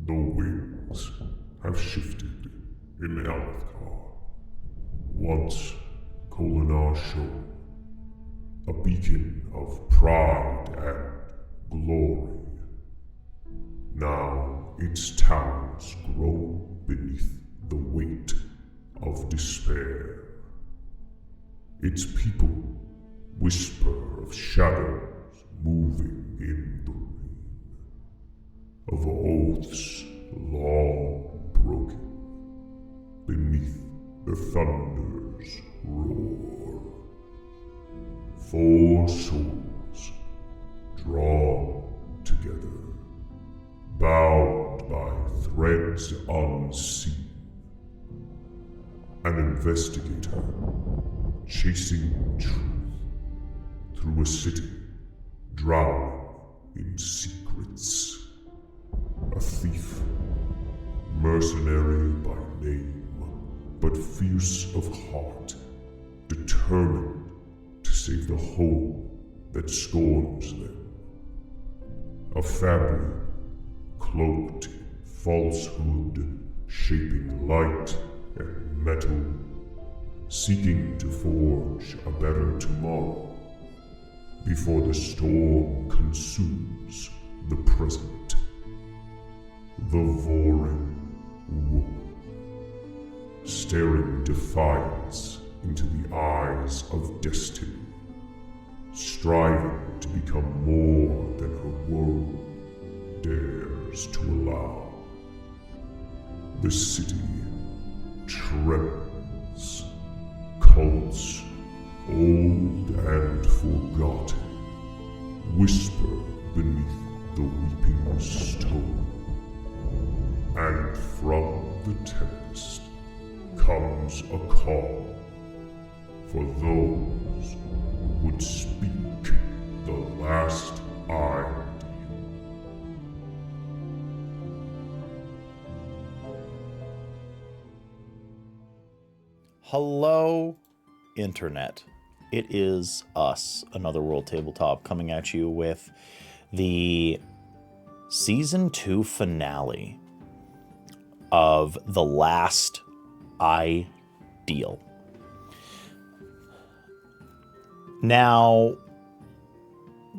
The winds have shifted in Alethi. Once Kholinar shone, a beacon of pride and glory. Now its towers groan beneath the weight of despair. Its people whisper of shadows moving in the rain, of oaths long broken beneath the thunder's roar. 4 souls drawn together, bound by threads unseen. An investigator chasing truth through a city drowning in secrets. A thief, mercenary by name, but fierce of heart, determined to save the home that scorns them. A fabric cloaked in falsehood, shaping light and metal, seeking to forge a better tomorrow before the storm consumes the present. The Vorin woman, staring defiance into the eyes of destiny, striving to become more than her world dares to allow. The city trembles. Cults, old and forgotten, whisper beneath the weeping stone. And from the tempest comes a call for those who would speak the last ideal. Hello, Internet. It is us, Another World Tabletop, coming at you with the Season 2 finale of The Last Ideal. Now,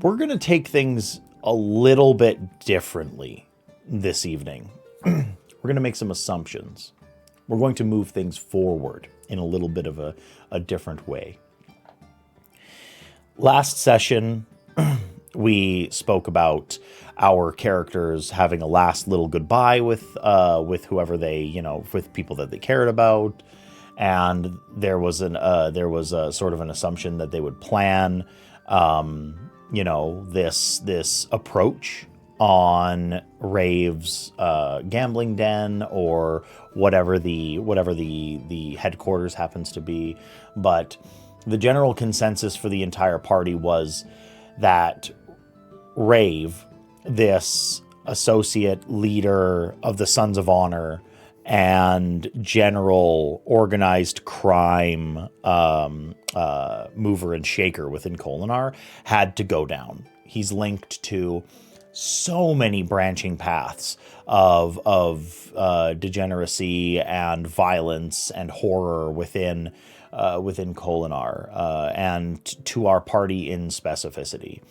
we're going to take things a little bit differently this evening. We're going to make some assumptions. We're going to move things forward in a little bit of a different way. Last session, we spoke about our characters having a last little goodbye with whoever they, with people that they cared about, and there was a sort of an assumption that they would plan, this approach on Rave's gambling den or whatever the headquarters happens to be. But the general consensus for the entire party was that Rave, this associate leader of the Sons of Honor and general organized crime mover and shaker within Kholinar, had to go down. He's linked to so many branching paths of degeneracy and violence and horror within Kholinar, and to our party in specificity.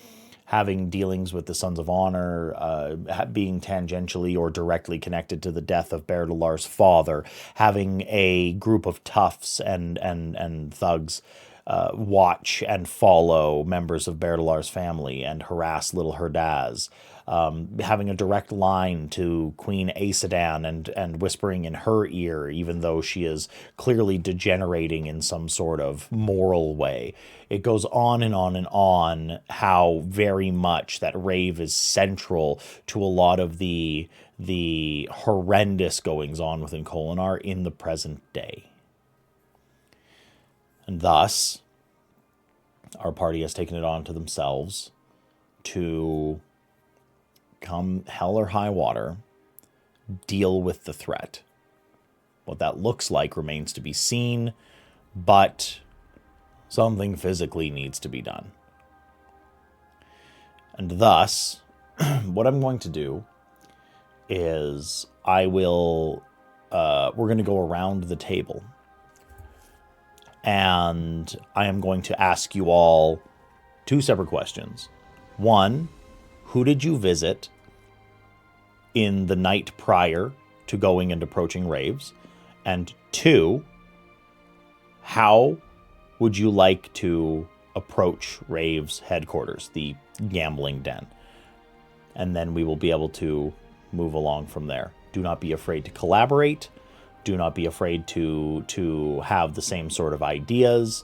Having dealings with the Sons of Honor, being tangentially or directly connected to the death of Berdalar's father, having a group of toughs and thugs watch and follow members of Berdalar's family and harass little Herdaz, having a direct line to Queen Aesudan and whispering in her ear, even though she is clearly degenerating in some sort of moral way. It goes on and on and on how very much that Rave is central to a lot of the horrendous goings on within Kholinar in the present day. And thus, our party has taken it on to themselves to, come hell or high water, deal with the threat. What that looks like remains to be seen, but something physically needs to be done. And thus, what I'm going to do is I will, we're going to go around the table. And I am going to ask you all 2 separate questions. One, who did you visit in the night prior to going and approaching raves? And 2, how would you like to approach Rave's headquarters, the gambling den? And then we will be able to move along from there. Do not be afraid to collaborate. Do not be afraid to have the same sort of ideas,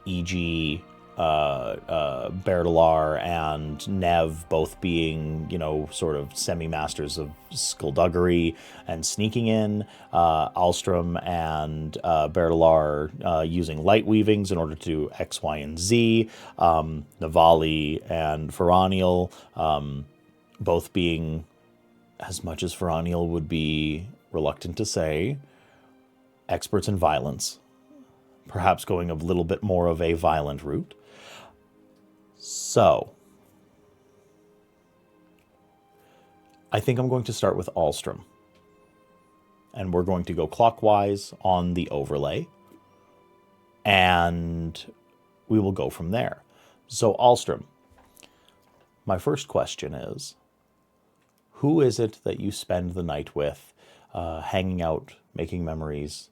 e.g., Berdalar and Nev both being, sort of semi-masters of skullduggery and sneaking in, Alstrom and Berdalar using light weavings in order to do X, Y, and Z, Navali and Feraniel both being, as much as Feraniel would be reluctant to say, experts in violence, perhaps going a little bit more of a violent route. So, I think I'm going to start with Alstrom. And we're going to go clockwise on the overlay. And we will go from there. So, Alstrom, my first question is, who is it that you spend the night with, hanging out, making memories,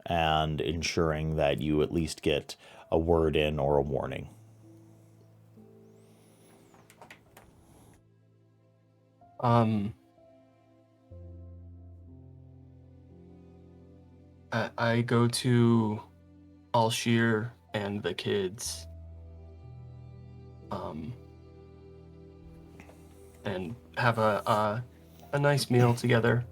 and ensuring that you at least get a word in or a warning? I go to Alshir and the kids, and have a nice meal together.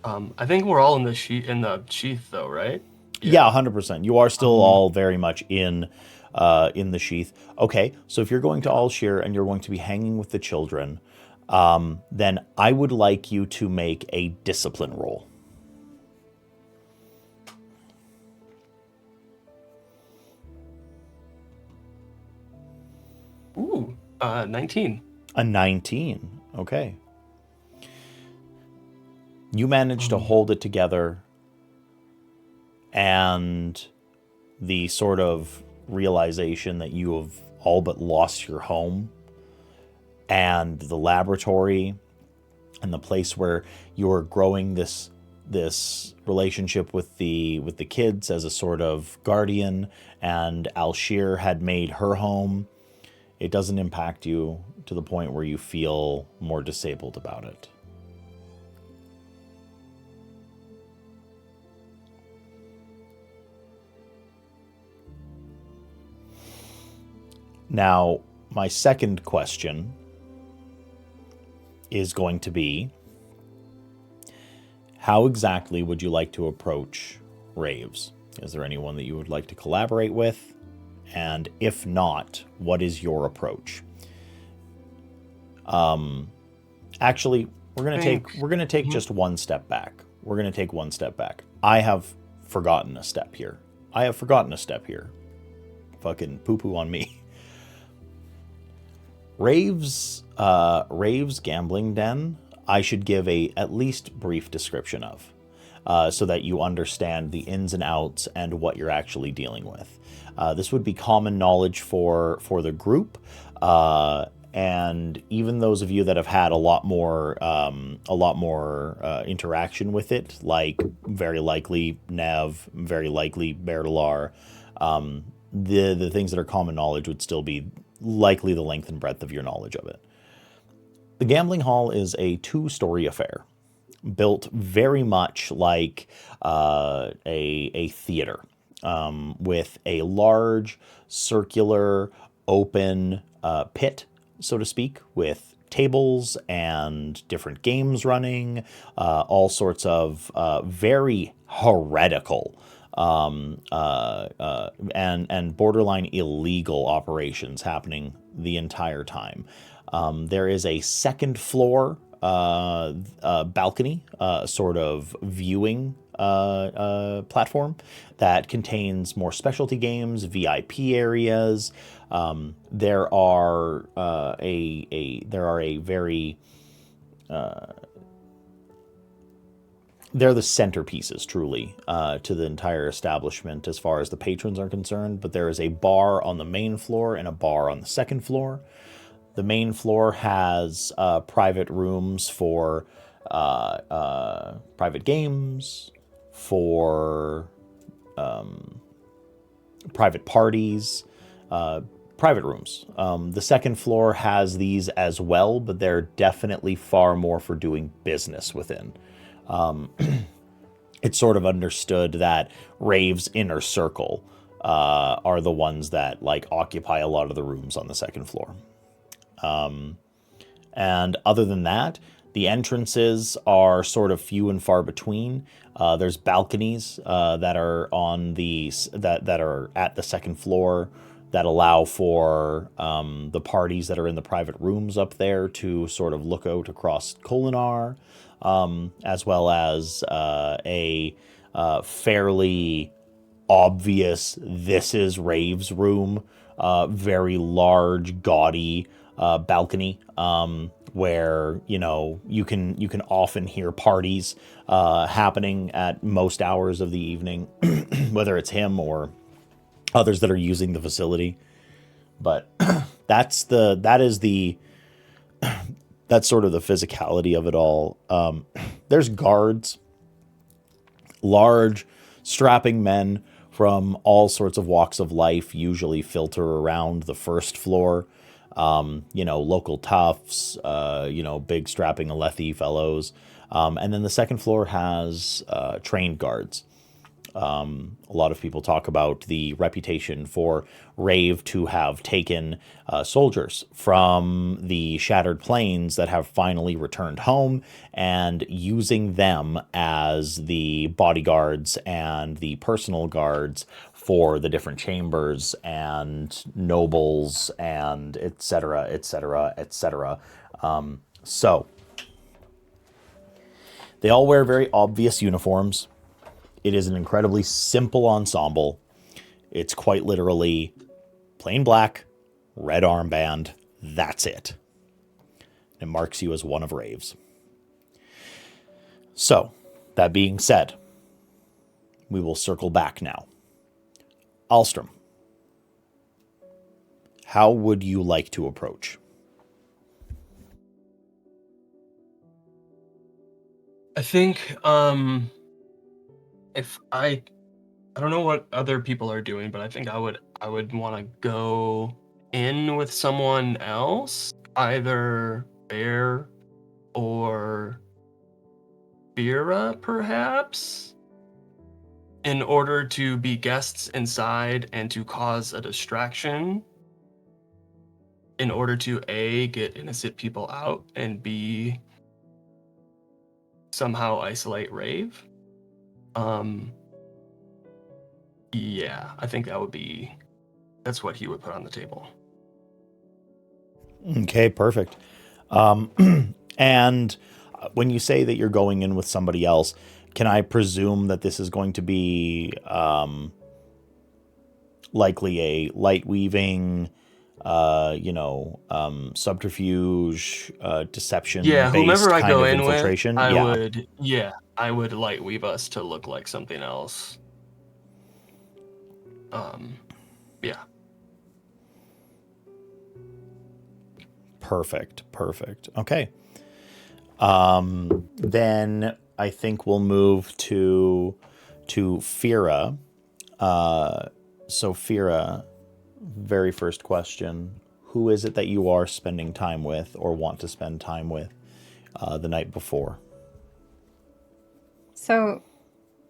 I think we're all in the sheath though, right? Yeah, 100%. You are still all very much in the sheath. Okay, so if you're going to Alshir and you're going to be hanging with the children, then I would like you to make a discipline roll. Ooh, 19. A 19. Okay. You manage to hold it together, and the sort of realization that you have all but lost your home and the laboratory and the place where you are growing this relationship with the kids as a sort of guardian, and Alshir had made her home. It doesn't impact you to the point where you feel more disabled about it. Now, my second question is going to be, how exactly would you like to approach raves? Is there anyone that you would like to collaborate with? And if not, what is your approach? Actually, we're gonna take just one step back. We're gonna take one step back. I have forgotten a step here. Fucking poo-poo on me. Rave's gambling den, I should give a at least brief description of, so that you understand the ins and outs and what you're actually dealing with. This would be common knowledge for the group, and even those of you that have had a lot more interaction with it, like very likely Nev, very likely Berdalar, the things that are common knowledge would still be likely the length and breadth of your knowledge of it. The gambling hall is a 2-story affair, built very much like a theater, with a large, circular, open pit, so to speak, with tables and different games running, all sorts of very heretical and borderline illegal operations happening the entire time. There is a second floor balcony, sort of viewing platform that contains more specialty games, VIP areas. There are a very they're the centerpieces, truly, to the entire establishment as far as the patrons are concerned. But there is a bar on the main floor and a bar on the second floor. The main floor has private rooms for private games, for private parties, private rooms. The second floor has these as well, but they're definitely far more for doing business within. It's sort of understood that Rave's inner circle are the ones that like occupy a lot of the rooms on the second floor. And other than that, the entrances are sort of few and far between. There's balconies that are on that are at the second floor that allow for the parties that are in the private rooms up there to sort of look out across Kholinar, as well as a fairly obvious "this is Rave's room," very large, gaudy balcony, where you can often hear parties happening at most hours of the evening, whether it's him or others that are using the facility. But that's sort of the physicality of it all. There's guards, large, strapping men from all sorts of walks of life, usually filter around the first floor. Local toughs, big strapping Alethi fellows. And then the second floor has trained guards. A lot of people talk about the reputation for Rave to have taken soldiers from the Shattered Plains that have finally returned home and using them as the bodyguards and the personal guards for the different chambers and nobles and et cetera, et cetera, et cetera. So they all wear very obvious uniforms. It is an incredibly simple ensemble. It's quite literally plain black, red armband. That's it. It marks you as one of Rave's. So, that being said, we will circle back now. Alstrom, how would you like to approach? I think if I don't know what other people are doing, but I think I would want to go in with someone else, either Bear or Bira, perhaps, in order to be guests inside and to cause a distraction, in order to A, get innocent people out, and B, somehow isolate Rave. Yeah, I think that's what he would put on the table. Okay, perfect. And when you say that you're going in with somebody else, can I presume that this is going to be likely a light weaving, subterfuge, deception based whomever I kind go of in infiltration? with, I would light weave us to look like something else. Yeah. Perfect. Okay. Then I think we'll move to Fira. So Fira, very first question: who is it that you are spending time with or want to spend time with the night before? So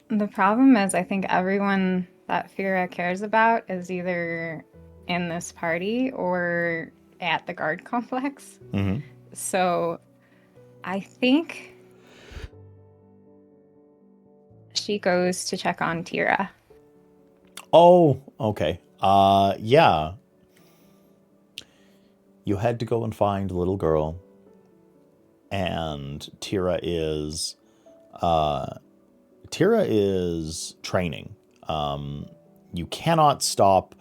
the problem is, I think everyone that Fira cares about is either in this party or at the guard complex. Mm-hmm. So I think she goes to check on Tira. Oh, okay. Yeah. You had to go and find the little girl, and Tira is training. You cannot stop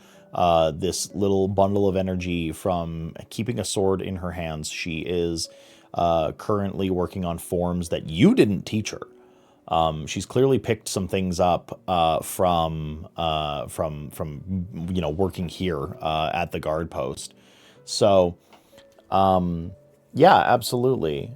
this little bundle of energy from keeping a sword in her hands. She is currently working on forms that you didn't teach her. She's clearly picked some things up from working here at the guard post. So, yeah, absolutely.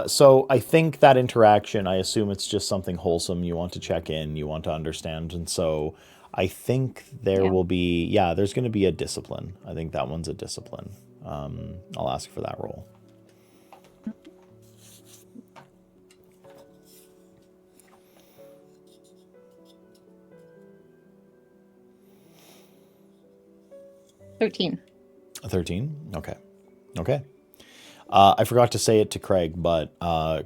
So I think that interaction, I assume it's just something wholesome. You want to check in, you want to understand, and so I think there will be, there's going to be a discipline. I think that one's a discipline. I'll ask for that roll. $13. A 13? Okay. Okay. I forgot to say it to Craig, but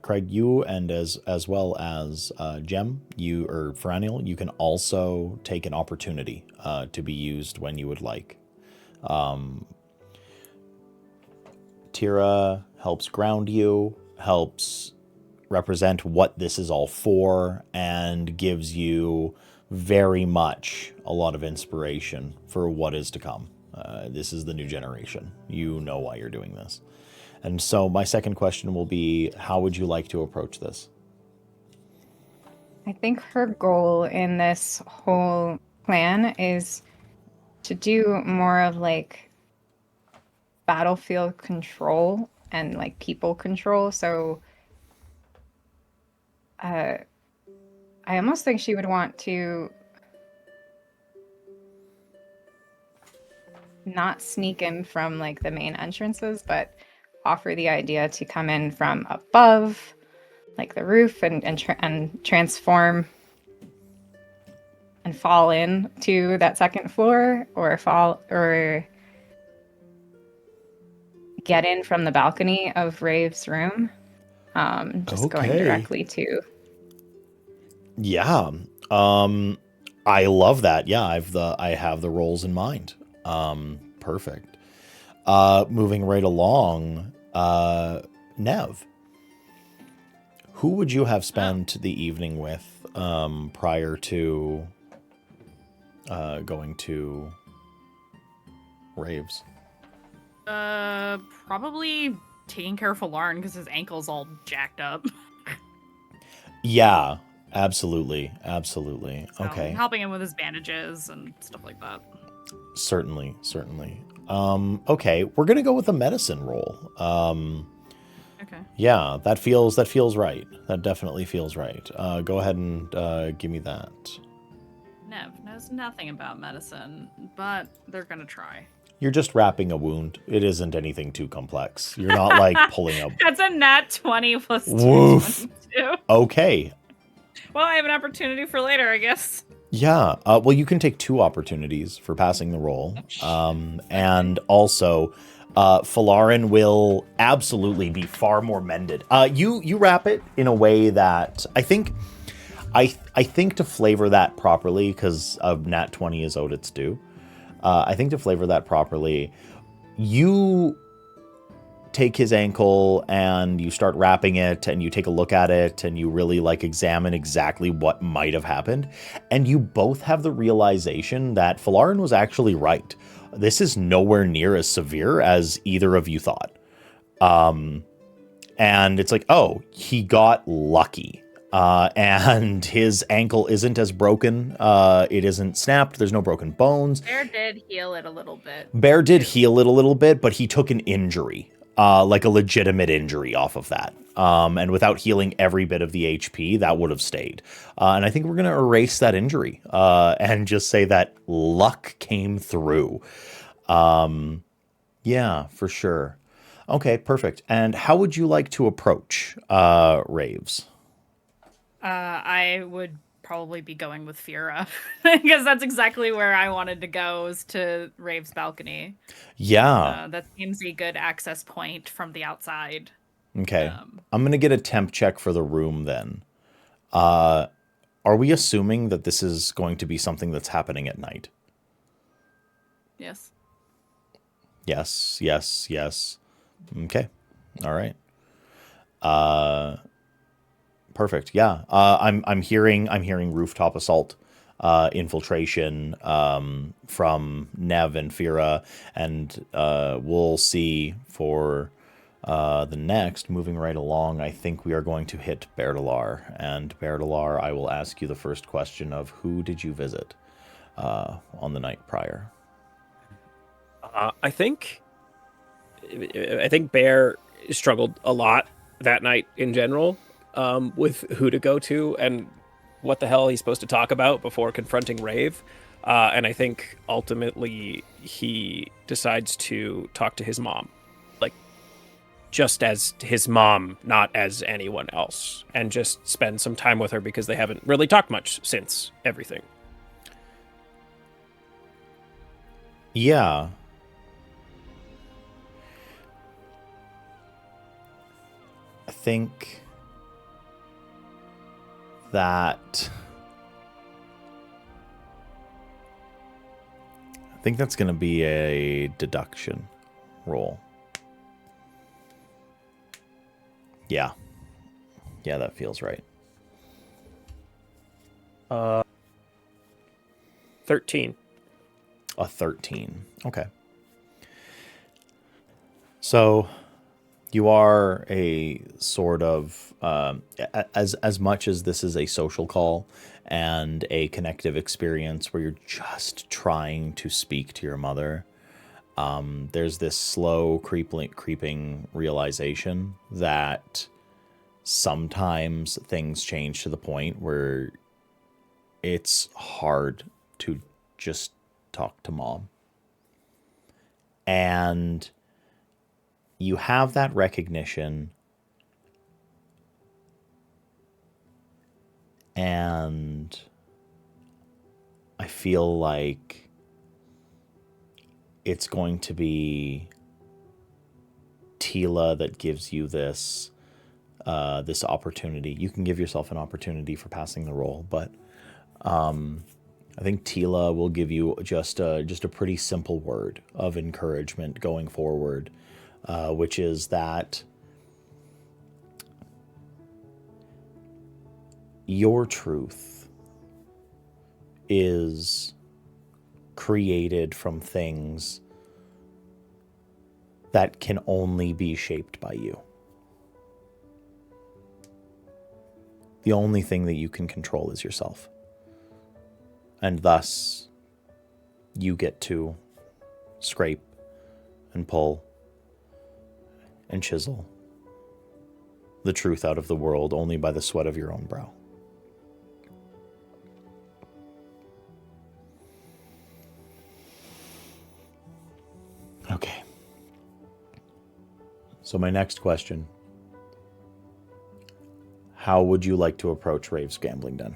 Craig, you and as well as Jem, you or Feraniel, you can also take an opportunity to be used when you would like. Tira helps ground you, helps represent what this is all for, and gives you very much a lot of inspiration for what is to come. This is the new generation. You know why you're doing this. And so my second question will be, how would you like to approach this? I think her goal in this whole plan is to do more of like battlefield control and like people control. So I almost think she would want to not sneak in from like the main entrances, but offer the idea to come in from above, like the roof, and transform and fall in to that second floor, or get in from the balcony of Rave's room, just going directly to. Yeah, I love that. Yeah, I have the roles in mind. Perfect. Moving right along, Nev, who would you have spent the evening with prior to going to Raves? Probably taking care of Kholinar because his ankle's all jacked up. Yeah, absolutely. Absolutely. So, okay. Helping him with his bandages and stuff like that. Certainly. Okay, we're gonna go with a medicine roll. Okay. Yeah, that feels right. That definitely feels right. Go ahead and give me that. Nev knows nothing about medicine, but they're gonna try. You're just wrapping a wound. It isn't anything too complex. You're not like pulling up. That's a nat 20 plus 2. Woof. 22. Okay. Well, I have an opportunity for later, I guess. Yeah. Well, you can take 2 opportunities for passing the roll. And also, Falarin will absolutely be far more mended. You wrap it in a way that I think to flavor that properly, because nat 20 is owed its due. I think to flavor that properly, you take his ankle and you start wrapping it and you take a look at it and you really like examine exactly what might have happened. And you both have the realization that Falarin was actually right. This is nowhere near as severe as either of you thought. And it's like, oh, he got lucky. And his ankle isn't as broken. It isn't snapped. There's no broken bones. Bear did heal it a little bit. Bear did heal it a little bit, but he took an injury, like a legitimate injury off of that. And without healing every bit of the HP, that would have stayed. And I think we're going to erase that injury and just say that luck came through. Yeah, for sure. Okay, perfect. And how would you like to approach Raves? I would probably be going with Fira because that's exactly where I wanted to go, is to Rave's balcony. Yeah. That seems a good access point from the outside. Okay. I'm going to get a temp check for the room then. Are we assuming that this is going to be something that's happening at night? Yes. Yes. Okay. All right. Perfect. Yeah. I'm hearing rooftop assault, infiltration from Nev and Fira, and we'll see for The next, moving right along, I think we are going to hit Berdalar. And Berdalar, I will ask you the first question of who did you visit on the night prior? I think Bear struggled a lot that night in general with who to go to and what the hell he's supposed to talk about before confronting Rave. And I think ultimately he decides to talk to his mom, like just as his mom, not as anyone else, and just spend some time with her because they haven't really talked much since everything. Yeah. I think that's going to be a deduction roll. Yeah. Yeah, that feels right. 13. A 13. Okay. So you are a sort of, as much as this is a social call and a connective experience where you're just trying to speak to your mother, there's this slow creeping realization that sometimes things change to the point where it's hard to just talk to mom. And you have that recognition, and I feel like it's going to be Tila that gives you this this opportunity. You can give yourself an opportunity for passing the roll, but I think Tila will give you just a pretty simple word of encouragement going forward, which is that your truth is created from things that can only be shaped by you. The only thing that you can control is yourself. And thus, you get to scrape and pull and chisel the truth out of the world only by the sweat of your own brow. Okay. So my next question. How would you like to approach Rave's gambling den?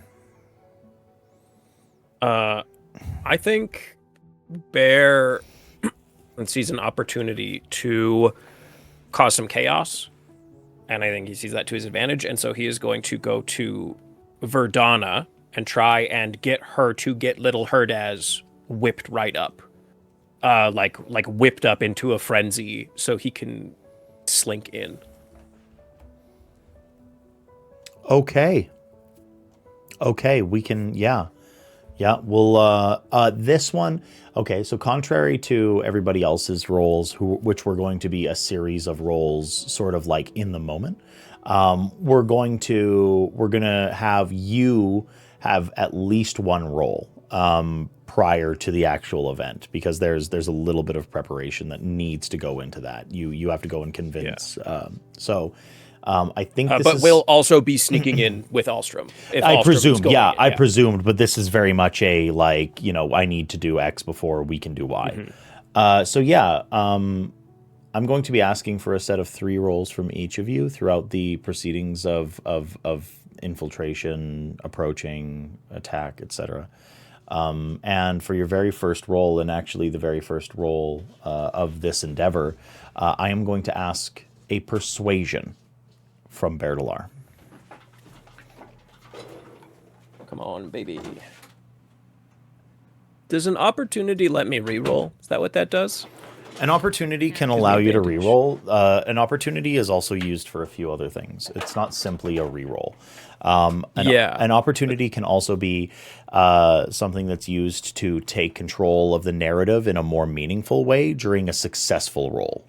I think Bear sees an opportunity to cause some chaos, and I think he sees that to his advantage, and so he is going to go to Verdana and try and get her to get little Herdaz whipped right up. Like whipped up into a frenzy so he can slink in. Okay, we can, yeah, we'll, this one, okay, so contrary to everybody else's rolls, which were going to be a series of rolls sort of like in the moment, we're gonna have you have at least one roll, prior to the actual event, because there's a little bit of preparation that needs to go into that. You have to go and convince, I think this but we'll also be sneaking in with Alstrom. I presumed, I presumed, but this is very much a, like, I need to do X before we can do Y. Mm-hmm. I'm going to be asking for a set of 3 rolls from each of you throughout the proceedings of infiltration, approaching, attack, etc. And for your very first roll, and actually the very first roll of this endeavor, I am going to ask a persuasion from Berdalar. Come on, baby. Does an opportunity let me reroll? Is that what that does? An opportunity can allow you to reroll. An opportunity is also used for a few other things. It's not simply a reroll. An opportunity can also be something that's used to take control of the narrative in a more meaningful way during a successful roll.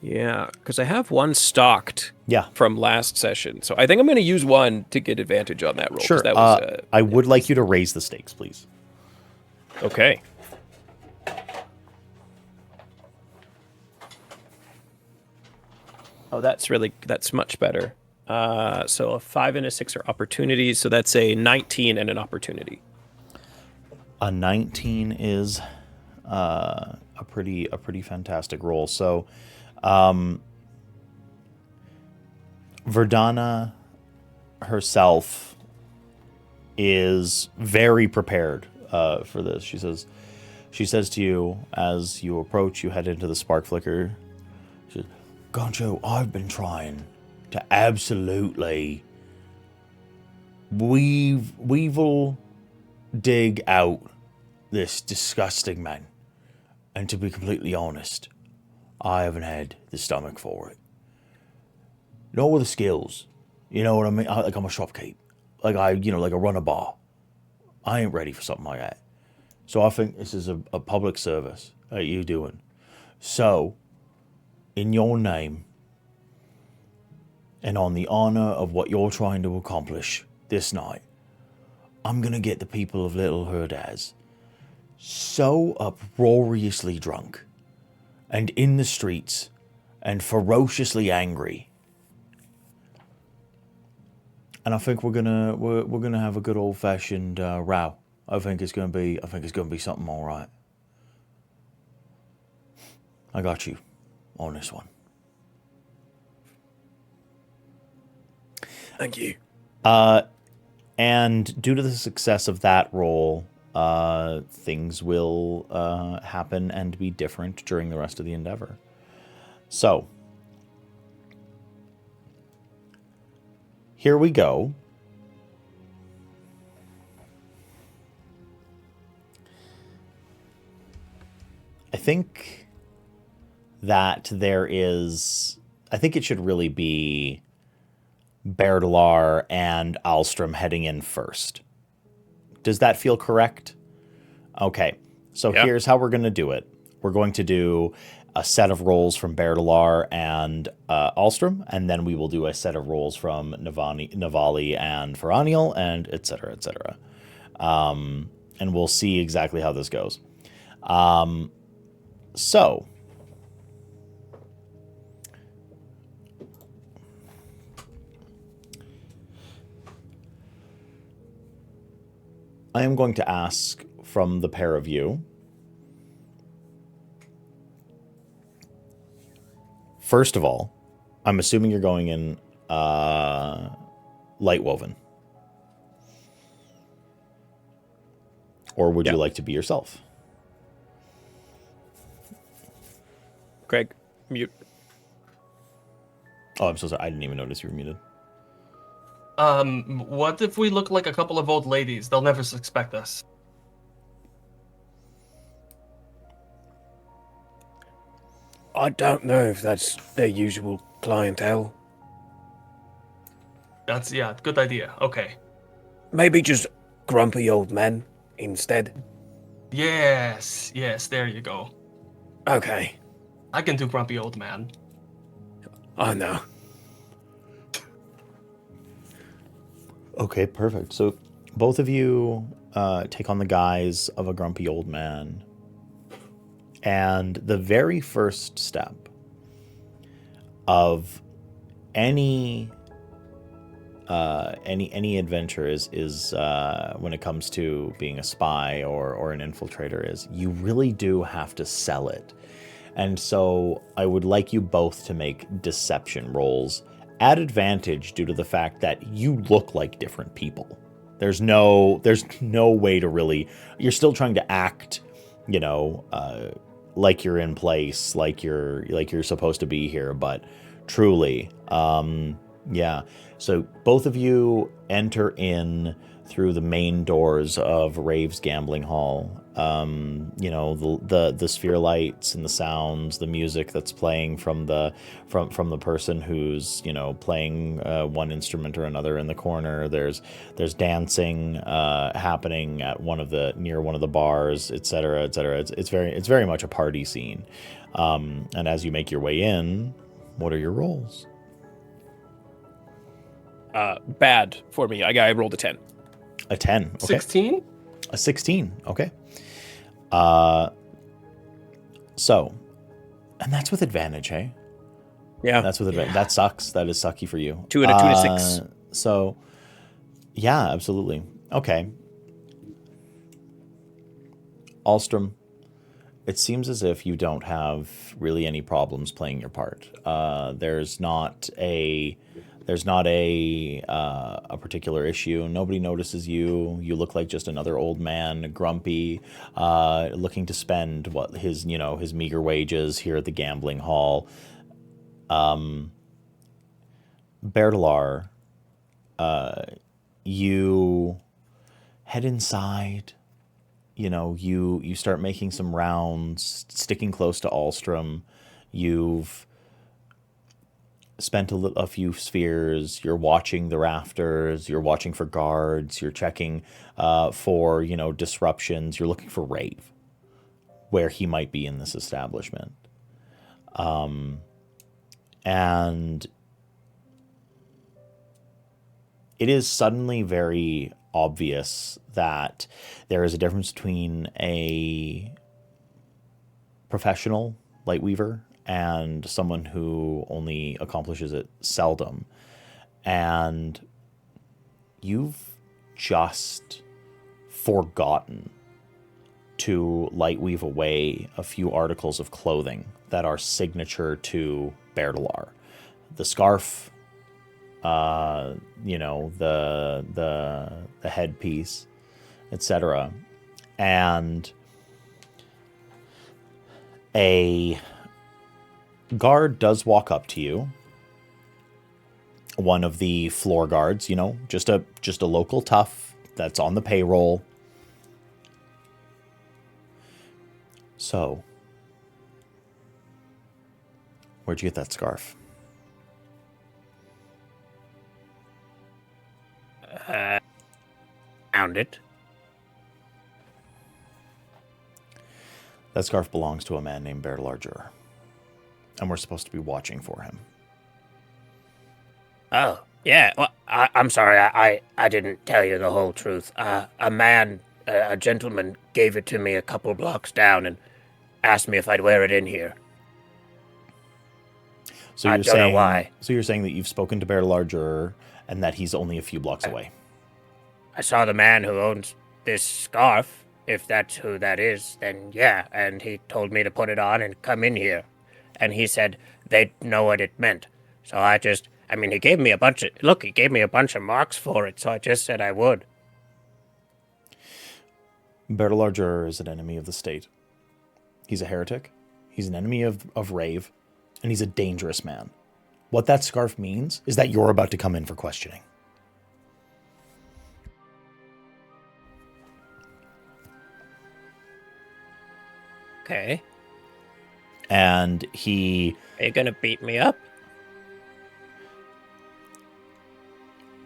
Yeah, because I have one stocked Yeah. from last session. So I think I'm going to use one to get advantage on that roll. 'cause Sure. That was, I would like you to raise the stakes, please. Okay. Oh, that's much better. So a 5 and a 6 are opportunities. So that's a 19 and an opportunity. A 19 is a pretty fantastic roll. So, Verdana herself is very prepared for this. She says to you as you approach, you head into the spark flicker. She says, Goncho, I've been trying to absolutely weevil dig out this disgusting man. And to be completely honest, I haven't had the stomach for it. Nor with the skills. You know what I mean? Like I'm a shopkeep. Like I run a bar. I ain't ready for something like that. So I think this is a public service that you doing. So, in your name, and on the honor of what you're trying to accomplish this night, I'm gonna get the people of Little Herdaz so uproariously drunk and in the streets and ferociously angry. And I think we're gonna have a good old fashioned row. I think it's gonna be something all right. I got you on this one. Thank you. And due to the success of that roll, things will happen and be different during the rest of the endeavor. So, here we go. I think that I think it should really be Berdelar and Alstrom heading in first. Does that feel correct? Okay, so Here's how we're going to do it. We're going to do a set of rolls from Berdelar and Alstrom, and then we will do a set of rolls from Navali and Feraniel, and et cetera, et cetera. And we'll see exactly how this goes. So, I am going to ask from the pair of you. First of all, I'm assuming you're going in light woven. Or would you like to be yourself? Craig, mute. Oh, I'm so sorry. I didn't even notice you were muted. What if we look like a couple of old ladies? They'll never suspect us. I don't know if that's their usual clientele. That's, good idea. Okay. Maybe just grumpy old men instead. Yes, there you go. Okay, I can do grumpy old man. I know. Okay, perfect. So both of you take on the guise of a grumpy old man. And the very first step of any adventure is when it comes to being a spy or an infiltrator is you really do have to sell it. And so I would like you both to make deception rolls at advantage due to the fact that you look like different people. There's no way to really, you're still trying to act, like you're in place, like you're supposed to be here, but truly, So both of you enter in through the main doors of Rave's gambling hall. You know, the sphere lights and the sounds, the music that's playing from the person who's, you know, playing one instrument or another in the corner. There's dancing happening at near one of the bars, etc., etc. It's very much a party scene. And as you make your way in, what are your rolls? Bad for me. I rolled a 10. A 10. Okay. 16? A 16. Okay. So, and that's with advantage, hey? Yeah. That's with advantage. That sucks. That is sucky for you. 2 and a 2 to 6. So, yeah, absolutely. Okay. Alstrom, it seems as if you don't have really any problems playing your part. There's not a particular issue. Nobody notices you. You look like just another old man, grumpy, looking to spend his meager wages here at the gambling hall. Bertalar, you head inside. You know, you start making some rounds, sticking close to Alstrom. You've spent a few spheres. You're watching the rafters. You're watching for guards. You're checking for, you know, disruptions. You're looking for Rave, where he might be in this establishment. And it is suddenly very obvious that there is a difference between a professional Lightweaver and someone who only accomplishes it seldom. And you've just forgotten to lightweave away a few articles of clothing that are signature to Bertalar. The scarf, you know, the headpiece, etc. And a guard does walk up to you. One of the floor guards, you know, just a local tough that's on the payroll. So, where'd you get that scarf? Found it. That scarf belongs to a man named Bertalar Jur. And we're supposed to be watching for him. Oh, yeah. Well, I'm sorry. I didn't tell you the whole truth. A gentleman gave it to me a couple blocks down and asked me if I'd wear it in here. So I you're don't saying know why. So you're saying that you've spoken to Bertalar Jur and that he's only a few blocks away. I saw the man who owns this scarf. If that's who that is, then yeah. And he told me to put it on and come in here. And he said they'd know what it meant. So he gave me a bunch of marks for it, so I just said I would. Bertalar Jur is an enemy of the state. He's a heretic. He's an enemy of Rave. And he's a dangerous man. What that scarf means is that you're about to come in for questioning. Okay. And he... Are you gonna beat me up?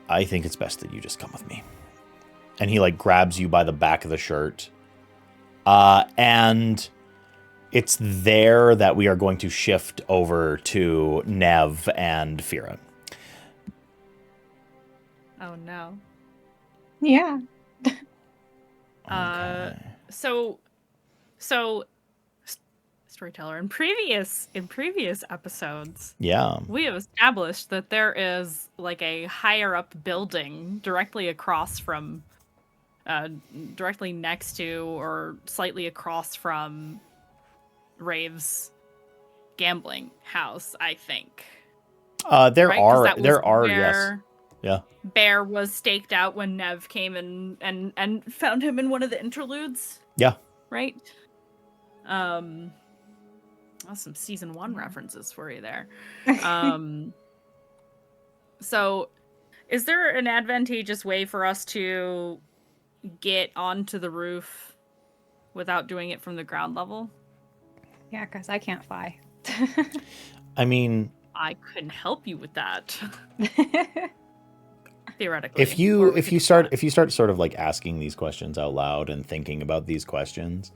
I think it's best that you just come with me. And he, like, grabs you by the back of the shirt. And it's there that we are going to shift over to Nev and Fira. Oh no. Yeah. Okay. So storyteller, in previous episodes, Yeah. we have established that there is like a higher up building directly across from directly next to or slightly across from Rave's gambling house, I think. There Right? 'Cause that was yes. where Yeah. Bear was staked out when Nev came and found him in one of the interludes. Yeah. Right? That's some season 1 references for you there. So Is there an advantageous way for us to get onto the roof without doing it from the ground level? Yeah, because I can't fly. I mean, I couldn't help you with that. Theoretically. if you start sort of like asking these questions out loud and thinking about these questions,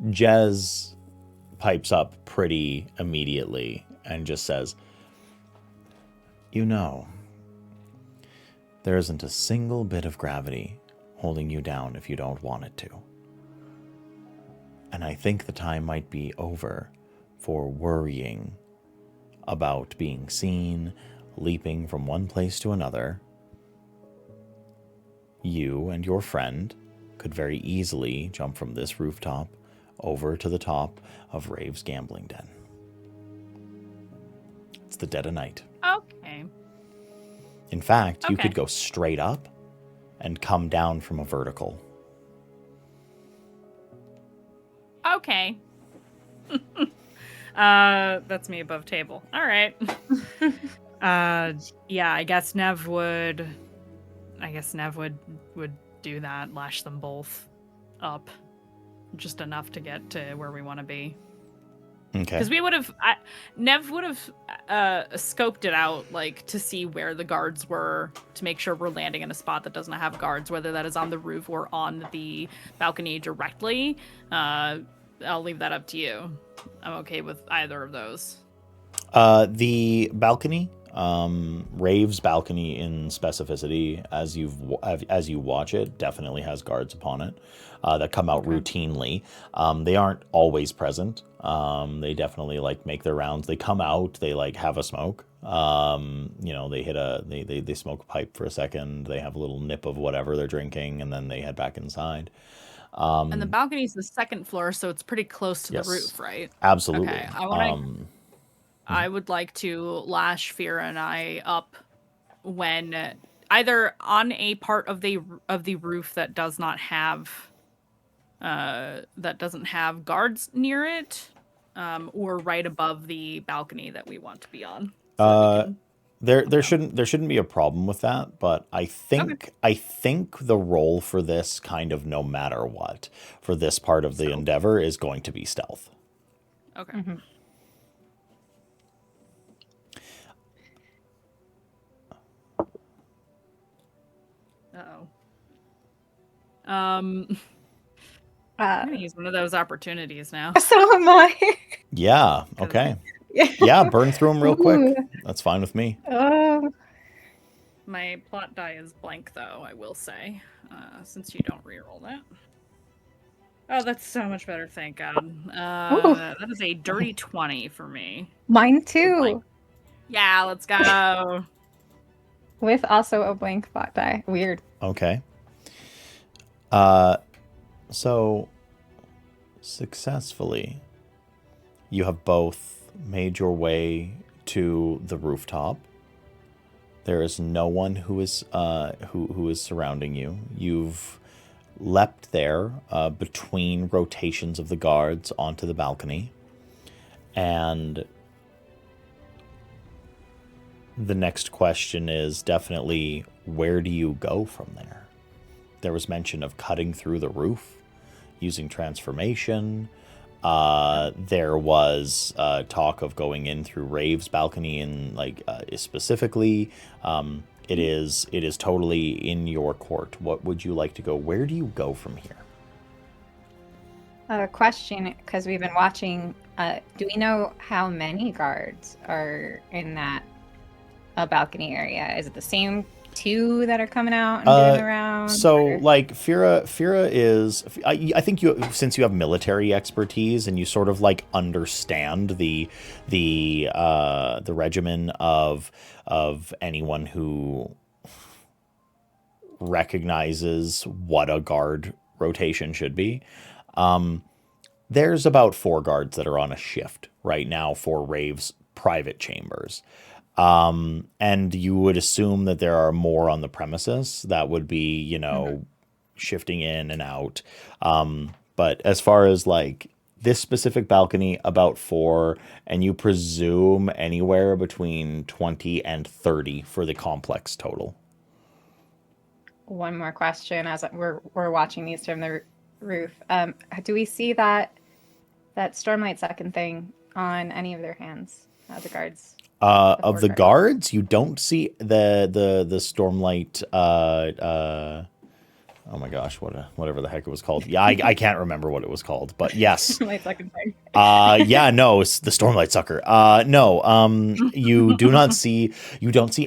Jez pipes up pretty immediately and just says, "You know, there isn't a single bit of gravity holding you down if you don't want it to. And I think the time might be over for worrying about being seen, leaping from one place to another. You and your friend could very easily jump from this rooftop over to the top of Rave's gambling den. It's the dead of night. Okay. In fact, you could go straight up and come down from a vertical. Okay. That's me above table. All right. Yeah, I guess Nev would do that, lash them both up just enough to get to where we want to be. Okay. Because Nev would have scoped it out, like, to see where the guards were, to make sure we're landing in a spot that doesn't have guards, whether that is on the roof or on the balcony directly. I'll leave that up to you. I'm okay with either of those. The balcony, Rave's balcony in specificity, as you watch it, definitely has guards upon it that come out routinely. They aren't always present. They definitely like make their rounds. They come out. They like have a smoke. They hit they smoke a pipe for a second. They have a little nip of whatever they're drinking, and then they head back inside. And the balcony is the second floor, so it's pretty close to the roof, right? Absolutely. Okay. I would like to lash Fira and I up when either on a part of the roof that doesn't have guards near it, or right above the balcony that we want to be on. There shouldn't be a problem with that, but I think the role for this, kind of no matter what, for this part of the endeavor is going to be stealth. Okay. Mm-hmm. I'm gonna use one of those opportunities now. So am I. Yeah. Okay. Yeah. Burn through them real quick. Ooh. That's fine with me. Oh. My plot die is blank, though, I will say, since you don't reroll that. Oh, that's so much better, thank God. That is a dirty 20 for me. Mine too. Yeah, let's go. With also a blank plot die. Weird. Okay. So successfully, you have both made your way to the rooftop. There is no one who is surrounding you. You've leapt there between rotations of the guards onto the balcony, and the next question is definitely, where do you go from there? There was mention of cutting through the roof using transformation. There was talk of going in through Rave's balcony, and specifically, it is totally in your court. What would you like to go? Where do you go from here? Question, because we've been watching. Do we know how many guards are in that balcony area? Is it the same two that are coming out and doing the round? So, like, Fira is. I think since you have military expertise and you sort of like understand the regimen of anyone who recognizes what a guard rotation should be. There's about 4 guards that are on a shift right now for Rave's private chambers. And you would assume that there are more on the premises that would be, shifting in and out. But as far as like this specific balcony, about 4, and you presume anywhere between 20 and 30 for the complex total. one more question as we're watching these from the roof. Do we see that Stormlight second thing on any of their hands, the guards? Of the guards, you don't see the Stormlight. Oh my gosh, whatever the heck it was called. Yeah, I can't remember what it was called, but yes. Stormlight second thing. Yeah, no, it's the Stormlight Sucker. No, you don't see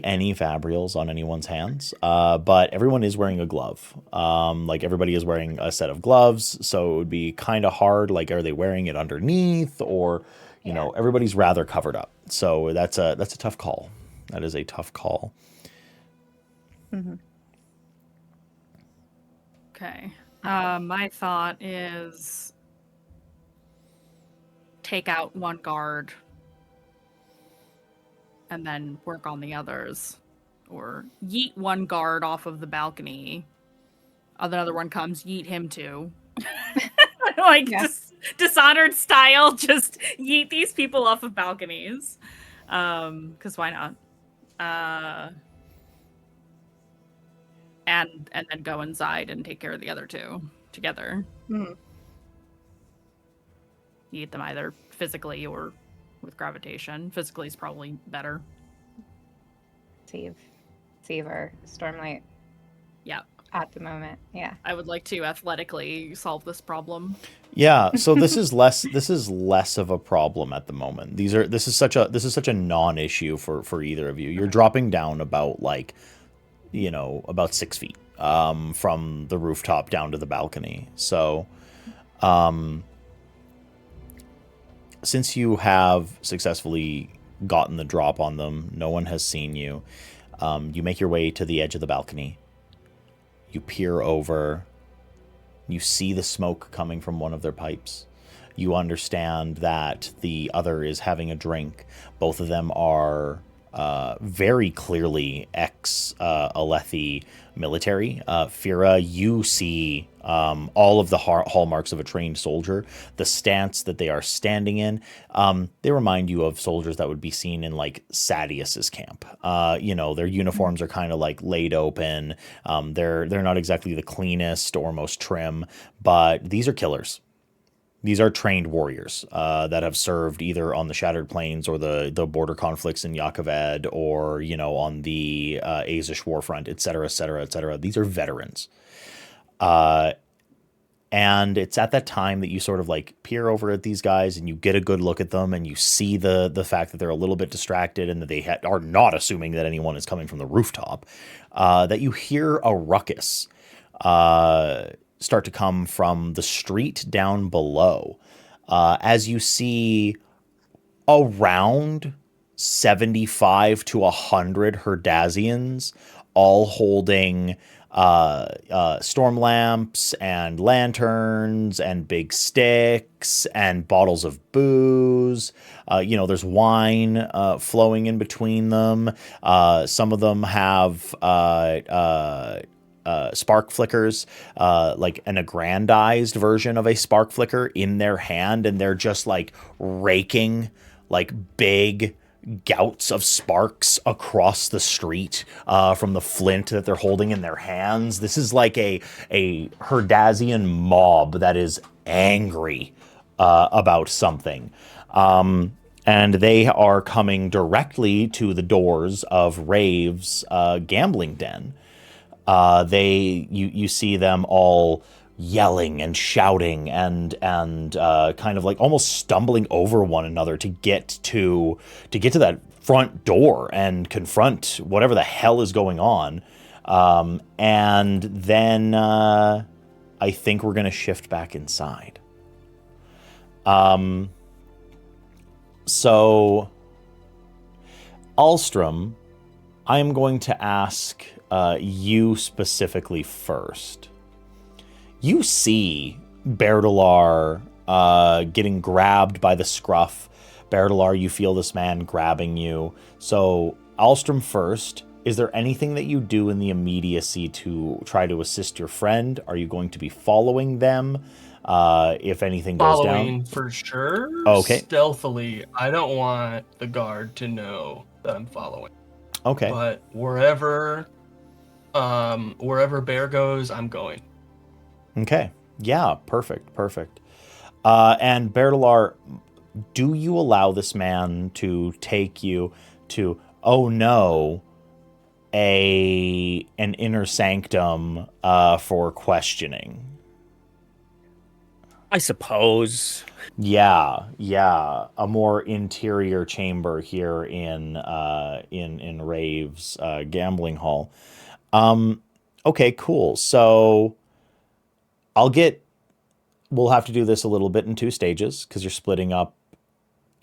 any Fabrials on anyone's hands, but everyone is wearing a glove. Like everybody is wearing a set of gloves, so it would be kind of hard. Like, are they wearing it underneath, or you know, everybody's rather covered up. So that's a tough call. That is a tough call. Mm-hmm. Okay. My thought is take out one guard and then work on the others. Or yeet one guard off of the balcony. Another one comes, yeet him too. Like, Dishonored style, just yeet these people off of balconies. Because why not? And then go inside and take care of the other two together. Mm-hmm. Eat them either physically or with gravitation. Physically is probably better. Save our Stormlight. Yeah. At the moment, yeah. I would like to athletically solve this problem. Yeah, so this is less of a problem at the moment. This is such a non-issue for either of you. You're dropping down about about 6 feet from the rooftop down to the balcony. So since you have successfully gotten the drop on them, no one has seen you. You make your way to the edge of the balcony. You peer over. You see the smoke coming from one of their pipes. You understand that the other is having a drink. Both of them are very clearly ex-Alethi military. Fira, you see all of the hallmarks of a trained soldier. The stance that they are standing in, they remind you of soldiers that would be seen in like Sadius's camp. Their uniforms are kind of like laid open. They're not exactly the cleanest or most trim, but these are killers. These are trained warriors that have served either on the Shattered Plains or the border conflicts in Yakoved or, on the Azish Warfront, et cetera, et cetera, et cetera. These are veterans. And it's at that time that you sort of like peer over at these guys and you get a good look at them and you see the fact that they're a little bit distracted and that they are not assuming that anyone is coming from the rooftop, that you hear a ruckus start to come from the street down below. As you see around 75 to 100 Herdazians, all holding storm lamps and lanterns and big sticks and bottles of booze. There's wine flowing in between them. Some of them have spark flickers, like an aggrandized version of a spark flicker in their hand, and they're just like raking like big gouts of sparks across the street from the flint that they're holding in their hands. This is like a Herdazian mob that is angry about something. And they are coming directly to the doors of Rave's gambling den. You see them all yelling and shouting and kind of like almost stumbling over one another to get to that front door and confront whatever the hell is going on. And then I think we're going to shift back inside. So Alstrom, I'm going to ask you specifically first. You see Berdalar getting grabbed by the scruff. Berdalar, you feel this man grabbing you. So Alstrom first. Is there anything that you do in the immediacy to try to assist your friend? Are you going to be following them if anything goes down? Following for sure. Okay. Stealthily. I don't want the guard to know that I'm following. Okay. But wherever Wherever Bear goes, I'm going. Okay. Yeah, perfect. And Bertalar, do you allow this man to take you to, oh no, an inner sanctum for questioning? I suppose. Yeah, a more interior chamber here in Rave's gambling hall. Okay, cool. So we'll have to do this a little bit in 2 stages because you're splitting up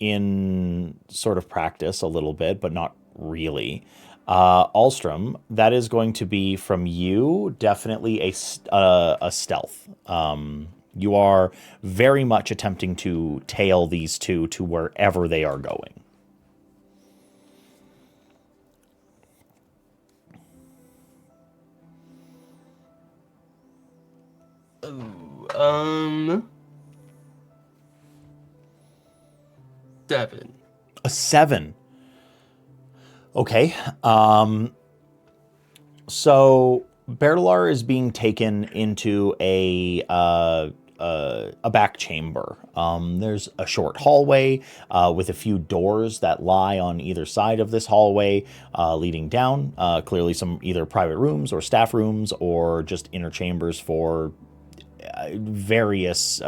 in sort of practice a little bit, but not really. Alstrom, that is going to be from you, definitely a stealth. You are very much attempting to tail these two to wherever they are going. Ooh, 7. A 7. Okay. So Bertalar is being taken into a back chamber. There's a short hallway with a few doors that lie on either side of this hallway leading down. Clearly some either private rooms or staff rooms or just inner chambers for various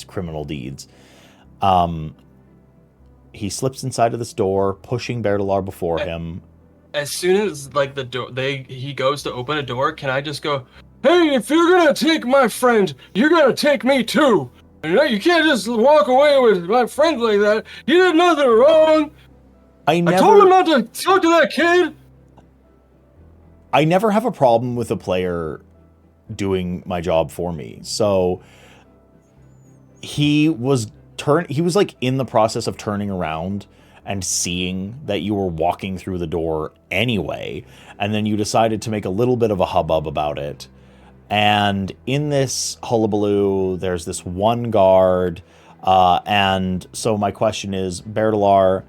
criminal deeds. He slips inside of this door, pushing Bertalar before him. As soon as like he goes to open a door, can I just go, "Hey, if you're gonna take my friend, you're gonna take me too. You can't just walk away with my friend like that. He did nothing wrong. I told him not to talk to that kid." I never have a problem with a player doing my job for me. So he was like in the process of turning around and seeing that you were walking through the door anyway, and then you decided to make a little bit of a hubbub about it. And in this hullabaloo, there's this one guard, and so my question is, Bertalar,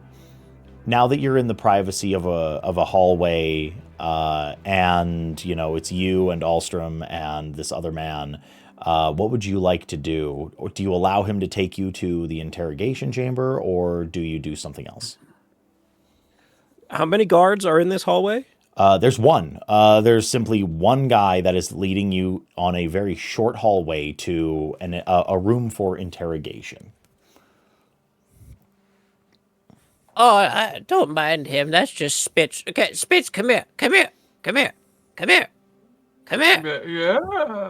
now that you're in the privacy of a hallway, and it's you and Alstrom and this other man, what would you like to do? Or do you allow him to take you to the interrogation chamber, or do you do something else? How many guards are in this hallway? There's one. There's simply one guy that is leading you on a very short hallway to a room for interrogation. Oh, I don't mind him. That's just Spitz. Okay, Spitz, come here. Yeah,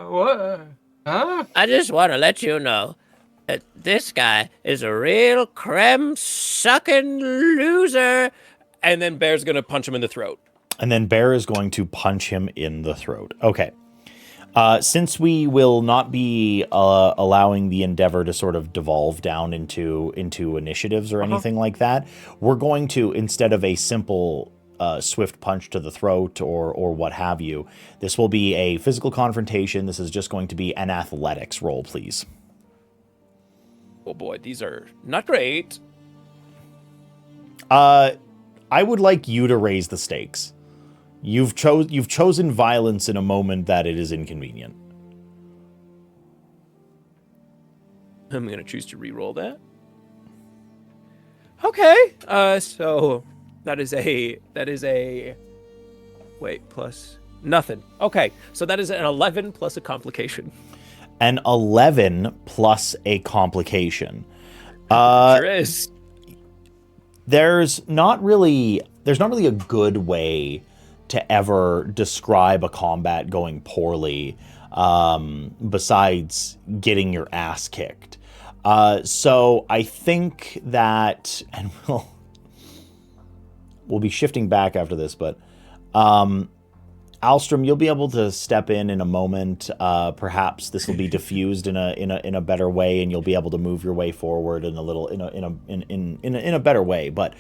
what? Huh? I just want to let you know that this guy is a real creme-sucking loser. And then Bear's going to punch him in the throat. And then Bear is going to punch him in the throat. Okay. Since we will not be allowing the endeavor to sort of devolve down into initiatives or anything like that, we're going to, instead of a simple swift punch to the throat or what have you, this will be a physical confrontation. This is just going to be an athletics roll, please. Oh boy, these are not great. I would like you to raise the stakes. You've chosen violence in a moment that it is inconvenient. I'm going to choose to re-roll that. Okay. So that is a wait, plus nothing. Okay. So that is an 11 plus a complication. An 11 plus a complication. Sure is. There's not really a good way to ever describe a combat going poorly, besides getting your ass kicked. So I think that, and we'll be shifting back after this, but Alstrom, you'll be able to step in a moment. Perhaps this will be diffused in a better way, and you'll be able to move your way forward in a better way. But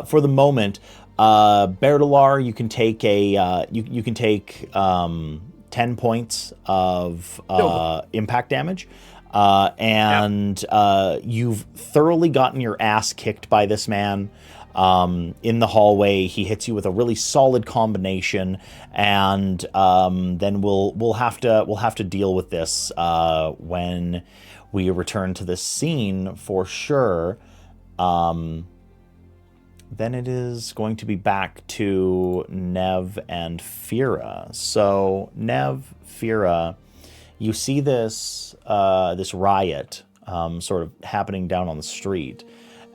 for the moment, Bertalar, you can take you can take 10 points of impact damage, and you've thoroughly gotten your ass kicked by this man. in the hallway. He hits you with a really solid combination, and then we'll have to deal with this when we return to this scene for sure. Then it is going to be back to Nev and Fira. So Nev, Fira, you see this this riot sort of happening down on the street,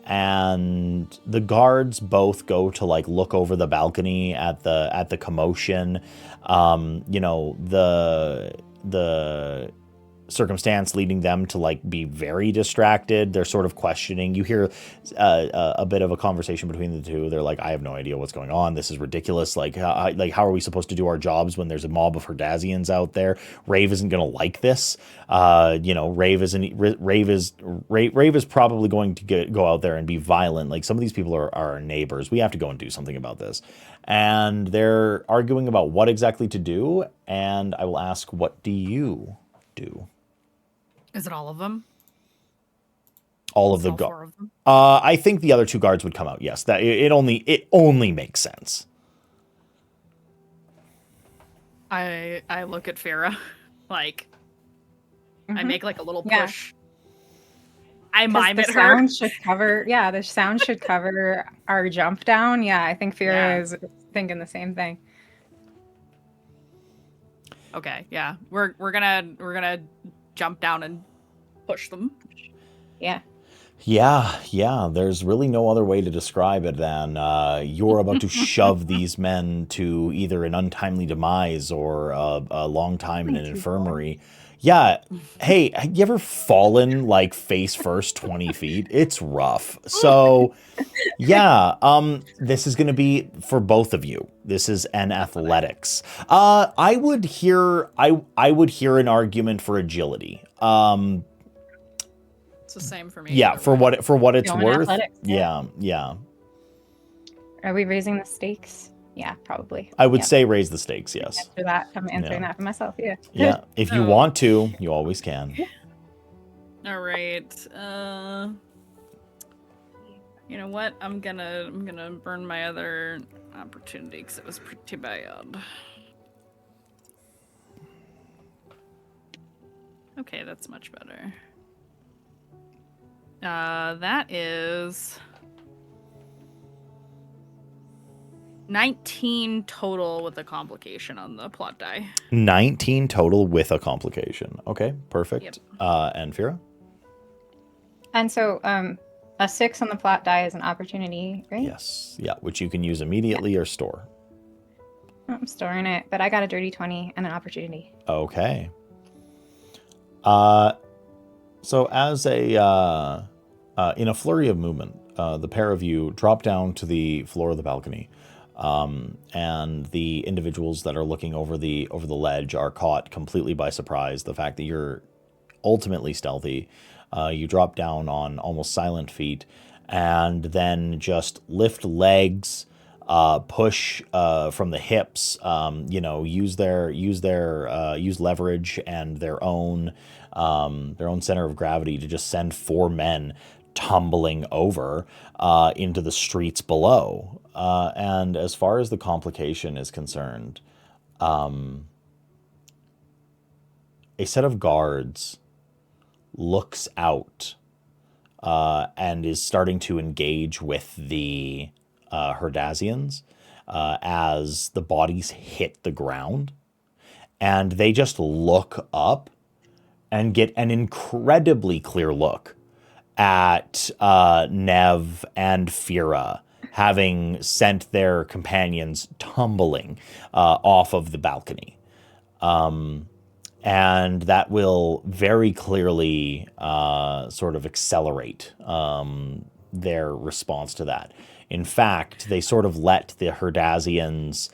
and the guards both go to like look over the balcony at the commotion. You know, the circumstance leading them to like be very distracted. They're sort of questioning. You hear a bit of a conversation between the two. They're like, I have no idea what's going on. This is ridiculous. Like how are we supposed to do our jobs when there's a mob of Herdazians out there? Rave isn't going to like this. You know, Rave is probably going to go out there and be violent. Like, some of these people are our neighbors. We have to go and do something about this. And they're arguing about what exactly to do. And I will ask, what do you do? Is it all of them? All of the guards. I think the other two guards would come out. Yes, that it only makes sense. I look at Fira, like I make like a little push. I mime at her. Sound should cover. Yeah, the sound should cover our jump down. Yeah, I think Fira is thinking the same thing. Okay, yeah, we're gonna jump down and push them. Yeah. Yeah. There's really no other way to describe it than you're about to shove these men to either an untimely demise or a long time in an infirmary. Yeah. Hey, have you ever fallen like face first 20 feet? It's rough. So, yeah, this is going to be for both of you. This is an athletics. I would hear an argument for agility. It's the same for me. Yeah, for what it's worth. Athletics, yeah. Are we raising the stakes? Yeah, probably. I would say raise the stakes, yes. After that, I'm answering that for myself, yeah. Yeah, if you want to, you always can. All right. You know what? I'm gonna burn my other opportunity because it was pretty bad. Okay, that's much better. That is 19 total with a complication on the plot die. 19 total with a complication. Okay, perfect. Yep. And Fira? And so a 6 on the plot die is an opportunity, right? Yes. Yeah, which you can use immediately or store. I'm storing it, but I got a dirty 20 and an opportunity. Okay. So as in a flurry of movement, the pair of you drop down to the floor of the balcony, and the individuals that are looking over the ledge are caught completely by surprise. The fact that you're ultimately stealthy, you drop down on almost silent feet, and then just lift legs, push from the hips. Use leverage and their own center of gravity to just send 4 men tumbling over into the streets below. And as far as the complication is concerned, a set of guards looks out and is starting to engage with the Herdazians as the bodies hit the ground. And they just look up and get an incredibly clear look at Nev and Fira, having sent their companions tumbling off of the balcony. And that will very clearly sort of accelerate their response to that. In fact, they sort of let the Herdazians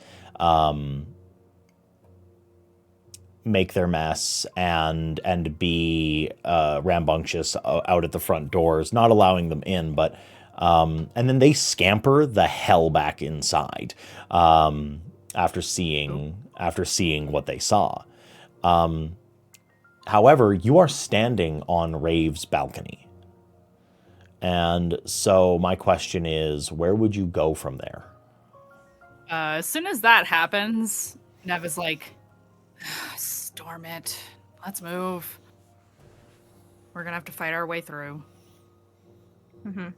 make their mess and be rambunctious out at the front doors, not allowing them in, but and then they scamper the hell back inside after seeing what they saw. However, you are standing on Rave's balcony, And so my question is, where would you go from there? As soon as that happens, Nev is like, storm it. Let's move. We're gonna have to fight our way through. Mm-hmm.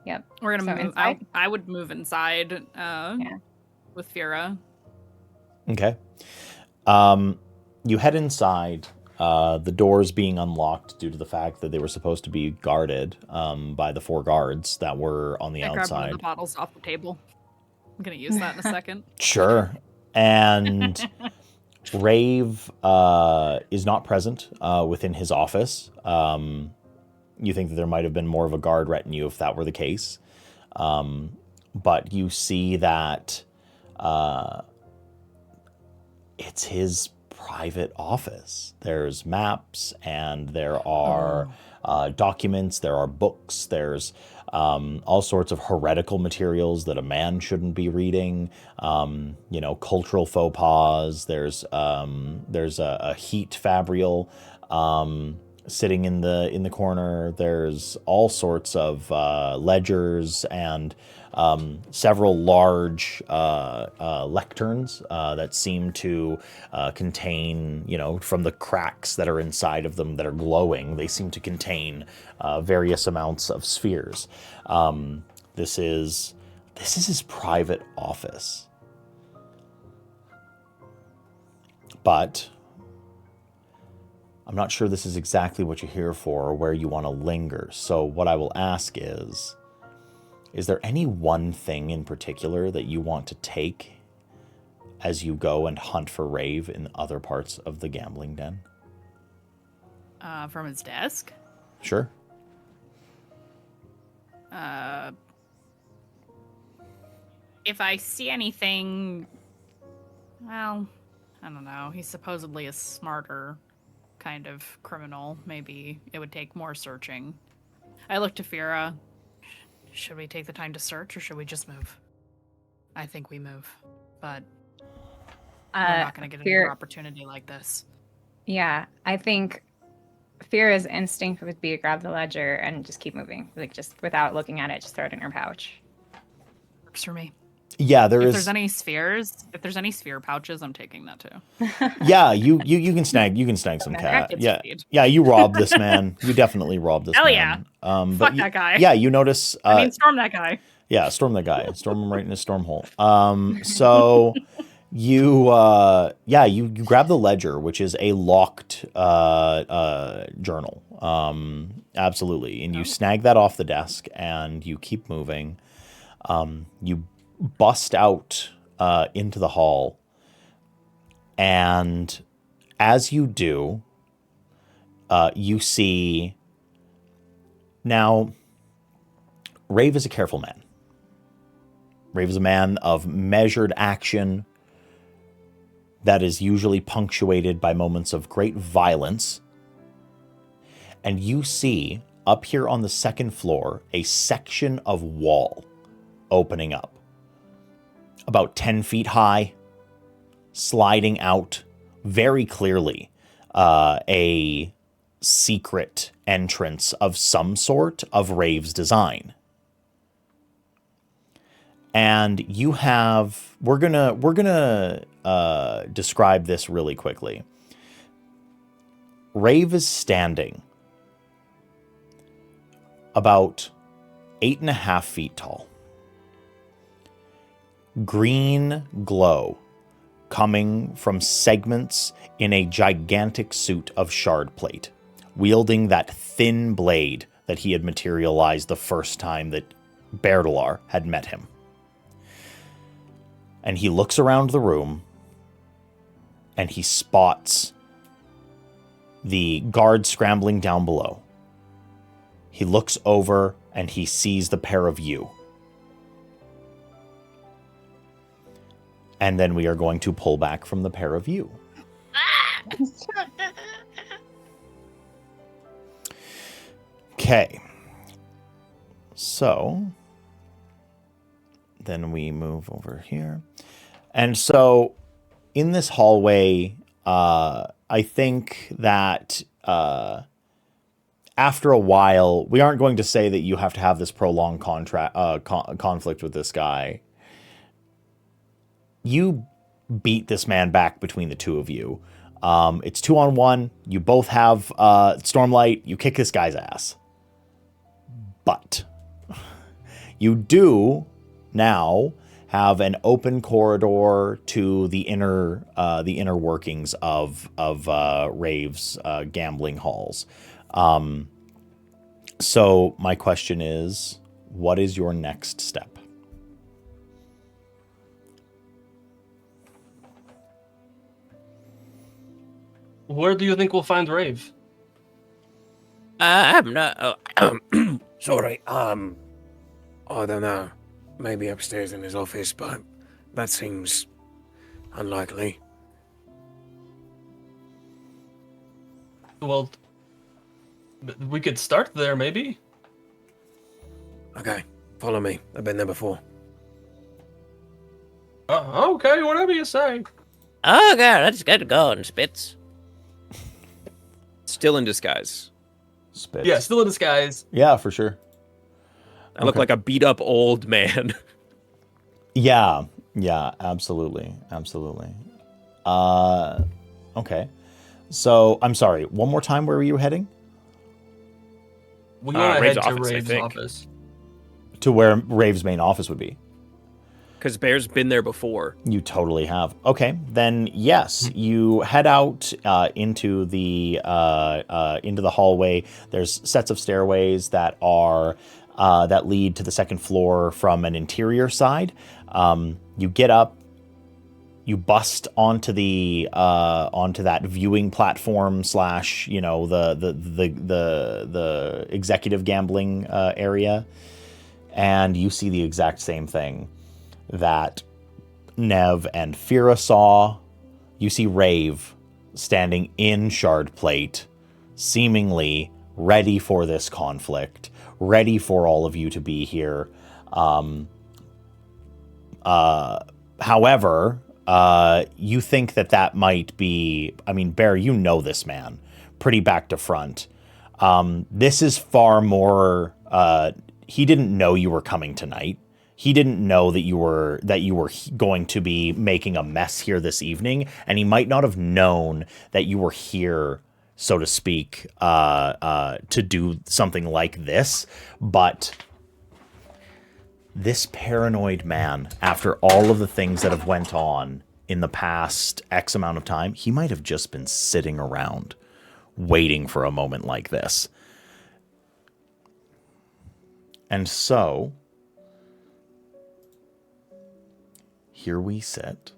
Yep. We're gonna So move. inside? I would move inside with Fira. Okay. You head inside, the doors being unlocked due to the fact that they were supposed to be guarded by the 4 guards that were on the I grabbed one of outside. the bottles off the table. I'm gonna use that in a second. Sure. And Rave is not present within his office. You think that there might have been more of a guard retinue if that were the case. But you see that it's his private office. There's maps and there are documents, there are books, there's all sorts of heretical materials that a man shouldn't be reading, cultural faux pas. There's a heat fabrial sitting in the corner. There's all sorts of ledgers and several large lecterns that seem to contain, from the cracks that are inside of them that are glowing, they seem to contain various amounts of spheres. This is his private office. But I'm not sure this is exactly what you're here for or where you want to linger. So what I will ask is there any one thing in particular that you want to take as you go and hunt for Rave in other parts of the gambling den? From his desk? Sure. If I see anything, well, I don't know. He's supposedly a smarter kind of criminal. Maybe it would take more searching. I look to Fira. Should we take the time to search or should we just move? I think we move, but we're not going to get another opportunity like this. Yeah, I think Fira's instinct would be to grab the ledger and just keep moving. Like, just without looking at it, just throw it in her pouch. Works for me. Yeah, If there's any sphere pouches, I'm taking that too. Yeah, you can snag some cat. Yeah, you robbed this man. You definitely robbed this Hell man. Fuck that guy. Yeah, you notice. Storm that guy. Yeah, storm that guy. Storm him right in his storm hole. So you grab the ledger, which is a locked journal. Absolutely, and you snag that off the desk, and you keep moving. You bust out into the hall, and as you do, you see now Rave is a careful man. Rave is a man of measured action that is usually punctuated by moments of great violence. And you see up here on the second floor a section of wall opening up, about 10 feet high, sliding out very clearly, a secret entrance of some sort of Rave's design. And you have, we're gonna describe this really quickly. Rave is standing about 8.5 feet tall. Green glow coming from segments in a gigantic suit of shard plate, wielding that thin blade that he had materialized the first time that Berdalar had met him. And he looks around the room and he spots the guard scrambling down below. He looks over and he sees the pair of you. And then we are going to pull back from the pair of you. Okay. So then we move over here. And so in this hallway, I think that after a while, we aren't going to say that you have to have this prolonged conflict with this guy. You beat this man back between the two of you. It's 2-on-1. You both have Stormlight. You kick this guy's ass. But you do now have an open corridor to the inner workings of Rave's gambling halls. So my question is, what is your next step? Where do you think we'll find Rave? I'm not. Sorry. I don't know. Maybe upstairs in his office, but that seems unlikely. Well, we could start there, maybe. Okay, follow me. I've been there before. Okay, whatever you say. Okay, let's get going, Spitz. Still in disguise. Spitz. Yeah, still in disguise. Yeah, for sure. I look like a beat up old man. Yeah, absolutely. Okay. So, I'm sorry, one more time, where were you heading? We want to Rave's head to office, I Rave's think. office. To where Rave's main office would be. Because Bear's been there before. You totally have. Okay, then yes, you head out into the hallway. There's sets of stairways that are that lead to the second floor from an interior side. You get up, you bust onto the onto that viewing platform / the executive gambling area, and you see the exact same thing that Nev and Fira saw. You see Rave standing in Shardplate, seemingly ready for this conflict, ready for all of you to be here. However, you think that might be, I mean, Bear, you know this man pretty back to front. This is far more, he didn't know you were coming tonight. He didn't know that you were going to be making a mess here this evening, and he might not have known that you were here, so to speak, to do something like this. But this paranoid man, after all of the things that have went on in the past X amount of time, he might have just been sitting around waiting for a moment like this. And so here we sit.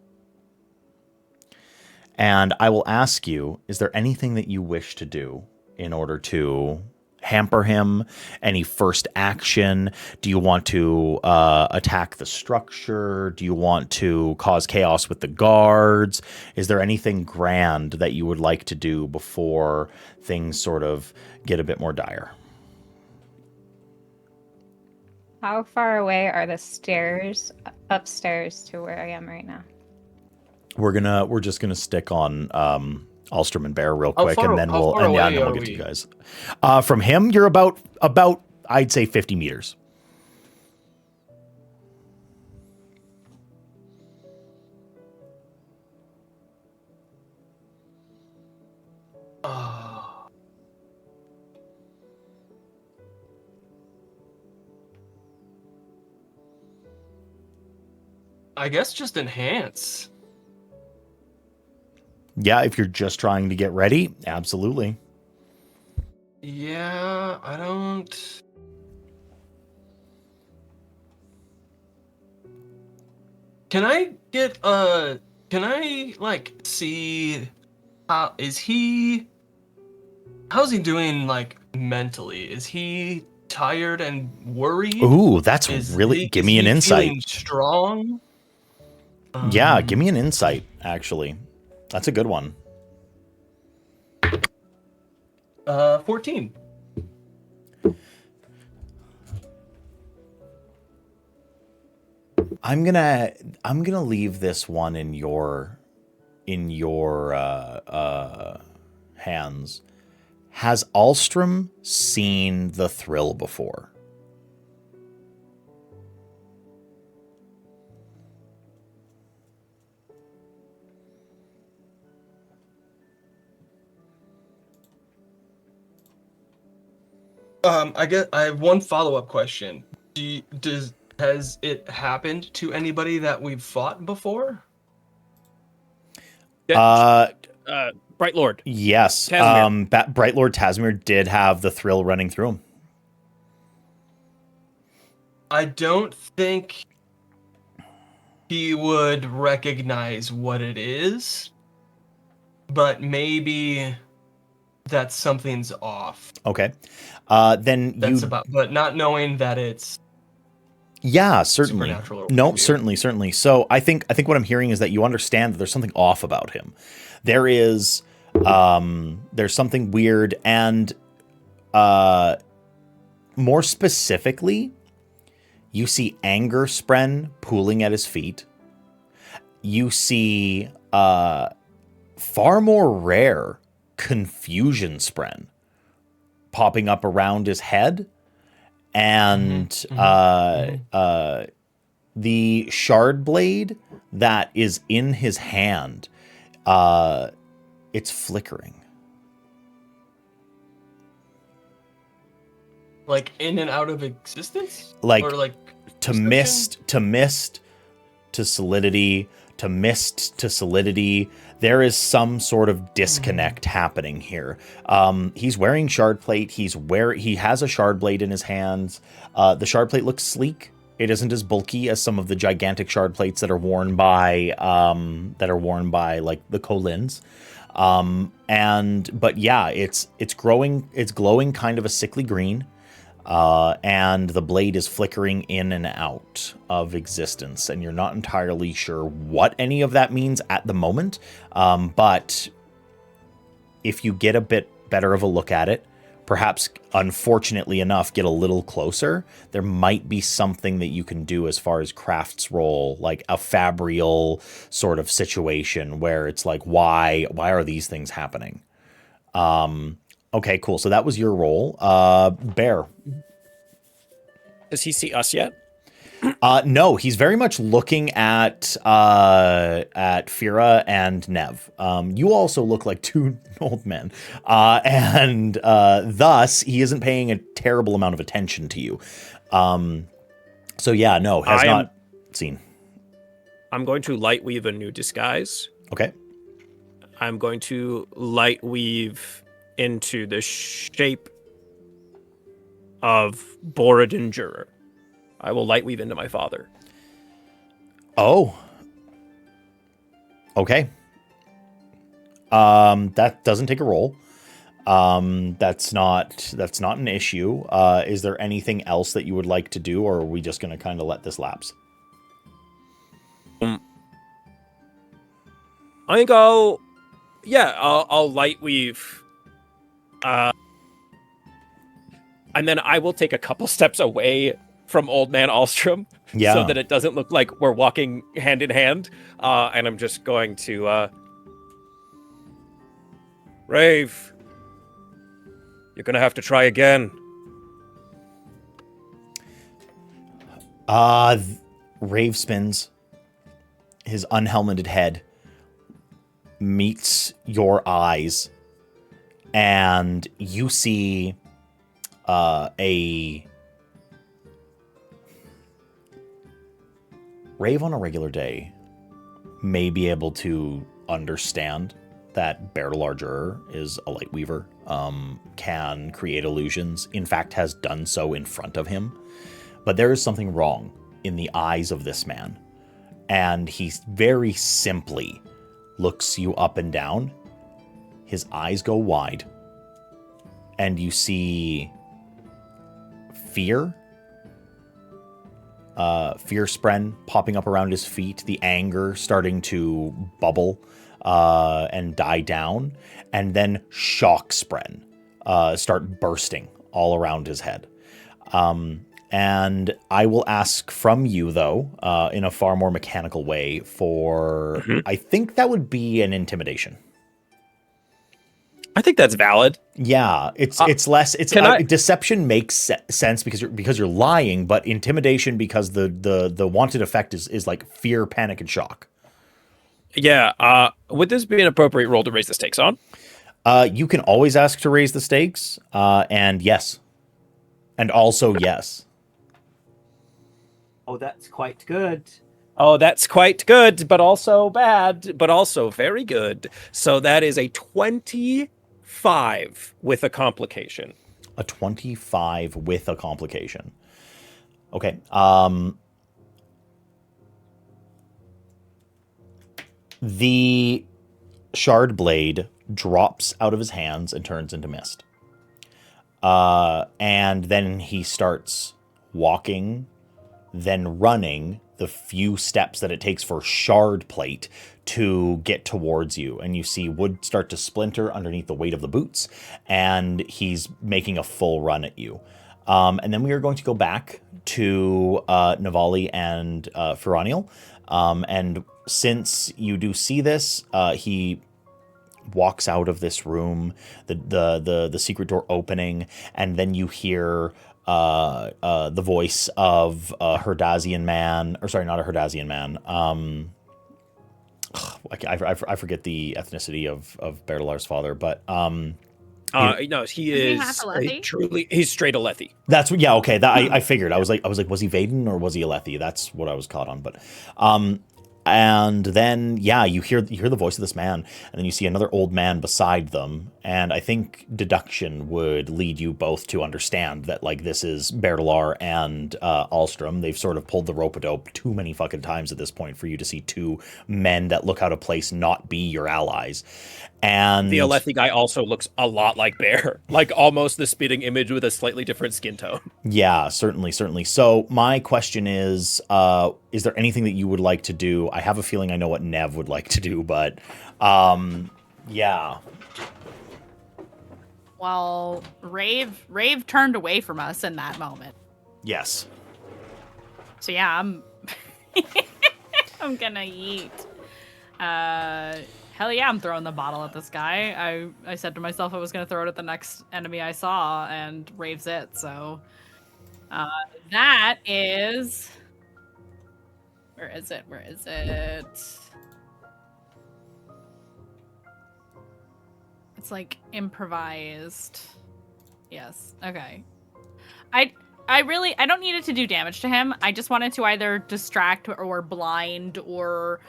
And I will ask you, is there anything that you wish to do in order to hamper him? Any first action? Do you want to attack the structure? Do you want to cause chaos with the guards? Is there anything grand that you would like to do before things sort of get a bit more dire? How far away are the stairs upstairs to where I am right now? We're just gonna stick on Alstrom and Bear real quick, and then how far we'll away get are to we? you guys. From him, you're about I'd say 50 meters. I guess just enhance. Yeah, if you're just trying to get ready, absolutely. Yeah, I don't. Can I get Can I like see how's he doing like mentally? Is he tired and worried? Ooh, that's really. Give me an insight. Strong. Yeah, give me an insight. Actually, that's a good one. 14. I'm gonna leave this one in your hands, has Alstrom seen the thrill before? I guess I have one follow-up question. Has it happened to anybody that we've fought before? Bright Lord. Yes. Cosmere. Bright Lord Tasmir did have the thrill running through him. I don't think he would recognize what it is, but maybe that something's off. Okay. Then That's you... but not knowing that it's... Yeah, certainly. Supernatural No, overview. certainly. So I think what I'm hearing is that you understand that there's something off about him. There is, there's something weird, and more specifically, you see anger spren pooling at his feet. You see far more rare confusion spren popping up around his head. And the shard blade that is in his hand, it's flickering. Like in and out of existence? Like, or like to perception? mist to solidity, to mist to solidity. There is some sort of disconnect happening here. He's wearing shard plate. He has a shard blade in his hands. The shard plate looks sleek. It isn't as bulky as some of the gigantic shard plates that are worn by like the Kholins. But yeah, it's glowing kind of a sickly green. And the blade is flickering in and out of existence, and you're not entirely sure what any of that means at the moment. But if you get a bit better of a look at it, perhaps, unfortunately enough, get a little closer, there might be something that you can do as far as crafts roll, like a fabrial sort of situation where it's like, why are these things happening? Okay, cool. So that was your roll. Bear. Does he see us yet? No, he's very much looking at Fira and Nev. You also look like two old men. And thus, he isn't paying a terrible amount of attention to you. So yeah, no, has not seen. I'm going to light weave a new disguise. Okay. I'm going to light weave into the shape of Borodinger. I will light weave into my father. Oh. Okay. That doesn't take a roll. That's not an issue. Is there anything else that you would like to do, or are we just going to kind of let this lapse? I think I'll light weave. And then I will take a couple steps away from Old Man Alstrom, so that it doesn't look like we're walking hand in hand. And I'm just going to Rave, you're gonna have to try again. Rave spins. His unhelmeted head meets your eyes, and you see a Rave on a regular day may be able to understand that Bear Larger is a light weaver, can create illusions, in fact has done so in front of him. But there is something wrong in the eyes of this man. And he very simply looks you up and down. His eyes go wide. And you see fear. Fear spren popping up around his feet. The anger starting to bubble and die down. And then shock spren start bursting all around his head. And I will ask from you, though, in a far more mechanical way for, I think that would be an intimidation. I think that's valid. Yeah, it's less. It's deception makes sense because you're lying, but intimidation because the wanted effect is like fear, panic, and shock. Yeah. Would this be an appropriate role to raise the stakes on? You can always ask to raise the stakes, and yes, and also yes. Oh, that's quite good. Oh, that's quite good, but also bad, but also very good. So that is a 25 with a complication. A 25 with a complication. Okay. The shard blade drops out of his hands and turns into mist. And then he starts walking, then running the few steps that it takes for shard plate to get towards you. And you see wood start to splinter underneath the weight of the boots, and he's making a full run at you. And then we are going to go back to Navali and Ferraniel. And since you do see this, he walks out of this room, the secret door opening, and then you hear the voice of a Herdazian man, or sorry, not a Herdazian man. I forget the ethnicity of Bertalar's father, but no, he is he's straight Alethi. That's yeah, okay. That I figured. I was like, was he Vaden or was he Alethi? That's what I was caught on. But and then yeah, you hear the voice of this man, and then you see another old man beside them. And I think deduction would lead you both to understand that like this is Bertalar and Alstrom. They've sort of pulled the rope-a-dope too many fucking times at this point for you to see two men that look out of place not be your allies. And the Alethi guy also looks a lot like Bear, like almost the spitting image with a slightly different skin tone. Yeah, certainly. So my question is there anything that you would like to do? I have a feeling I know what Nev would like to do, but yeah. Well, Rave turned away from us in that moment. Yes. So yeah, I'm I'm gonna yeet. Hell yeah, I'm throwing the bottle at this guy. I said to myself I was gonna throw it at the next enemy I saw, and Rave's it. So that is. Where is it? It's like improvised. Yes. Okay. I don't need it to do damage to him. I just wanted to either distract or blind or,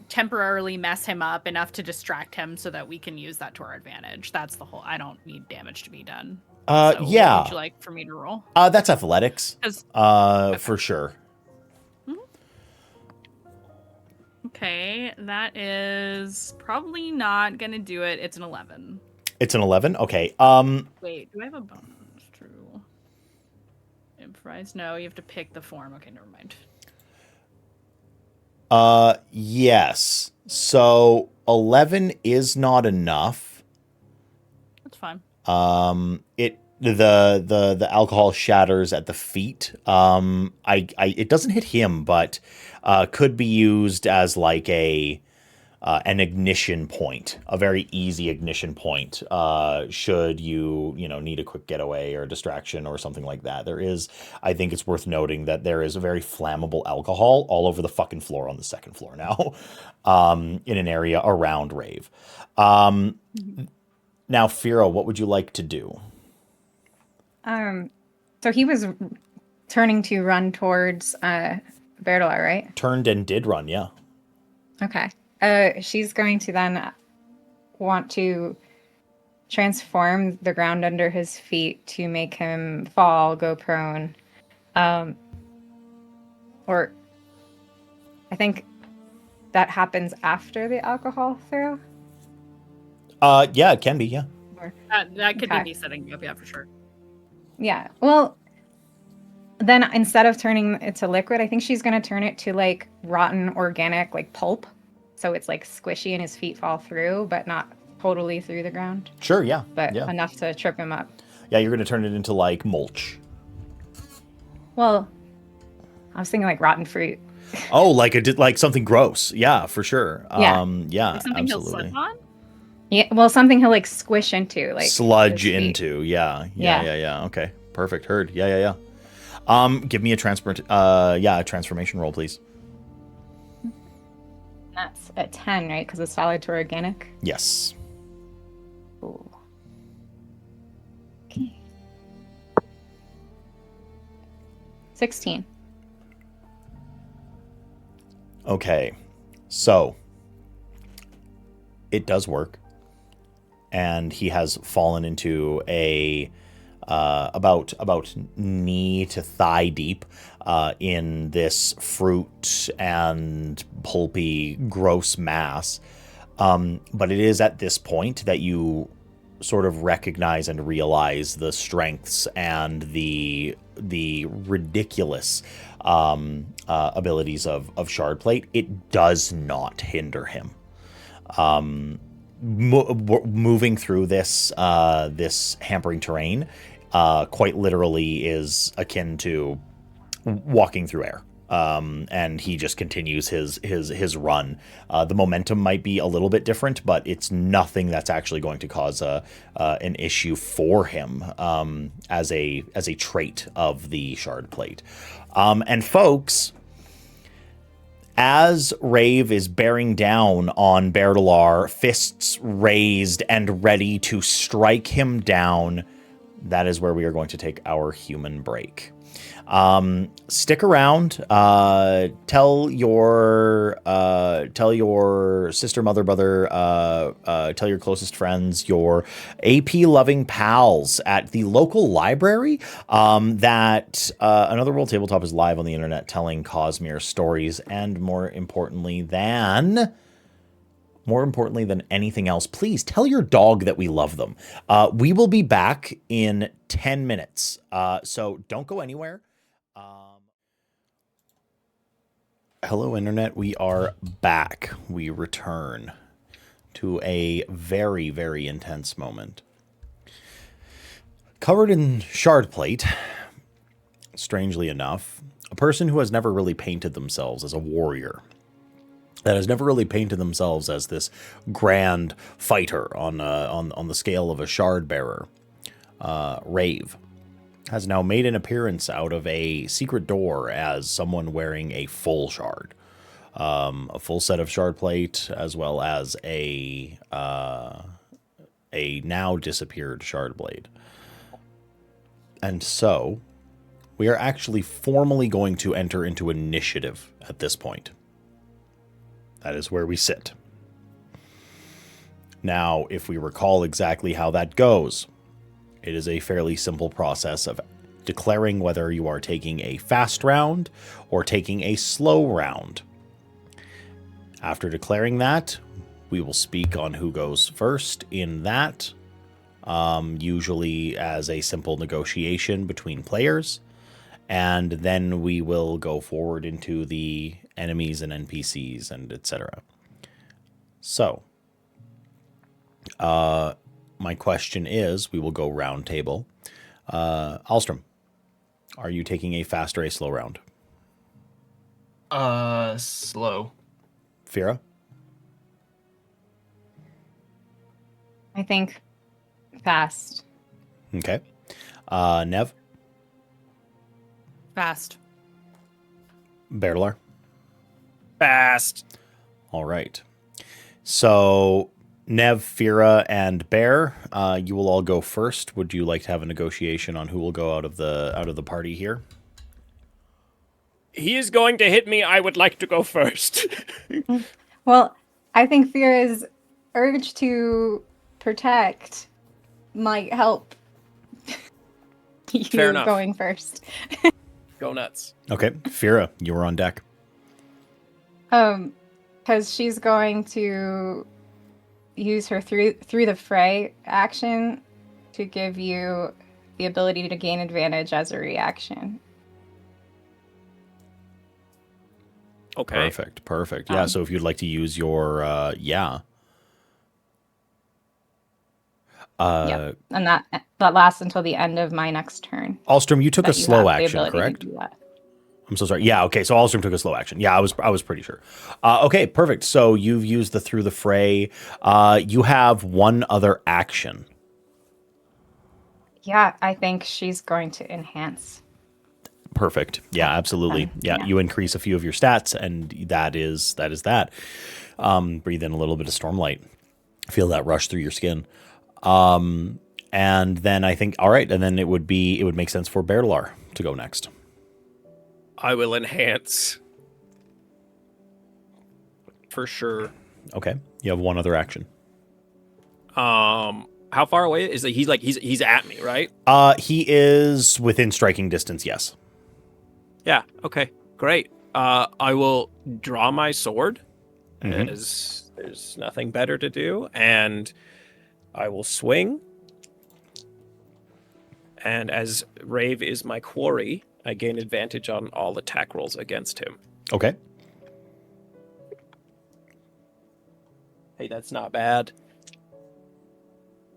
temporarily mess him up enough to distract him so that we can use that to our advantage. That's the whole. I don't need damage to be done. So yeah. What would you like for me to roll? That's athletics. Okay. For sure. Okay, that is probably not gonna do it. It's an 11. It's an 11? Okay. Wait, do I have a bonus? True. Improvise? No, you have to pick the form. Okay, never mind. Yes. So 11 is not enough. That's fine. The alcohol shatters at the feet. It doesn't hit him, but could be used as like an ignition point, a very easy ignition point. Should you need a quick getaway or distraction or something like that. I think it's worth noting that there is a very flammable alcohol all over the fucking floor on the second floor now, in an area around Rave. Now, Fira, what would you like to do? So he was turning to run towards Bertalar, right? Turned and did run, yeah. Okay. She's going to then want to transform the ground under his feet to make him fall, go prone. Or I think that happens after the alcohol throw. Yeah, it can be, yeah. That could be setting you up, yeah, for sure. Yeah. Well, then instead of turning it to liquid, I think she's going to turn it to like rotten organic, like pulp. So it's like squishy and his feet fall through, but not totally through the ground. Sure, yeah. But yeah. enough to trip him up. Yeah, you're going to turn it into like mulch. Well, I was thinking like rotten fruit. Oh, like something gross. Yeah, for sure. Yeah. Yeah, like something absolutely. he'll slip on? Yeah, well, something he'll like squish into, like Sludge his feet. into. Yeah. Okay. Perfect. Heard. Yeah. Give me a a transformation roll, please. That's a 10, right? Because it's solid to organic. Yes. Ooh. Okay. 16. Okay. So it does work. And he has fallen into a about knee to thigh deep in this fruit and pulpy, gross mass. But it is at this point that you sort of recognize and realize the strengths and the ridiculous abilities of Shardplate. It does not hinder him. Moving through this hampering terrain quite literally is akin to walking through air. And he just continues his run. The momentum might be a little bit different, but it's nothing that's actually going to cause an issue for him as a trait of the shard plate. And folks, as Rave is bearing down on Berdalar, fists raised and ready to strike him down, that is where we are going to take our human break. Stick around. Tell your sister, mother, brother, tell your closest friends, your AP loving pals at the local library, that Another World Tabletop is live on the internet telling Cosmere stories, and more importantly than anything else, please tell your dog that we love them. We will be back in 10 minutes. So don't go anywhere. Hello, Internet. We are back. We return to a very, very intense moment. Covered in shardplate, strangely enough, a person who has never really painted themselves as a warrior, that has never really painted themselves as this grand fighter on the scale of a Shardbearer, Rave, has now made an appearance out of a secret door as someone wearing a full shard. A full set of shard plate, as well as a now disappeared shard blade. And so, we are actually formally going to enter into initiative at this point. That is where we sit. Now, if we recall exactly how that goes, it is a fairly simple process of declaring whether you are taking a fast round or taking a slow round. After declaring that, we will speak on who goes first in that, usually as a simple negotiation between players, and then we will go forward into the enemies and NPCs and etc. So, my question is, we will go round table. Alstrom, are you taking a fast or a slow round? Slow. Fira? I think fast. Okay. Nev? Fast. Berdalar? Fast. All right. So, Nev, Fira, and Bear, you will all go first. Would you like to have a negotiation on who will go out of the party here? He is going to hit me. I would like to go first. Well, I think Fira's urge to protect might help you Fair enough. going first. Go nuts. Okay, Fira, you were on deck. Because she's going to use her through the fray action to give you the ability to gain advantage as a reaction. Okay. Perfect. Yeah, so if you'd like to use your Yeah, and that lasts until the end of my next turn. Alstrom, you took a That you slow have the action, ability to correct? do that. I'm so sorry. Yeah, okay. So Alstrom took a slow action. Yeah, I was pretty sure. Okay, perfect. So you've used the through the fray. You have one other action. Yeah, I think she's going to enhance. Perfect. Yeah, absolutely. Yeah, Yeah. you increase a few of your stats, and that is that. Breathe in a little bit of stormlight. Feel that rush through your skin. And then I think, all right, and then it would make sense for Berlar to go next. I will enhance. For sure. Okay, you have one other action. How far away is he? He's at me, right? He is within striking distance. Yes. Yeah. Okay. Great. I will draw my sword, as there's nothing better to do, and I will swing. And as Rave is my quarry, I gain advantage on all attack rolls against him. Okay. Hey, that's not bad.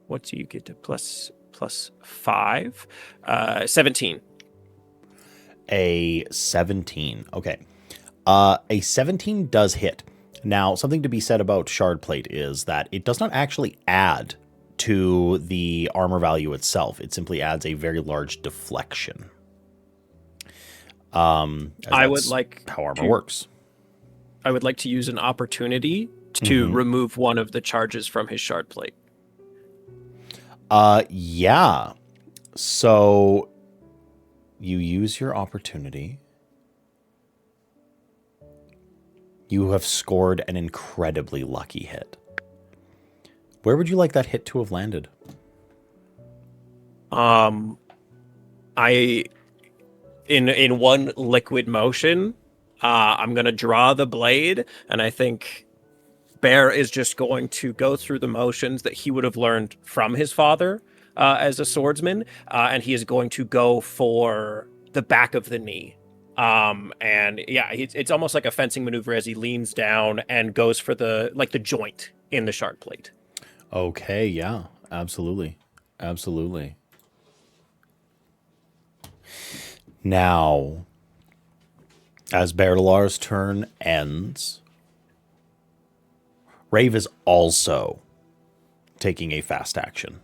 What do you get to plus 5? 17. A 17. Okay. A 17 does hit. Now, something to be said about shard plate is that it does not actually add to the armor value itself. It simply adds a very large deflection. I would like how armor works. I would like to use an opportunity to remove one of the charges from his shard plate. Yeah. So you use your opportunity. You have scored an incredibly lucky hit. Where would you like that hit to have landed? In one liquid motion, I'm gonna draw the blade, and I think Bear is just going to go through the motions that he would have learned from his father as a swordsman, and he is going to go for the back of the knee. And yeah, it's almost like a fencing maneuver as he leans down and goes for the joint in the shard plate. Okay, yeah, absolutely. Absolutely. Now, as Berlar's turn ends, Rave is also taking a fast action.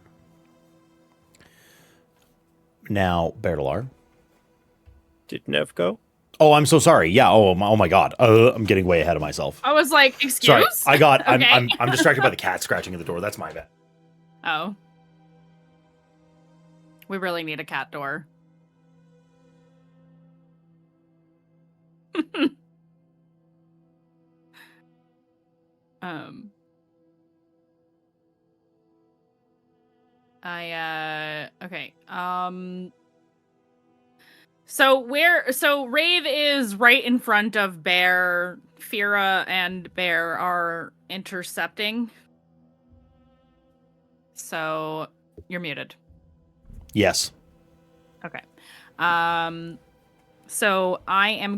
Now, Berlar. Did Nev go? Oh, I'm so sorry. Yeah. Oh my God. I'm getting way ahead of myself. I was like, excuse? Sorry. Okay. I'm distracted by the cat scratching at the door. That's my bad. Oh. We really need a cat door. Okay. So Rave is right in front of Bear. Fira and Bear are intercepting. So you're muted. Yes. Okay. So I'm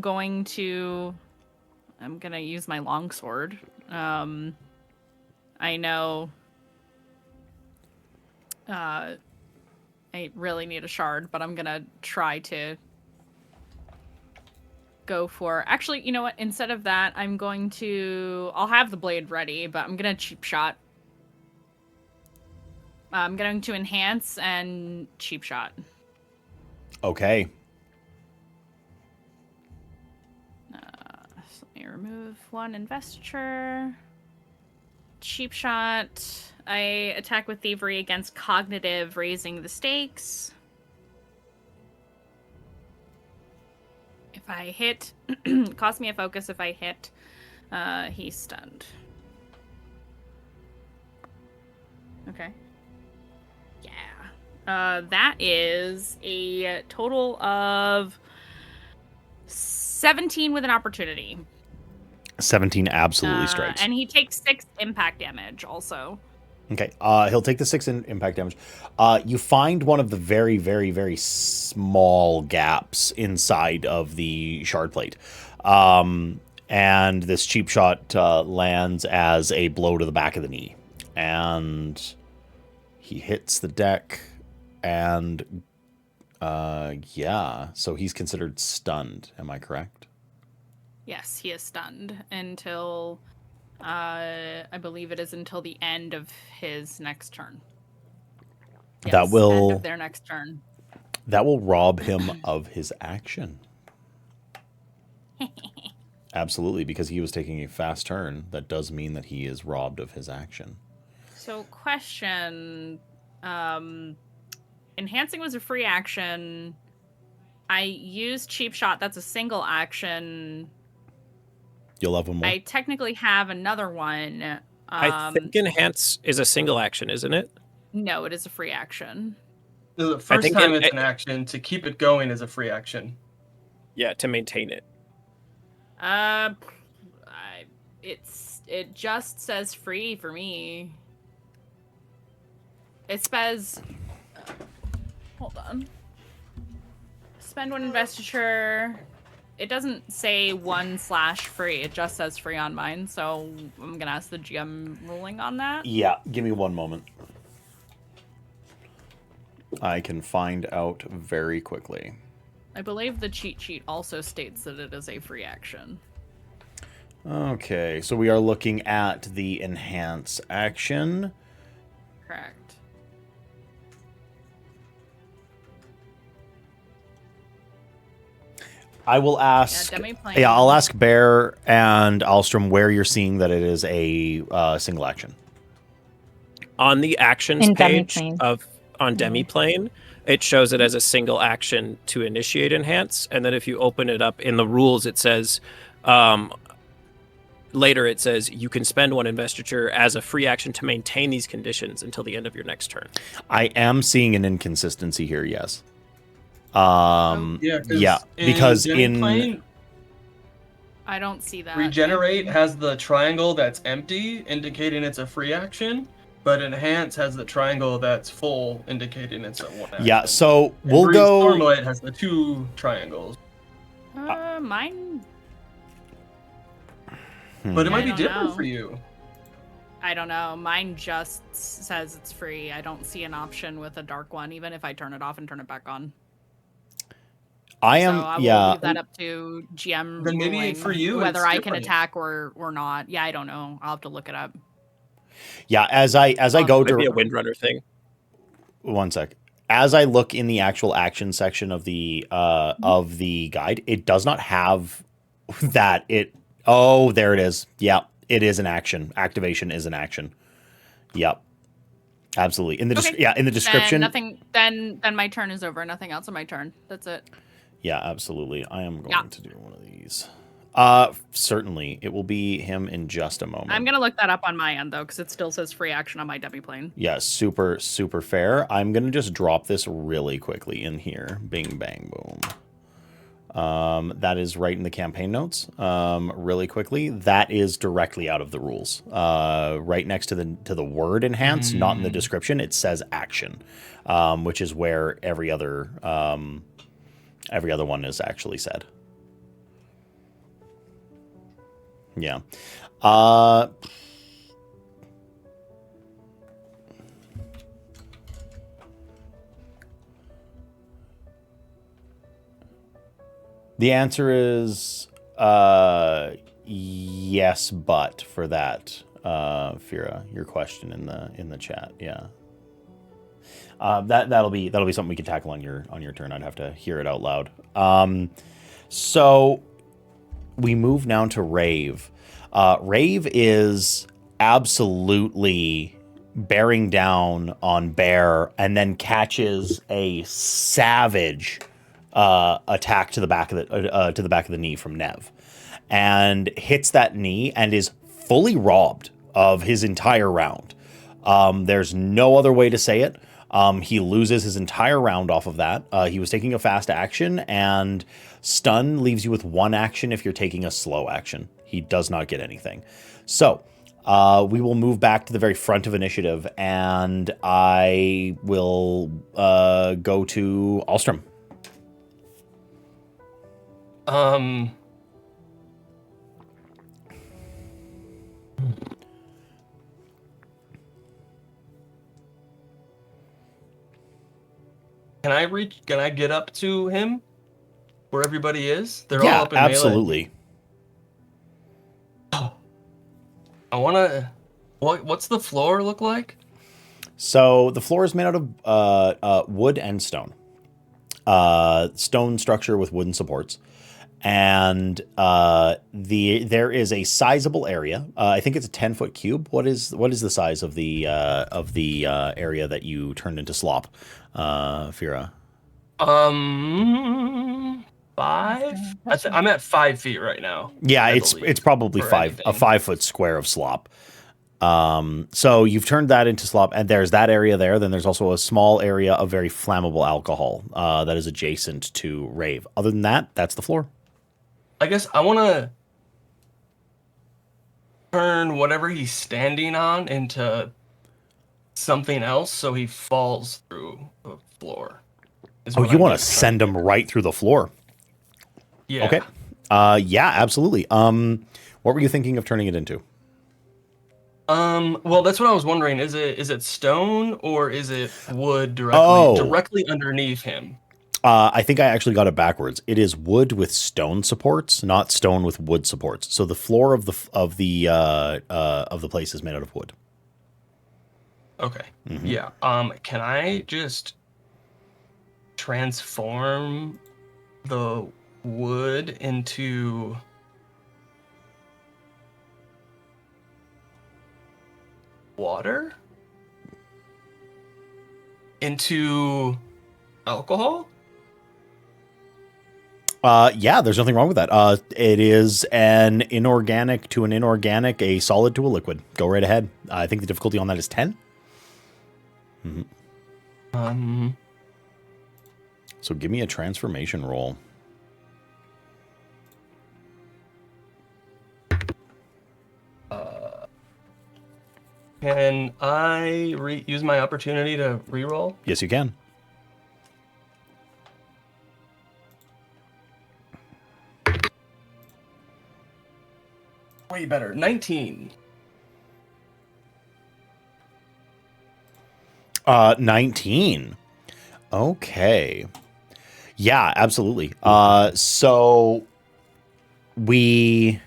gonna use my longsword. I know I really need a shard, but I'm gonna try to go for... Actually, you know what? Instead of that, I'll have the blade ready, but I'm gonna cheap shot. I'm going to enhance and cheap shot. Okay. So let me remove one investiture. Cheap shot. I attack with thievery against cognitive, raising the stakes. If I hit, cost me a focus. If I hit, he's stunned. Okay. Yeah. That is a total of 17 with an opportunity. 17 absolutely strikes. And he takes 6 impact damage also. Okay. He'll take the 6 impact damage. You find one of the very, very, very small gaps inside of the shard plate. And this cheap shot lands as a blow to the back of the knee. And he hits the deck and Yeah. So he's considered stunned. Am I correct? Yes, he is stunned until, I believe it is until the end of his next turn. Yes, That will end of their next turn. That will rob him of his action. Absolutely, because he was taking a fast turn. That does mean that he is robbed of his action. So, question: enhancing was a free action. I used cheap shot. That's a single action. You'll have one more. I technically have another one. I think enhance is a single action, isn't it? No, it is a free action. The first think time it- it's an action. To keep it going is a free action. Yeah, to maintain it. It just says free for me. It says, hold on. Spend one investiture. It doesn't say 1/free. It just says free on mine. So I'm gonna ask the GM ruling on that. Yeah, give me one moment. I can find out very quickly. I believe the cheat sheet also states that it is a free action. Okay, so we are looking at the enhance action. Correct. I will ask. demi-plane. Yeah, I'll ask Bear and Alstrom where you're seeing that it is a single action. On the actions In page demi-plane. on demi-plane, it shows it as a single action to initiate enhance, and then if you open it up in the rules, it says later it says you can spend one investiture as a free action to maintain these conditions until the end of your next turn. I am seeing an inconsistency here. Yes. Yeah, because Demi-plane, I don't see that. regenerate has the triangle that's empty, indicating it's a free action, but enhance has the triangle that's full, indicating it's a one action. Yeah, so And we'll Breeze go. Stormlight has the two triangles, Mine. but it might I be don't different know. for you. I don't know. Mine just says it's free. I don't see an option with a dark one, even if I turn it off and turn it back on. I So am. I will Yeah. leave that up to GM Then maybe ruling for you, whether it's I can different. attack or not. Yeah, I don't know. I'll have to look it up. Yeah. As I go Might be a to Windrunner thing. one sec. As I look in the actual action section of the guide, it does not have that. Oh, there it is. Yeah, it is an action. Activation is an action. Yep. Absolutely. In the Okay. in the description. Then nothing. Then my turn is over. Nothing else on my turn. That's it. Yeah, absolutely. I am going to do one of these. Certainly. It will be him in just a moment. I'm gonna look that up on my end though, because it still says free action on my demi-plane. Yeah, super, super fair. I'm going to just drop this really quickly in here. Bing, bang, boom. That is right in the campaign notes. Really quickly. That is directly out of the rules. Right next to the word enhance, not in the description, it says action, which is where every other one is actually said. Yeah. The answer is yes, but for that, Fira, your question in the chat. Yeah. That'll be something we can tackle on your turn. I'd have to hear it out loud. So we move now to Rave. Rave is absolutely bearing down on Bear and then catches a savage attack to the back of the knee from Nev, and hits that knee and is fully robbed of his entire round. There's no other way to say it. He loses his entire round off of that. He was taking a fast action, and stun leaves you with one action if you're taking a slow action. He does not get anything. So we will move back to the very front of initiative, and I will go to Alstrom. Can I reach? Can I get up to him? Where everybody is? They're Yeah, all up in melee. absolutely. I wanna. What's the floor look like? So the floor is made out of wood and stone. Stone structure with wooden supports. And there is a sizable area. I think it's a 10-foot cube. What is the size of the area that you turned into slop, Fira? 5. I'm at 5 feet right now. Yeah, I it's believe, probably for a anything. 5-foot square of slop. So you've turned that into slop, and there's that area there. Then there's also a small area of very flammable alcohol that is adjacent to Rave. Other than that, that's the floor. I guess I want to turn whatever he's standing on into something else so he falls through the floor. Oh, you want to send him right through the floor? Yeah. Okay. Yeah, absolutely. What were you thinking of turning it into? Well, that's what I was wondering. Is it stone or is it wood directly underneath him? I think I actually got it backwards. It is wood with stone supports, not stone with wood supports. So the floor of the place is made out of wood. Okay. Mm-hmm. Yeah. Can I just transform the wood into water? Into alcohol? Yeah, there's nothing wrong with that. It is an inorganic to an inorganic, a solid to a liquid. Go right ahead. I think the difficulty on that is 10. Mm-hmm. So give me a transformation roll. Can I use my opportunity to reroll? Yes, you can. Way better. 19. 19. Okay. Yeah, absolutely. So we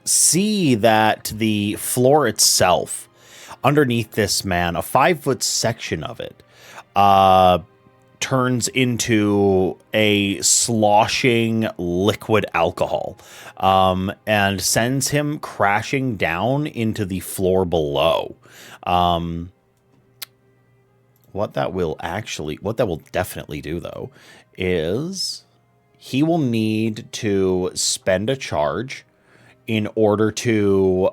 see that the floor itself, underneath this man, a 5-foot section of it, turns into a sloshing liquid alcohol, and sends him crashing down into the floor below. What that will definitely do, though, is he will need to spend a charge in order to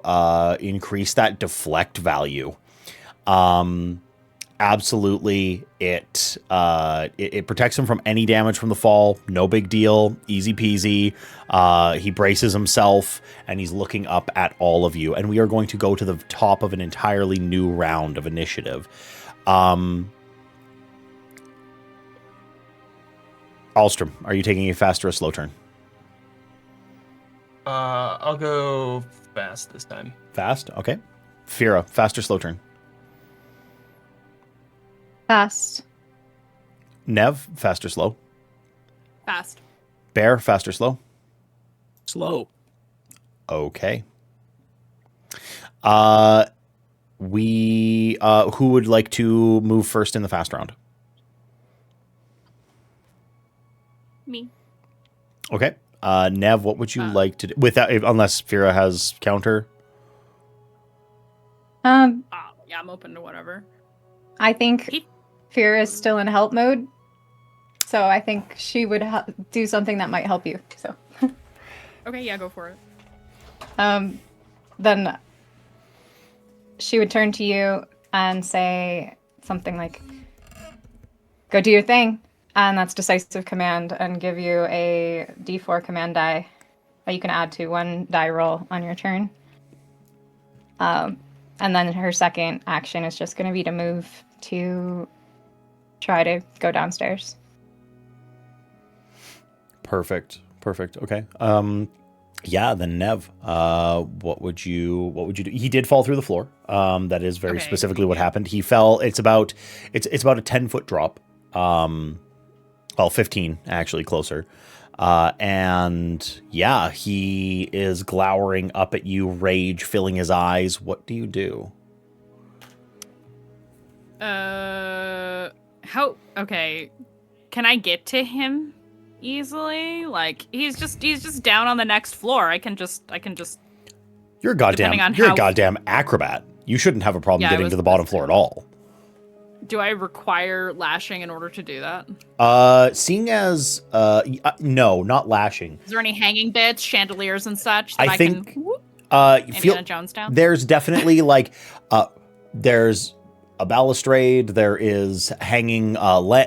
increase that deflect value. Absolutely, it protects him from any damage from the fall. No big deal, easy peasy. He braces himself and he's looking up at all of you. And we are going to go to the top of an entirely new round of initiative. Alstrom, are you taking a fast or a slow turn? I'll go fast this time. Fast? Okay. Fira, fast or slow turn? Fast. Nev, fast or slow? Fast. Bear, fast or slow? Slow. Okay. Who would like to move first in the fast round? Me. Okay. Nev, what would you like to do? Unless Fira has counter. Yeah, I'm open to whatever. I think Fear is still in help mode, so I think she would do something that might help you. So. Okay, yeah, go for it. Then she would turn to you and say something like, "Go do your thing." And that's decisive command, and give you a D4 command die that you can add to one die roll on your turn. And then her second action is just going to be to move to try to go downstairs. Perfect. Okay. Yeah, then Nev, what would you do? He did fall through the floor. That is very specifically what happened. He fell. It's about a 10-foot drop. Well, 15 actually, closer. And yeah, he is glowering up at you, rage filling his eyes. What do you do? Okay. Can I get to him easily? Like he's just down on the next floor. I can just You're a Depending on a how- goddamn acrobat. You shouldn't have a problem Yeah, I getting was to the gonna bottom say. floor at all. Do I require lashing in order to do that? Seeing as no, not lashing. Is there any hanging bits, chandeliers and such that I I think can whoop, feel Indiana Jones down? there's definitely like there's a balustrade, there is hanging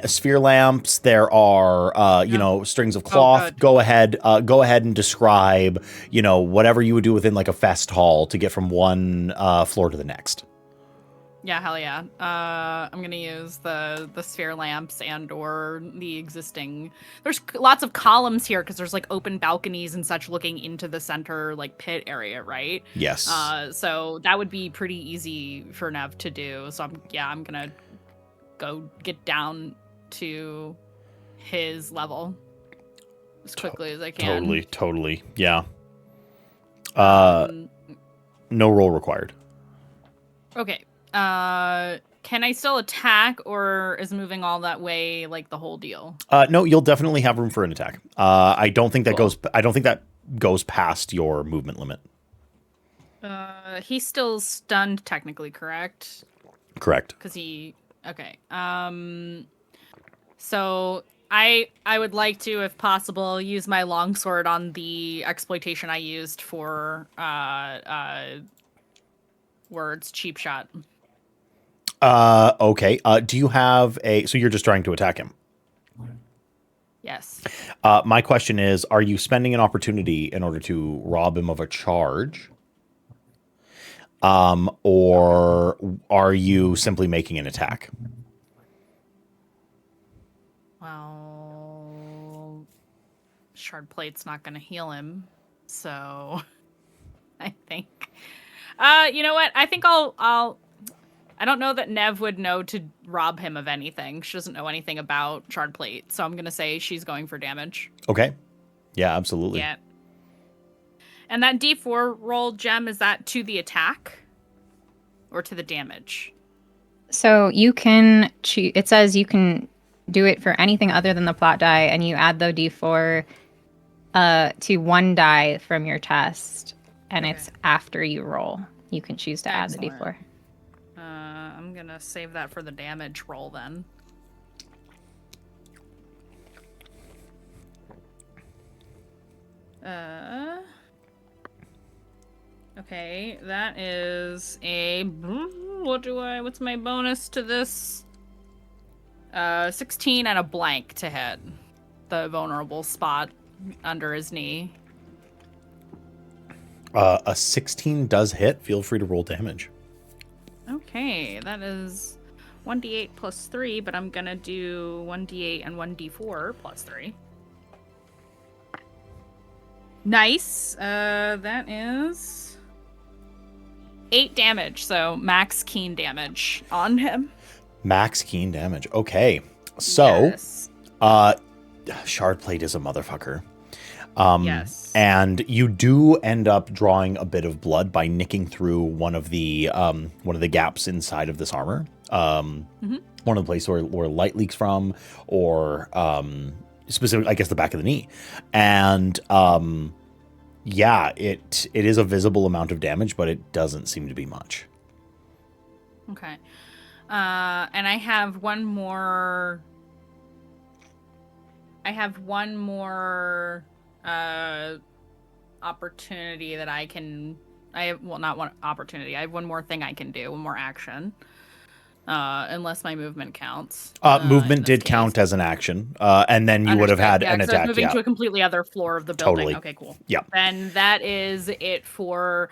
sphere lamps, there are you know, strings of cloth. good. Go ahead and describe, you know, whatever you would do within like a fest hall to get from one floor to the next. Yeah, hell yeah. I'm gonna use the sphere lamps and or the existing. There's lots of columns here because there's like open balconies and such looking into the center like pit area, right? Yes. So that would be pretty easy for Nev to do. So I'm gonna go get down to his level as quickly as I can. Totally. Yeah. No roll required. Okay. Can I still attack, or is moving all that way like the whole deal? No, you'll definitely have room for an attack. I don't think that Cool. goes past your movement limit. He's still stunned technically, correct? Correct. Because okay. So I would like to, if possible, use my longsword on the exploitation I used for words cheap shot. Okay. Do you have so you're just trying to attack him? Yes. My question is, are you spending an opportunity in order to rob him of a charge? Or are you simply making an attack? Well, shard plate's not going to heal him, so I think. You know what? I think I'll. I don't know that Nev would know to rob him of anything. She doesn't know anything about shard plate, so I'm gonna say she's going for damage. Okay. Yeah, absolutely. Yeah. And that D4 roll, Gem, is that to the attack or to the damage? So you can choose. It says you can do it for anything other than the plot die, and you add the D4 to one die from your test, and it's after you roll. You can choose to add the D4. I'm gonna save that for the damage roll then. Okay, that is a what's my bonus to this? 16 and a blank to hit the vulnerable spot under his knee. A 16 does hit. Feel free to roll damage. Okay, that is 1d8 plus 3, but I'm gonna do 1d8 and 1d4 plus 3. Nice. That is 8 damage, so max keen damage on him. Max keen damage. Okay. So, Yes. Shardplate is a motherfucker. Yes. And you do end up drawing a bit of blood by nicking through one of the gaps inside of this armor. One of the places where light leaks from, or specifically, I guess, the back of the knee. And yeah, it is a visible amount of damage, but it doesn't seem to be much. Okay. And I have one more. Opportunity that I can. Not one opportunity. I have one more thing I can do. One more action. Unless my movement counts. Movement did count as an action, and then you would have had an attack. Moving to a completely other floor of the building. Totally. Okay, cool. Yeah. Then that is it for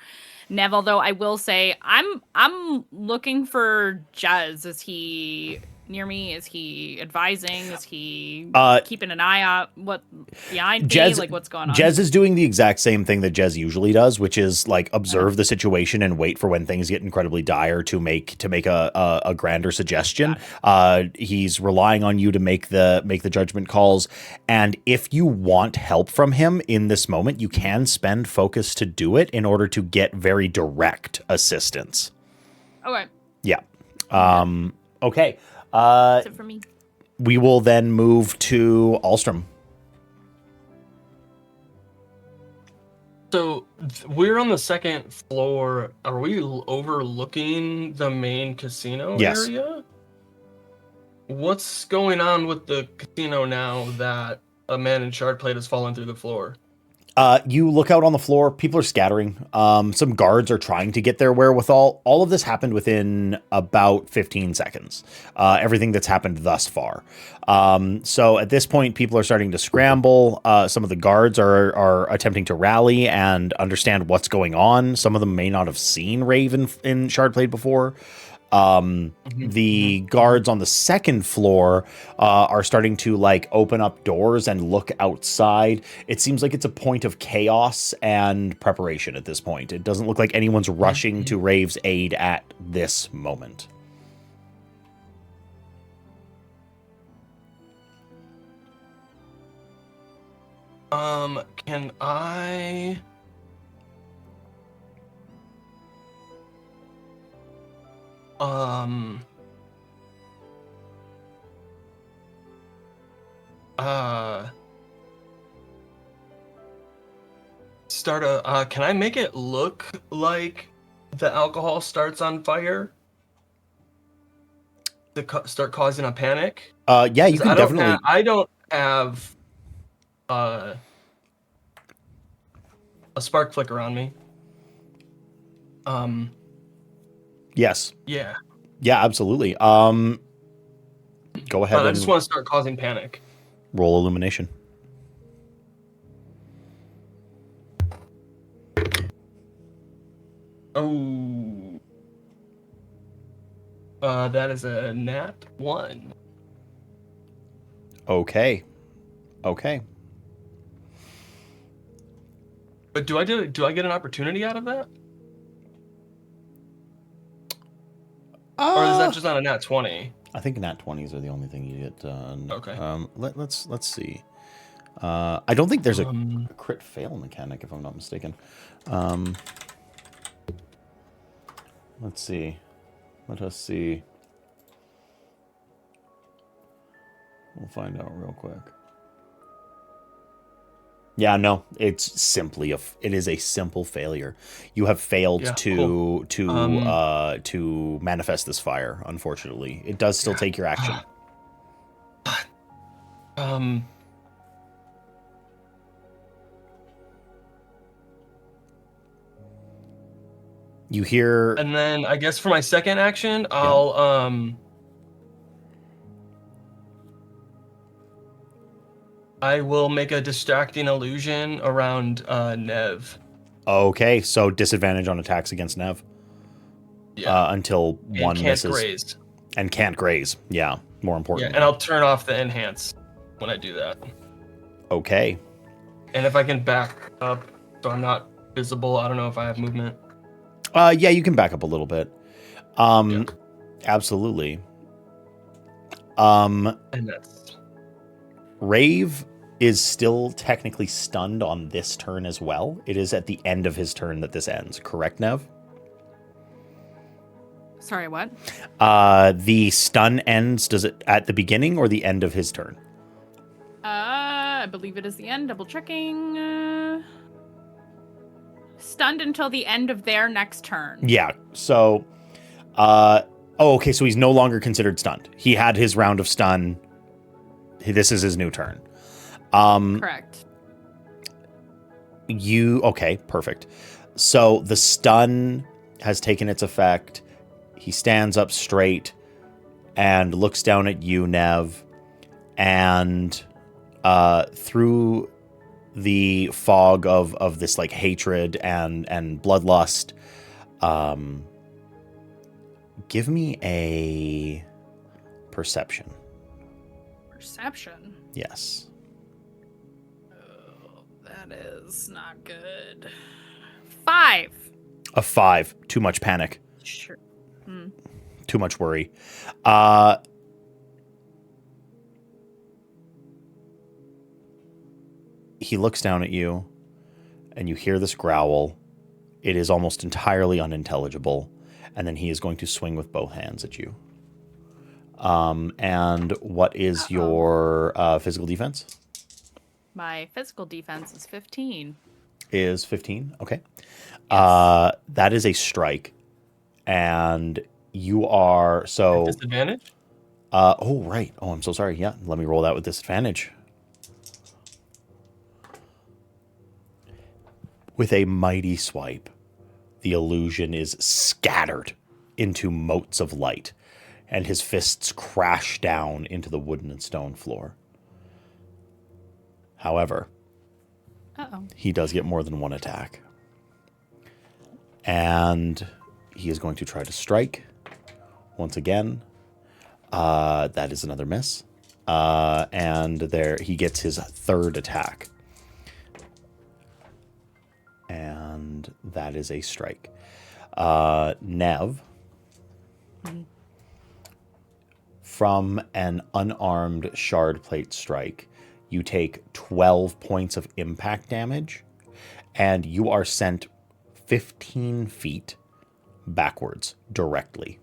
Neville. Though I will say I'm looking for Jez. Is he near me? Is he advising? Is he Uh, keeping an eye out what behind me? Jez, Like what's going on? Jez is doing the exact same thing that Jez usually does, which is like observe the situation and wait for when things get incredibly dire to make a grander suggestion. He's relying on you to make the judgment calls, and if you want help from him in this moment, you can spend focus to do it in order to get very direct assistance. Okay. Yeah. Okay. That's it for me. We will then move to Alstrom. So we're on the second floor. Are we overlooking the main casino Yes. area? What's going on with the casino now that a man in Shardplate has fallen through the floor? You look out on the floor. People are scattering. Some guards are trying to get their wherewithal. All of this happened within about 15 seconds. Everything that's happened thus far. So at this point, people are starting to scramble. Some of the guards are attempting to rally and understand what's going on. Some of them may not have seen Rave in Shardplate before. The guards on the second floor are starting to like open up doors and look outside. It seems like it's a point of chaos and preparation at this point. It doesn't look like anyone's rushing to Rave's aid at this moment. Can I... start a, can I make it look like the alcohol starts on fire? To start causing a panic? Yeah, you can definitely... I don't have, a spark flicker on me. Yes. Yeah. Yeah, absolutely. Go ahead But I and just want to start causing panic. roll illumination. Oh. That is a nat 1. Okay. But do I get an opportunity out of that? Or is that just not a nat 20? I think nat 20s are the only thing you get. Okay. Let's see. I don't think there's a crit fail mechanic, if I'm not mistaken. Let's see. Let us see. We'll find out real quick. Yeah, no, it's simply it is a simple failure. You have failed to manifest this fire. Unfortunately, it does still take your action. You hear, and then I guess for my second action, I'll I will make a distracting illusion around Nev. Okay, so disadvantage on attacks against Nev. Yeah. Until one can't misses. Graze. And can't graze. Yeah, more important. Yeah, and I'll turn off the enhance when I do that. Okay. And if I can back up so I'm not visible, I don't know if I have movement. Yeah, you can back up a little bit. Absolutely. And that's... Rave is still technically stunned on this turn as well. It is at the end of his turn that this ends. Correct, Nev? Sorry, what? The stun ends, does it at the beginning or the end of his turn? I believe it is the end. Double checking. Stunned until the end of their next turn. Yeah. So, okay. So he's no longer considered stunned. He had his round of stun. This is his new turn. Correct. Okay, perfect. So the stun has taken its effect. He stands up straight and looks down at you, Nev, and through the fog of this like hatred and bloodlust, give me a perception. Perception. Yes. Oh, that is not good. 5. A 5. Too much panic. Sure. Too much worry. He looks down at you, and you hear this growl. It is almost entirely unintelligible, and then he is going to swing with both hands at you. And what is your physical defense? My physical defense is 15. Is 15? Okay. Yes. That is a strike, and you are so. Disadvantage? Oh right. Oh, I'm so sorry. Yeah, let me roll that with disadvantage. With a mighty swipe, the illusion is scattered into motes of light, and his fists crash down into the wooden and stone floor. However, he does get more than one attack. And he is going to try to strike once again. That is another miss. And there he gets his third attack. And that is a strike. Nev, from an unarmed shard plate strike, you take 12 points of impact damage, and you are sent 15 feet backwards directly.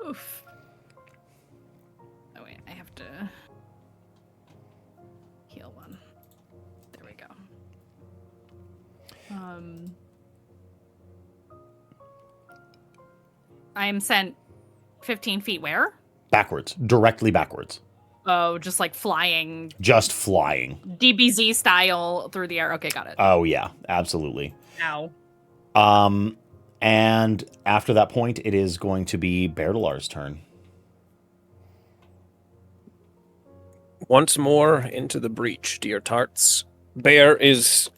Oof. Oh, wait, I have to heal one. There we go. I am sent 15 feet where? Backwards. Directly backwards. Oh, just like flying. Just flying. DBZ style through the air. Okay, got it. Oh, yeah. Absolutely. Ow. And after that point, it is going to be Berdalar's turn. Once more into the breach, dear tarts. Bear is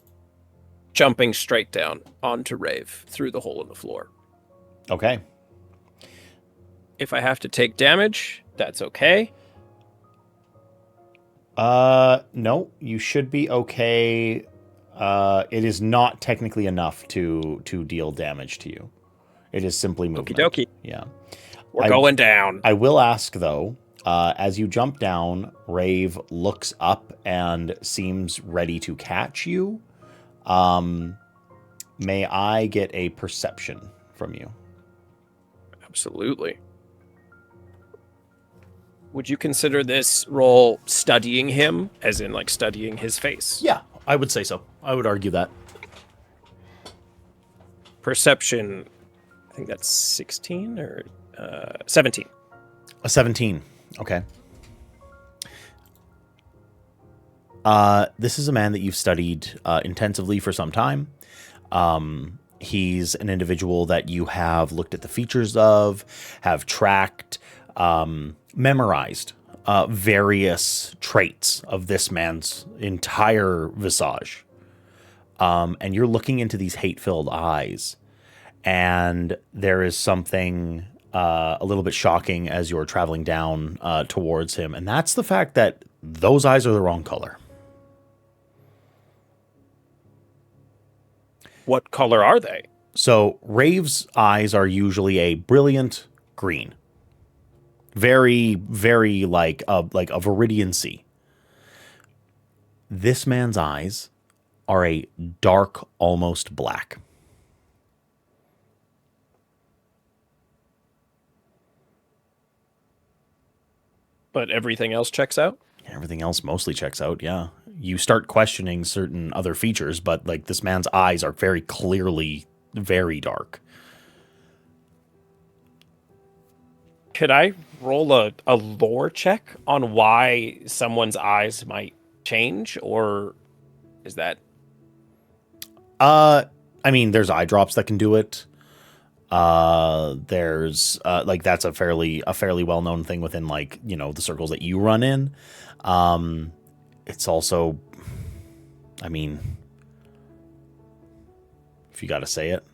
jumping straight down onto Rave through the hole in the floor. Okay. If I have to take damage, that's okay. No, you should be okay. It is not technically enough to deal damage to you. It is simply movement. Okie dokie. Yeah. We're going down. I will ask, though, as you jump down, Rave looks up and seems ready to catch you. May I get a perception from you? Absolutely. Would you consider this role studying him, as in, like, studying his face? Yeah, I would say so. I would argue that. Perception, I think that's 16 or 17. A 17. Okay. This is a man that you've studied intensively for some time. He's an individual that you have looked at the features of, have tracked, memorized various traits of this man's entire visage. And you're looking into these hate-filled eyes, and there is something a little bit shocking as you're traveling down towards him, and that's the fact that those eyes are the wrong color. What color are they? So Rave's eyes are usually a brilliant green. Very, very like a Viridian sea. This man's eyes are a dark, almost black. But everything else checks out? Everything else mostly checks out, yeah. You start questioning certain other features, but like this man's eyes are very clearly very dark. Could I roll a lore check on why someone's eyes might change, or is that... I mean, there's eye drops that can do it. There's like that's a fairly well-known thing within, like, you know, the circles that you run in. It's also, I mean, if you got to say it,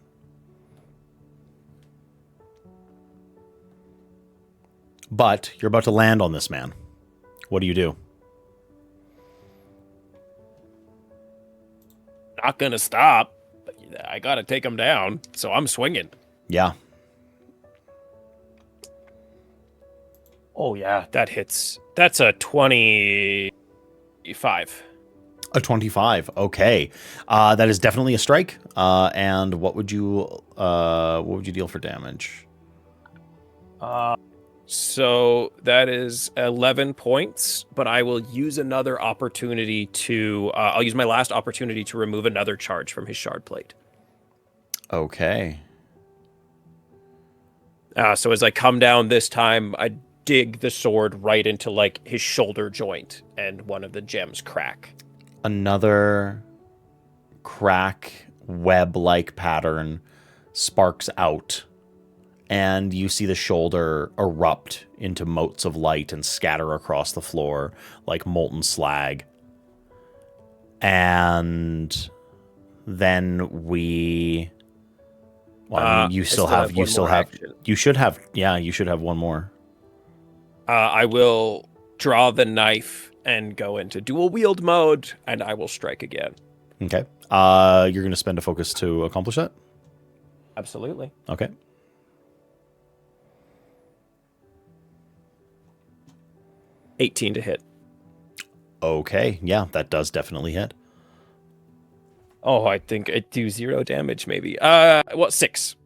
But you're about to land on this man. What do you do? Not gonna stop. But I gotta take him down, so I'm swinging. Yeah. Oh yeah, that hits. That's a 25. A 25. Okay. That is definitely a strike. And what would you deal for damage? So that is 11 points, but I will use another opportunity to... I'll use my last opportunity to remove another charge from his shard plate. Okay. So as I come down this time, I dig the sword right into, like, his shoulder joint, and one of the gems crack. Another crack web-like pattern sparks out, and you see the shoulder erupt into motes of light and scatter across the floor like molten slag. And then we... Well, I mean, you should have one more. I will draw the knife and go into dual wield mode, and I will strike again. Okay. You're going to spend a focus to accomplish that? Absolutely. Okay. $18 to hit. Okay. Yeah, that does definitely hit. Oh, I think I do 0 damage, maybe. 6.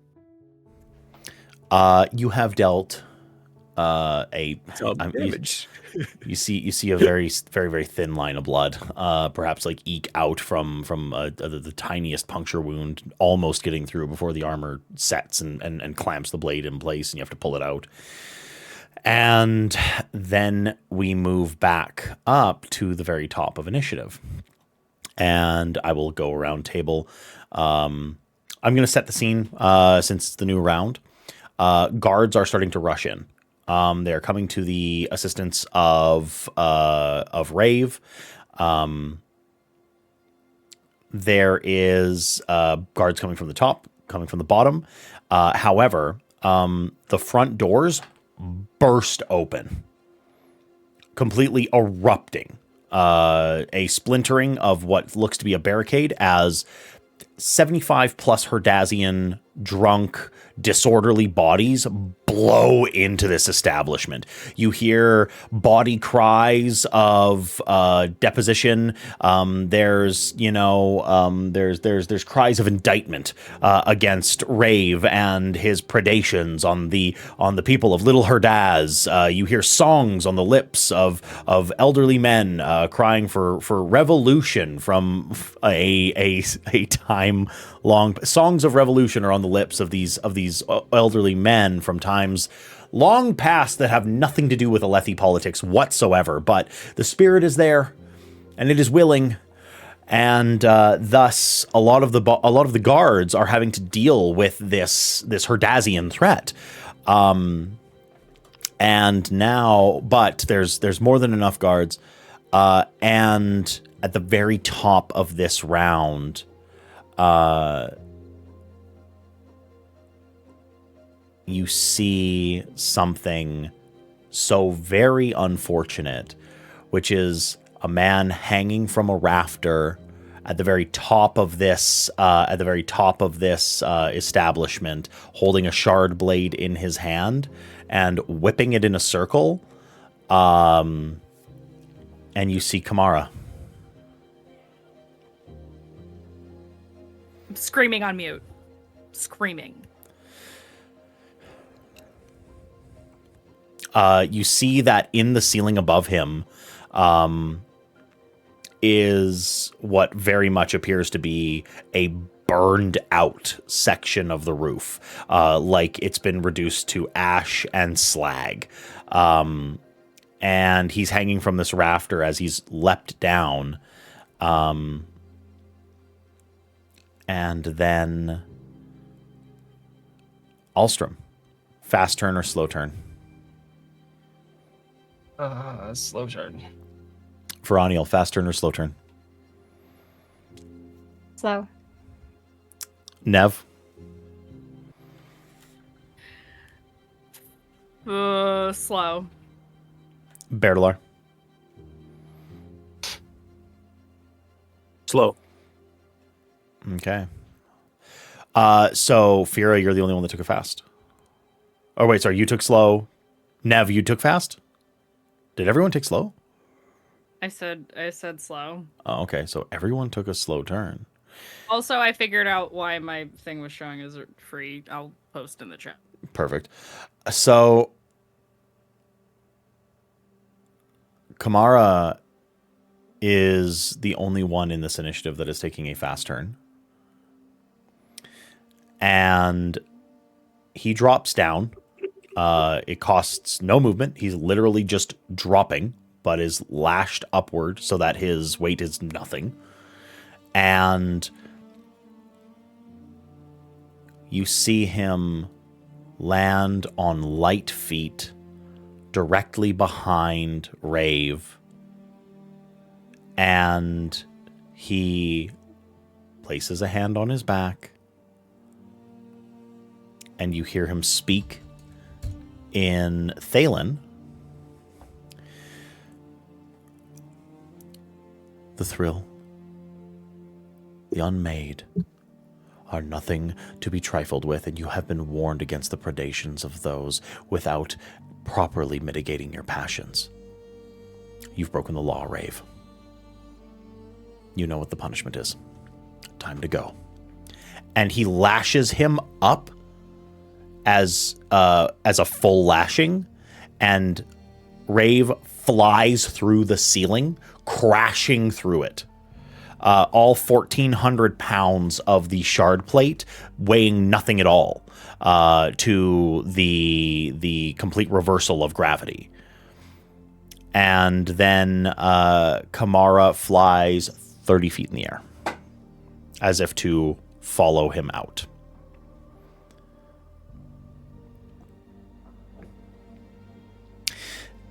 You have dealt damage. You see a very very thin line of blood, perhaps like eke out from the tiniest puncture wound, almost getting through before the armor sets and clamps the blade in place, and you have to pull it out. And then we move back up to the very top of initiative, and I will go around table. I'm going to set the scene since it's the new round. Guards are starting to rush in. They're coming to the assistance of Rave. There is guards coming from the top, coming from the bottom. However, the front doors burst open, completely erupting. A splintering of what looks to be a barricade as 75 plus Herdazian drunk, disorderly bodies blow into this establishment. You hear body cries of deposition. There's cries of indictment against Rave and his predations on the people of Little Herdaz. You hear songs on the lips of elderly men crying for revolution from a time long. Songs of revolution are on the lips of these elderly men from times long past that have nothing to do with Alethi politics whatsoever. But the spirit is there, and it is willing, and thus a lot of the guards are having to deal with this Herdazian threat. And now, but there's more than enough guards, and at the very top of this round, you see something so very unfortunate, which is a man hanging from a rafter at the very top of this establishment, holding a shard blade in his hand and whipping it in a circle. And you see Kamara. I'm screaming on mute. Screaming. You see that in the ceiling above him is what very much appears to be a burned out section of the roof, like it's been reduced to ash and slag. And he's hanging from this rafter as he's leapt down. And then Alstrom, fast turn or slow turn? Slow turn. Veroniel, fast turn or slow turn? Slow. Nev? Slow. Berdalar. Slow. Okay. So Fira, you're the only one that took it fast. Oh wait, sorry, you took slow. Nev, you took fast? Did everyone take slow? I said slow. Oh, okay, so everyone took a slow turn. Also, I figured out why my thing was showing as free. I'll post in the chat. Perfect. So Kamara is the only one in this initiative that is taking a fast turn. And he drops down. It costs no movement. He's literally just dropping, but is lashed upward so that his weight is nothing. And you see him land on light feet directly behind Rave. And he places a hand on his back. And you hear him speak in Thalen. The thrill, the unmade, are nothing to be trifled with, and you have been warned against the predations of those without properly mitigating your passions. You've broken the law, Rave. You know what the punishment is. Time to go. And he lashes him up as a full lashing, and Rave flies through the ceiling, crashing through it. All 1,400 pounds of the shard plate weighing nothing at all to the complete reversal of gravity. And then Kamara flies 30 feet in the air, as if to follow him out.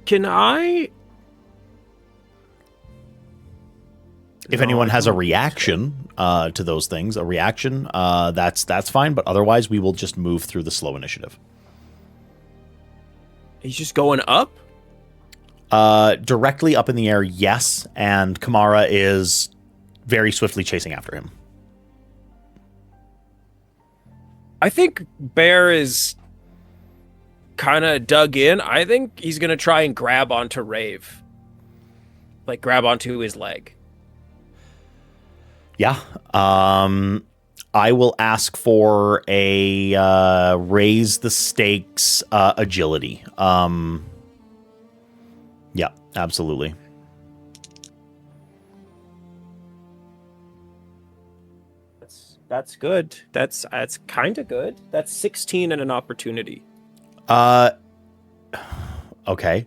Can I? If anyone has a reaction to those things, that's fine. But otherwise, we will just move through the slow initiative. He's just going up? Directly up in the air, yes. And Kamara is very swiftly chasing after him. I think Bear is kind of dug in. I think he's going to try and grab onto Rave. Like, grab onto his leg. Yeah. I will ask for a raise the stakes agility. Yeah, absolutely. That's good. That's kind of good. That's 16 and an opportunity. Okay.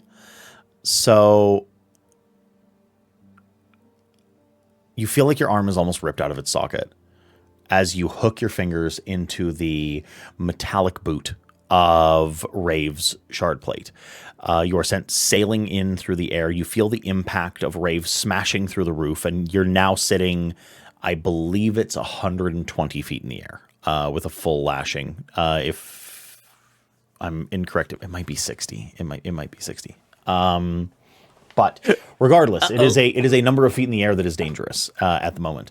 So you feel like your arm is almost ripped out of its socket as you hook your fingers into the metallic boot of Rave's shard plate. You are sent sailing in through the air. You feel the impact of Rave smashing through the roof, and you're now sitting, I believe it's 120 feet in the air with a full lashing. If I'm incorrect, it might be 60. It might be 60. But regardless, it is a number of feet in the air that is dangerous at the moment.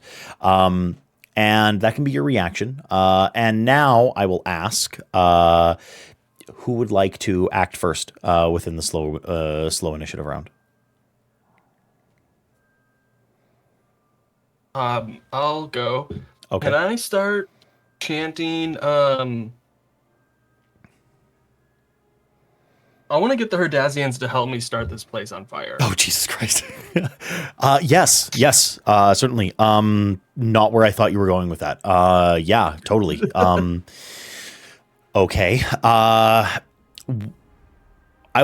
And that can be your reaction. And now I will ask who would like to act first within the slow initiative round. I'll go. Okay. Can I start chanting? I want to get the Herdazians to help me start this place on fire. Oh, Jesus Christ. Yes, certainly. Not where I thought you were going with that. Yeah, totally. Okay. I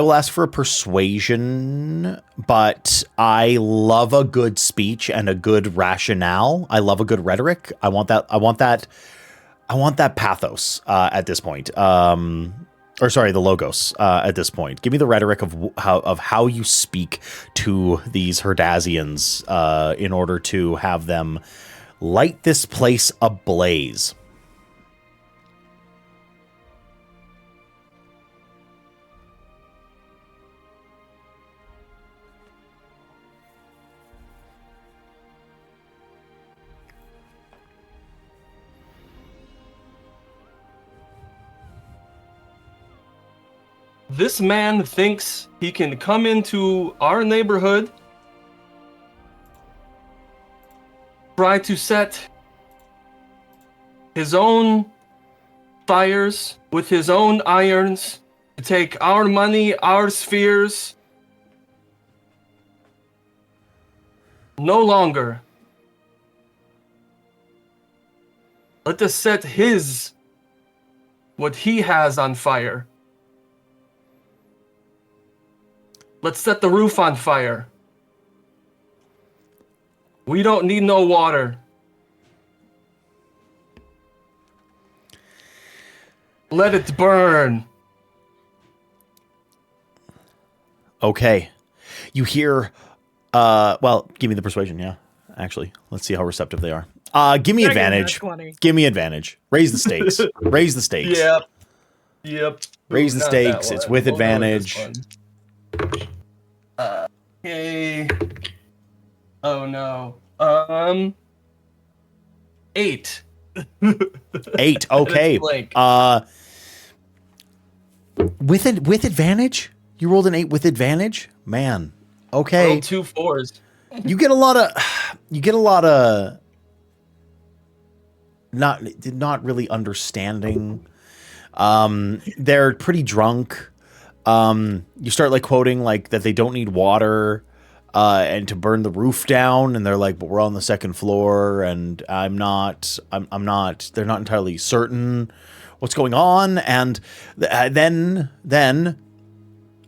will ask for a persuasion, but I love a good speech and a good rationale. I love a good rhetoric. I want that pathos at this point. Or sorry, the logos at this point. Give me the rhetoric of how you speak to these Herdazians in order to have them light this place ablaze. this man thinks he can come into our neighborhood, try to set his own fires with his own irons, to take our money, our spheres. No longer. Let us set what he has on fire. Let's set the roof on fire. We don't need no water. Let it burn. Okay. You hear, well, give me the persuasion, yeah. Actually, let's see how receptive they are. Give me advantage. Give me advantage. Raise the stakes. Raise the stakes. Yep. Raise the Not stakes. that It's one. with We'll go with advantage. this one. Okay. Oh no. 8. 8. Okay. Blank. With advantage? You rolled an 8 with advantage? Man. Okay. Rolled 2 4s. You get a lot of not really understanding. They're pretty drunk. You start like quoting like that they don't need water and to burn the roof down, and they're like, but we're on the second floor, and they're not entirely certain what's going on. And then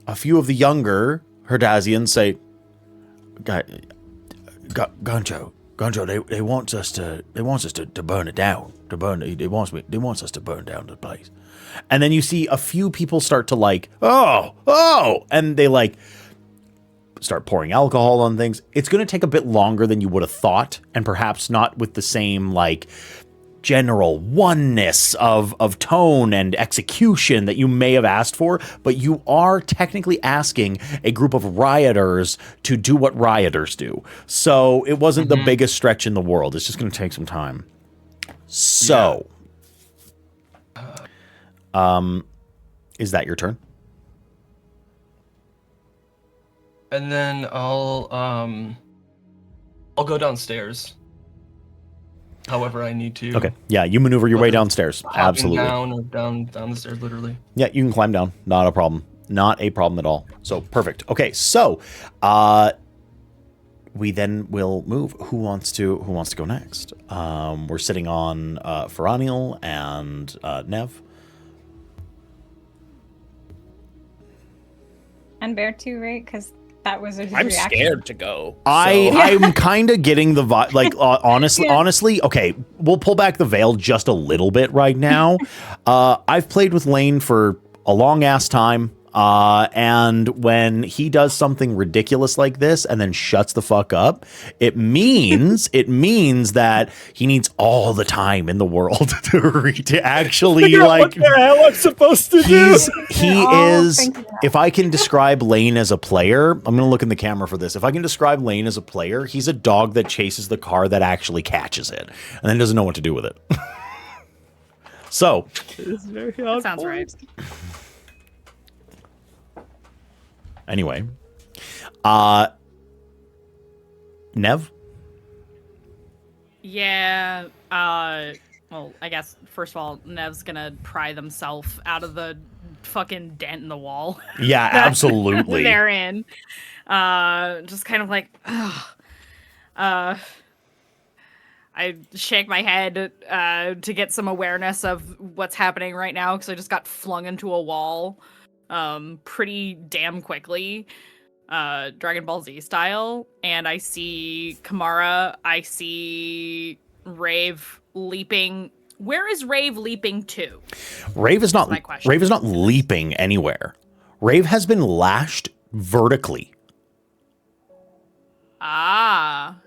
a few of the younger Herdazians say, Goncho, they want us to burn it down, they wants us to burn down the place. And then you see a few people start to like, oh, and they like start pouring alcohol on things. It's going to take a bit longer than you would have thought, and perhaps not with the same like general oneness of tone and execution that you may have asked for, but you are technically asking a group of rioters to do what rioters do. So it wasn't the biggest stretch in the world. It's just going to take some time. So, is that your turn? And then I'll go downstairs. However I need to. Okay. Yeah, you maneuver your way downstairs. Hopping Absolutely. down or down the stairs, literally. Yeah, you can climb down. Not a problem. Not a problem at all. So perfect. Okay, so we then will move. Who wants to go next? We're sitting on Feraniel and Nev. And Bear too, right? Because that was his I'm reaction. scared to go. I'm kind of getting the vibe. Like honestly, okay, we'll pull back the veil just a little bit right now. I've played with Lane for a long ass time. And when he does something ridiculous like this and then shuts the fuck up, it means that he needs all the time in the world to actually like what the hell I'm supposed to do. He is. If I can describe Lane as a player, I'm gonna look in the camera for this. If I can describe Lane as a player, he's a dog that chases the car that actually catches it and then doesn't know what to do with it. So It's very That sounds right. anyway, Nev? Yeah. Well, I guess first of all, Nev's gonna pry themselves out of the fucking dent in the wall. Yeah, absolutely. They're in. Just kind of like, I shake my head to get some awareness of what's happening right now because I just got flung into a wall pretty damn quickly, Dragon Ball Z style, and I see Kamara, I see Rave leaping. Where is Rave leaping to? Rave is not my question. Rave is not leaping anywhere. Rave has been lashed vertically. Ah.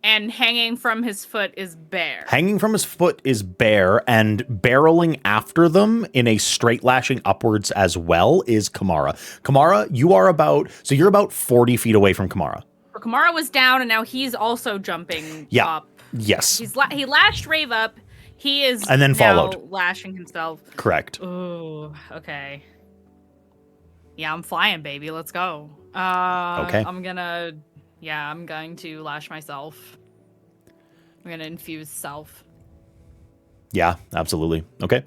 And hanging from his foot is Bear. Hanging from his foot is Bear, and barreling after them in a straight lashing upwards as well is Kamara. Kamara, you're about 40 feet away from Kamara. Kamara was down, and now he's also jumping up. Yes. He lashed Rave up. He is And then now followed. lashing himself. Correct. Ooh, okay. Yeah, I'm flying, baby. Let's go. Okay. I'm going to lash myself. I'm gonna infuse self. Yeah, absolutely. Okay.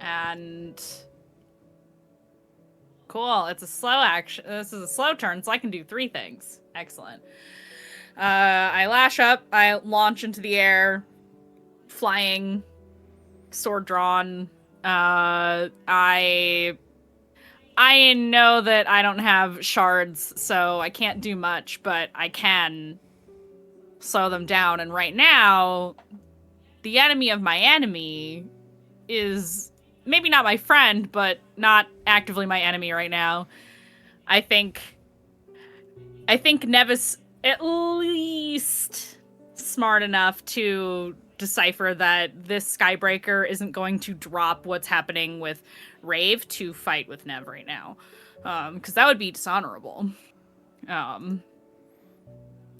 And cool. It's a slow action. This is a slow turn, so I can do 3 things. Excellent. I lash up. I launch into the air, flying, sword drawn. I know that I don't have shards, so I can't do much, but I can slow them down. And right now, the enemy of my enemy is maybe not my friend, but not actively my enemy right now. I think Nevis at least smart enough to decipher that this Skybreaker isn't going to drop what's happening with Rave to fight with Nev right now. Because that would be dishonorable.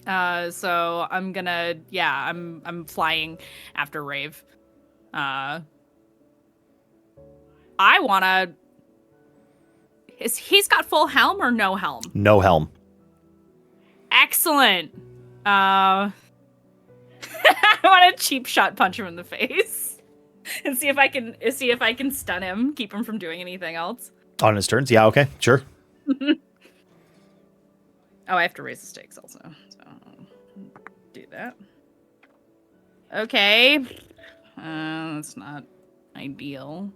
So I'm gonna, I'm flying after Rave. I wanna. He's got full helm or no helm? No helm. Excellent. I want to cheap shot punch him in the face and see if I can stun him, keep him from doing anything else. On his turns? Yeah, okay, sure. Oh, I have to raise the stakes also, so I'll do that. Okay. That's not ideal.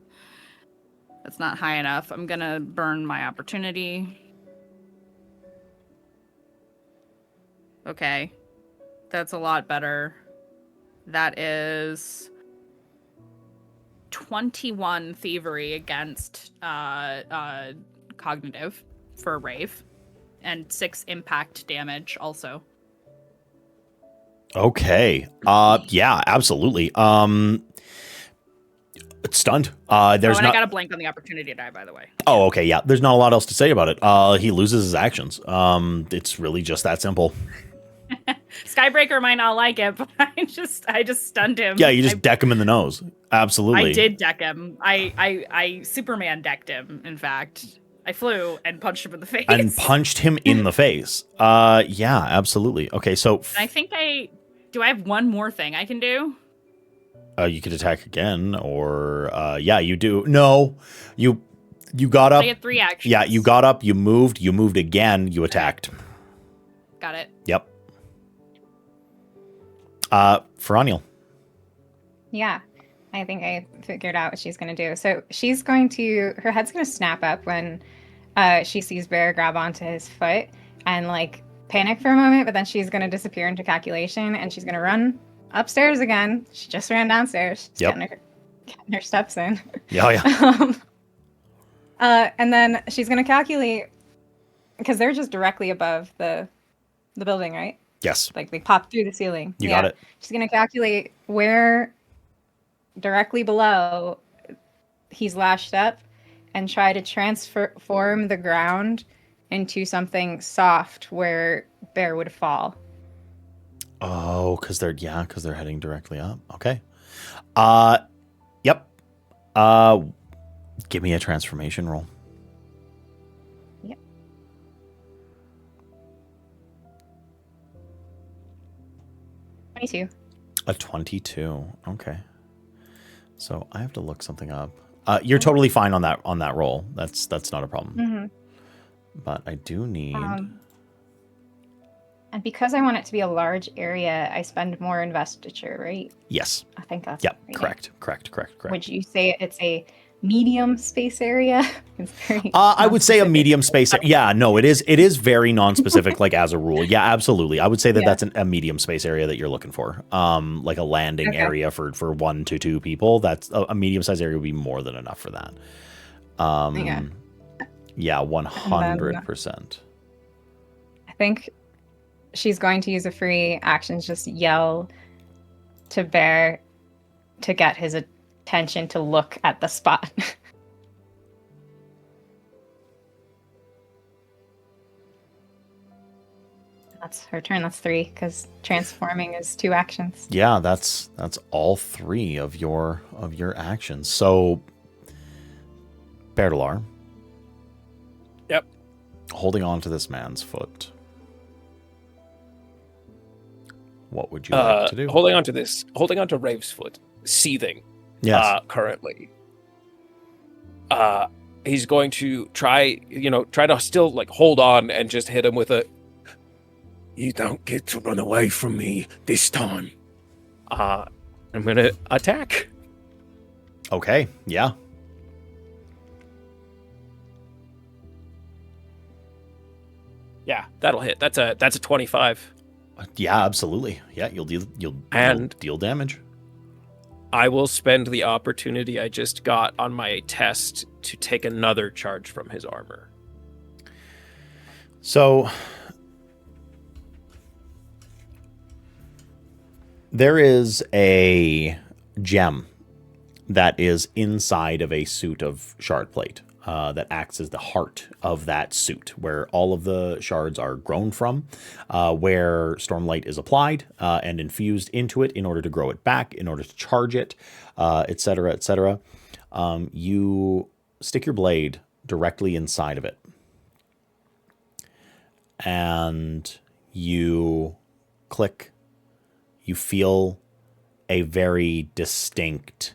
That's not high enough. I'm gonna burn my opportunity. Okay. That's a lot better. That is 21 thievery against cognitive for Rave. And 6 impact damage also. Okay. Yeah, absolutely. It's stunned. There's and not. I got a blank on the opportunity die, by the way. Oh, okay. Yeah. There's not a lot else to say about it. He loses his actions. It's really just that simple. Skybreaker might not like it, but I just stunned him. Yeah, you just deck him in the nose. Absolutely. I did deck him. I Superman decked him, in fact. I flew and punched him in the face. And punched him in the face. Yeah, absolutely. Okay, so I think I have one more thing I can do? You could attack again, or yeah, you do. No, you got up. I get 3 actions. Yeah, you got up. You moved again. You attacked. Got it. Yep. Feronial. Yeah, I think I figured out what she's going to do. So her head's going to snap up when she sees Bear grab onto his foot and like panic for a moment, but then she's going to disappear into calculation and she's going to run upstairs again. She just ran downstairs. She's getting her steps in. Yeah. And then she's going to calculate, because they're just directly above the building, right? Yes. Like they pop through the ceiling. You got it. She's going to calculate where directly below he's lashed up and try to transform the ground into something soft where Bear would fall. Oh, because they're heading directly up. Okay. Yep. Give me a transformation roll. Yep. A 22. Okay. So I have to look something up. You're totally fine on that roll. That's not a problem. Mm-hmm. But I do need. And because I want it to be a large area, I spend more investiture, right? Yes. I think that's Yep. right. Correct. Would you say it's a medium space area? It's very I would say a medium space. Yeah, no, it is very non-specific, like as a rule. Yeah, absolutely. I would say that that's a medium space area that you're looking for. Like a landing area for 1 to 2 people. That's a medium-sized area would be more than enough for that. Yeah, 100%. I think she's going to use a free action, just yell to Bear to get his attention to look at the spot. That's her turn. That's 3, because transforming is 2 actions. Yeah, that's all 3 of your actions. So, Berdalar, Yep. Holding on to this man's foot. What would you like to do? Holding on to Rave's foot, seething. Yes. Currently. He's going to try to still like hold on and just hit him with a. You don't get to run away from me this time. I'm gonna attack. Okay. Yeah. Yeah, that'll hit. That's a 25. Yeah, absolutely. Yeah, you'll deal damage. I will spend the opportunity I just got on my test to take another charge from his armor. So there is a gem that is inside of a suit of shard plate that acts as the heart of that suit, where all of the shards are grown from, where Stormlight is applied and infused into it in order to grow it back, in order to charge it, etc., etc. You stick your blade directly inside of it, and you click. You feel a very distinct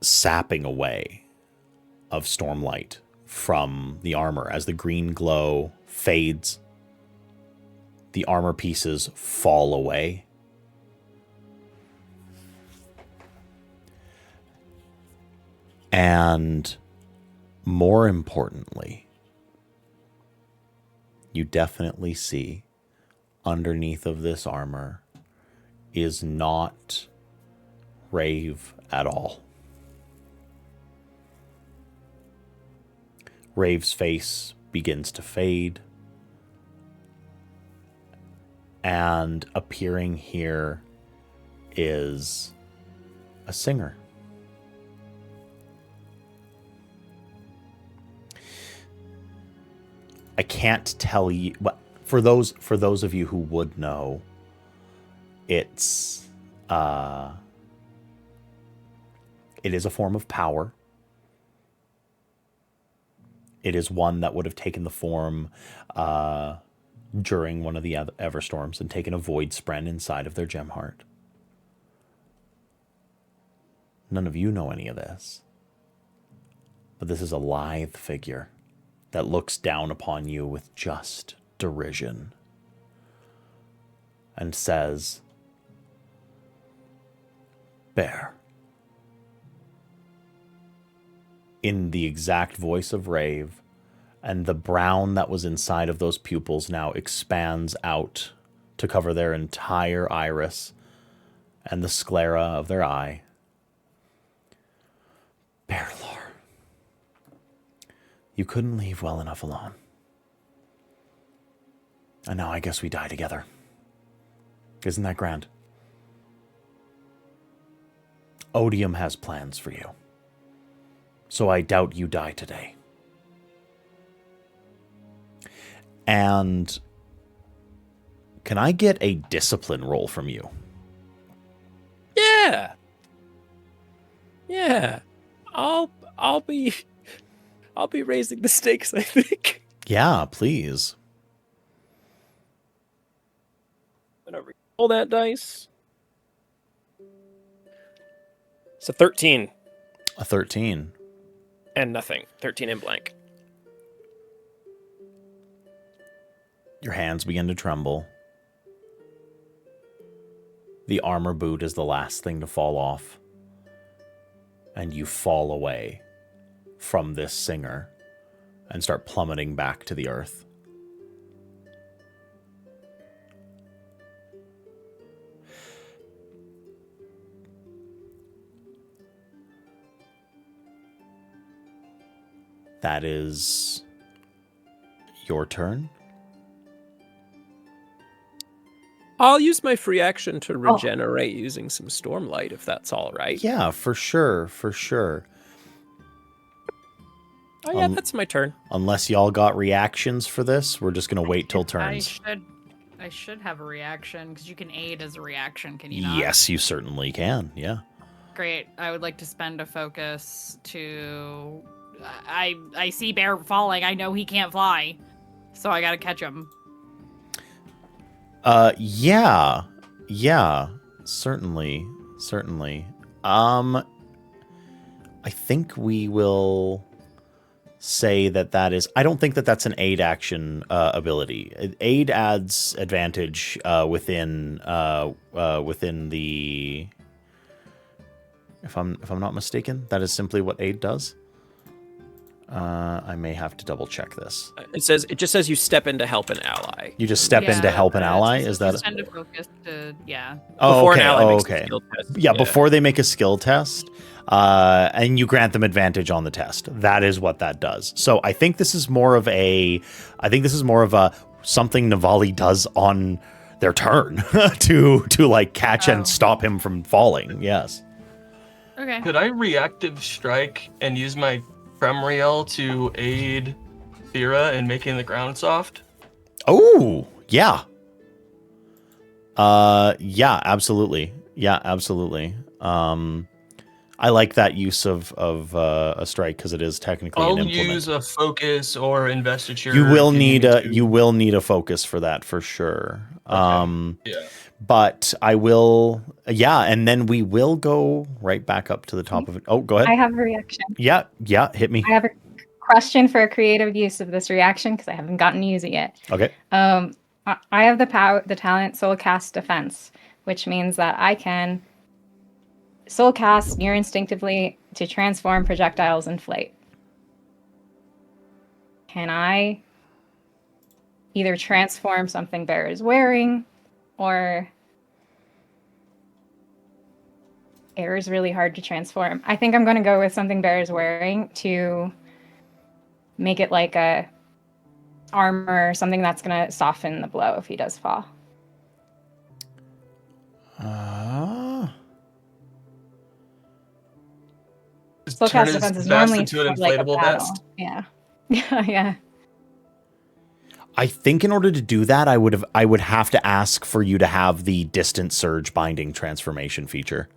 sapping away of Stormlight from the armor as the green glow fades. The armor pieces fall away. And more importantly, you definitely see underneath of this armor is not Rave at all. Rave's face begins to fade, and appearing here is a singer. I can't tell you, but for those of you who would know, it is a form of power. It is one that would have taken the form during one of the Everstorms and taken a void spren inside of their gem heart. None of you know any of this. But this is a lithe figure that looks down upon you with just derision and says, "Bear." In the exact voice of Rave, and the brown that was inside of those pupils now expands out to cover their entire iris and the sclera of their eye. Bearlor, you couldn't leave well enough alone. And now I guess we die together. Isn't that grand? Odium has plans for you. So I doubt you die today. And can I get a discipline roll from you? Yeah. Yeah. I'll be raising the stakes, I think. Yeah, please. I'm gonna roll that dice. It's a 13. A 13. And nothing. 13 in blank. Your hands begin to tremble. The armor boot is the last thing to fall off. And you fall away from this singer and start plummeting back to the earth. That is your turn. I'll use my free action to regenerate using some Stormlight, if that's all right. Yeah, for sure, for sure. Oh yeah, that's my turn. Unless y'all got reactions for this, we're just gonna wait till turns. I should have a reaction, because you can aid as a reaction, can you not? Yes, you certainly can, yeah. Great. I would like to spend a focus to I see Bear falling. I know he can't fly, so I gotta catch him. Yeah, certainly. I think we will say that is. I don't think that's an aid action ability. Aid adds advantage within the. If I'm not mistaken, that is simply what aid does. I may have to double check this. It just says you step in to help an ally. You just step in to help an ally. Is that? Spend a focus to Oh, Before okay. an ally makes a okay. skill test. Yeah, before they make a skill test, and you grant them advantage on the test. That is what that does. So I think this is more of a something Navali does on their turn to like catch and stop him from falling. Yes. Okay. Could I reactive strike and use my Kremriel to aid Thera in making the ground soft? Oh, yeah. Yeah, absolutely. Yeah, absolutely. I like that use of a strike because it is technically I'll an implement. use a focus or investiture. You will if need me a to. focus for that for sure. Okay. Yeah. But I will, and then we will go right back up to the top of it. Oh, go ahead. I have a reaction. Yeah, hit me. I have a question for a creative use of this reaction because I haven't gotten to use it yet. Okay. I have the talent Soul Cast Defense, which means that I can Soul Cast near instinctively to transform projectiles in flight. Can I either transform something Bear is wearing, or air is really hard to transform? I think I'm going to go with something Bear is wearing to make it like a armor, something that's going to soften the blow if he does fall. Soul Turn Cast his Defense is vest normally into an for, like, a inflatable battle. vest. Yeah. Yeah. I think in order to do that, I would have to ask for you to have the distant surge binding transformation feature.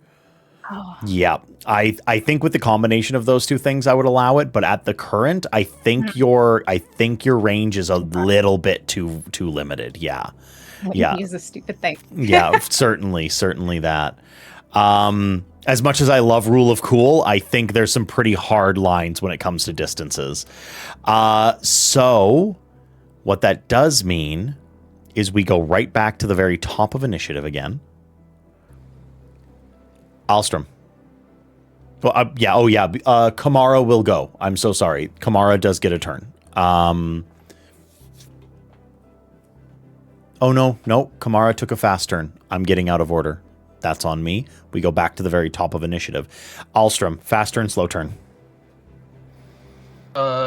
Oh. Yeah, I think with the combination of those two things, I would allow it. But at the current, I think your range is a little bit too limited. Yeah, Use a stupid thing. yeah, certainly that. As much as I love Rule of Cool, I think there's some pretty hard lines when it comes to distances. So what that does mean is we go right back to the very top of initiative again. Alstrom. Well, yeah. Kamara will go. I'm so sorry. Kamara does get a turn. Oh, no. Kamara took a fast turn. I'm getting out of order. That's on me. We go back to the very top of initiative. Alstrom, fast turn, slow turn.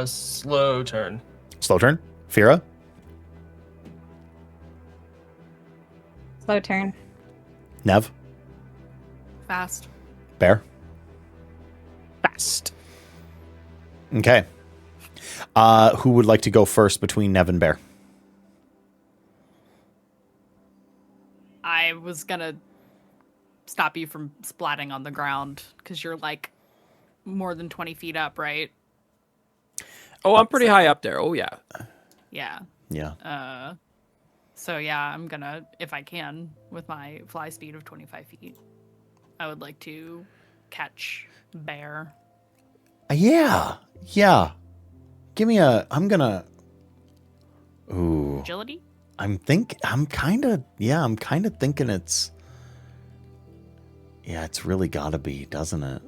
Slow turn. Slow turn. Fira. Slow turn. Nev. Fast. Bear. Fast. Okay. Who would like to go first between Nev and Bear? I was gonna stop you from splatting on the ground because you're like more than 20 feet up, right? Oh, I'm pretty high up there. Oh, yeah. Yeah. Yeah. So yeah, I'm gonna, if I can, with my fly speed of 25 feet, I would like to catch Bear. Yeah. Give me I'm gonna. Ooh. Agility? I'm kind of thinking it's. Yeah, it's really gotta be, doesn't it?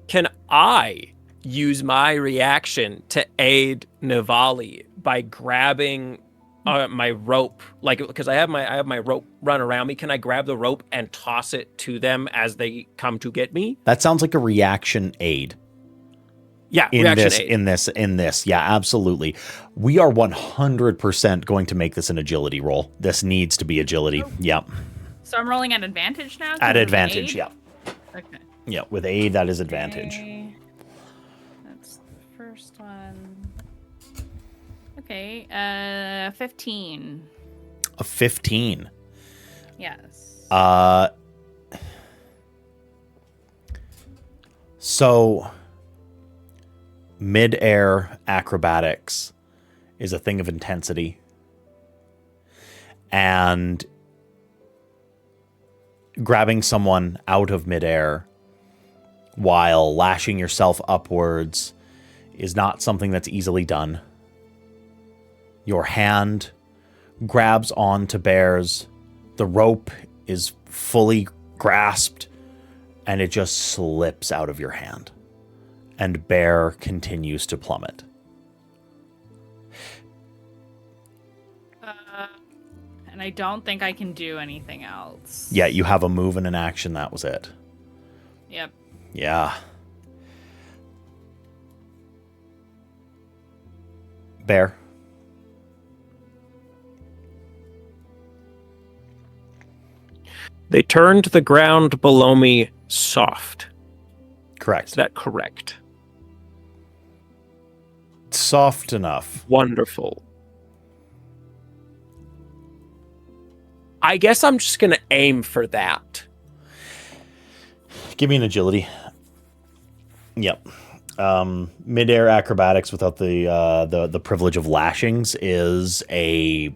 Can I use my reaction to aid Navali by grabbing my rope? Like, because I have my rope run around me. Can I grab the rope and toss it to them as they come to get me? That sounds like a reaction aid. Yeah, in reaction this, aid. Yeah, absolutely. We are 100% going to make this an agility roll. This needs to be agility. Oh. Yeah. So I'm rolling at advantage now? 'cause At of advantage, aid? yeah. Okay. Yeah, with aid, that is advantage. Okay. That's the first one. Okay, 15. A 15. Yes. So, mid-air acrobatics is a thing of intensity. And grabbing someone out of midair while lashing yourself upwards is not something that's easily done. Your hand grabs onto Bear's. The rope is fully grasped, and it just slips out of your hand. And Bear continues to plummet. And I don't think I can do anything else. Yeah, you have a move and an action. That was it. Yep. Yeah. Bear. They turned the ground below me soft. Correct. Is that correct? Soft enough. Wonderful. I guess I'm just going to aim for that. Give me an agility. Yep. Mid-air acrobatics without the privilege of lashings is a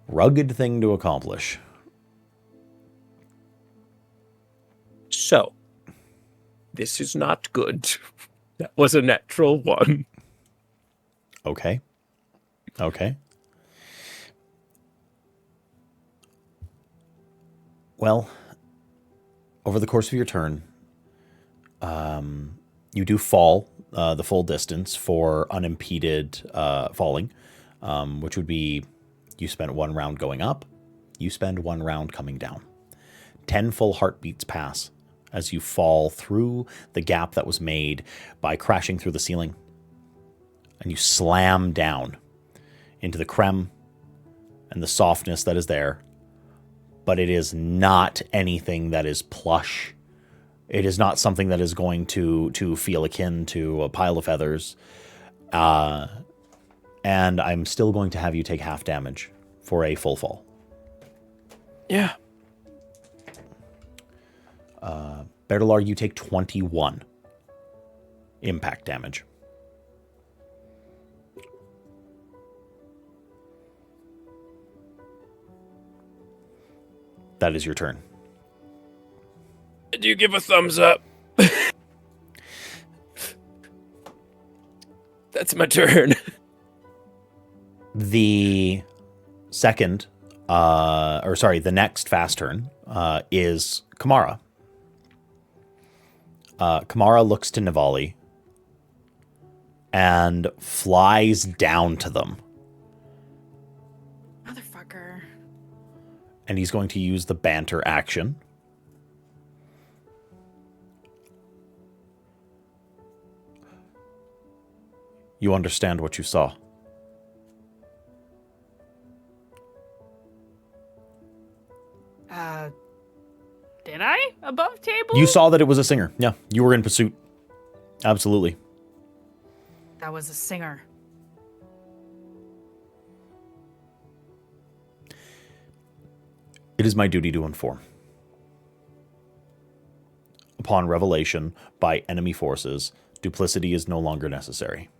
rugged thing to accomplish. So, this is not good. That was a natural one. Okay. Okay. Well, over the course of your turn, you do fall the full distance for unimpeded falling, which would be you spent 1 round going up, you spend 1 round coming down. 10 full heartbeats pass as you fall through the gap that was made by crashing through the ceiling, and you slam down into the creme and the softness that is there. But it is not anything that is plush. It is not something that is going to feel akin to a pile of feathers. And I'm still going to have you take half damage for a full fall. Yeah. Bertalar, you take 21 impact damage. That is your turn. Do you give a thumbs up? That's my turn. The second, the next fast turn is Kamara. Kamara looks to Nivali and flies down to them. Motherfucker. And he's going to use the banter action. You understand what you saw. Did I? Above table? You saw that it was a singer. Yeah, you were in pursuit. Absolutely. That was a singer. It is my duty to inform. Upon revelation by enemy forces, duplicity is no longer necessary.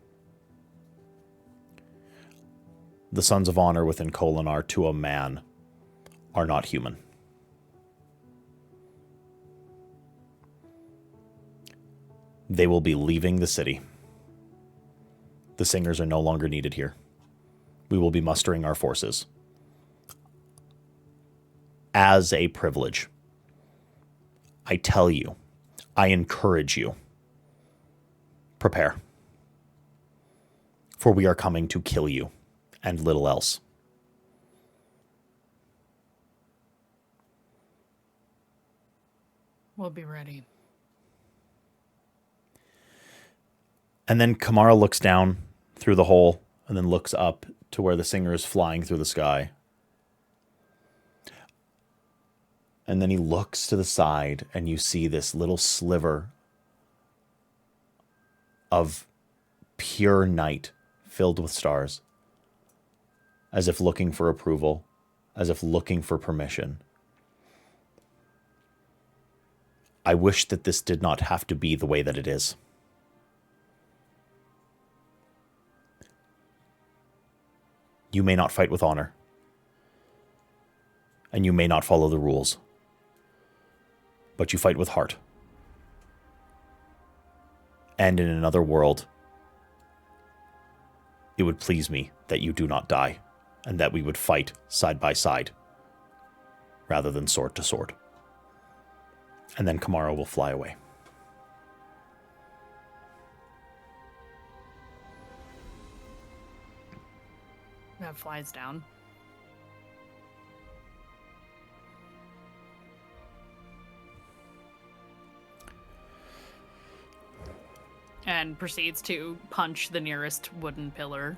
The Sons of Honor within Kholinar to a man are not human. They will be leaving the city. The singers are no longer needed here. We will be mustering our forces. As a privilege, I tell you, I encourage you, prepare. For we are coming to kill you, and little else. We'll be ready. And then Kamara looks down through the hole and then looks up to where the singer is flying through the sky. And then he looks to the side and you see this little sliver of pure night filled with stars, as if looking for approval, as if looking for permission. I wish that this did not have to be the way that it is. You may not fight with honor. And you may not follow the rules. But you fight with heart. And in another world, it would please me that you do not die, and that we would fight side by side, rather than sword to sword. And then Kamara will fly away. That flies down. And proceeds to punch the nearest wooden pillar.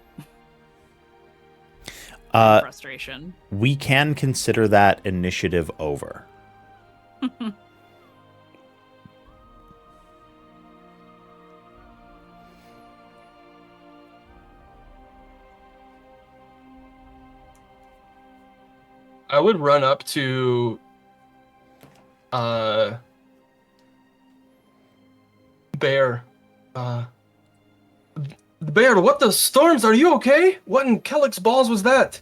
Frustration. We can consider that initiative over. I would run up to Bear. Bear, what the storms? Are you okay? What in Kellick's balls was that?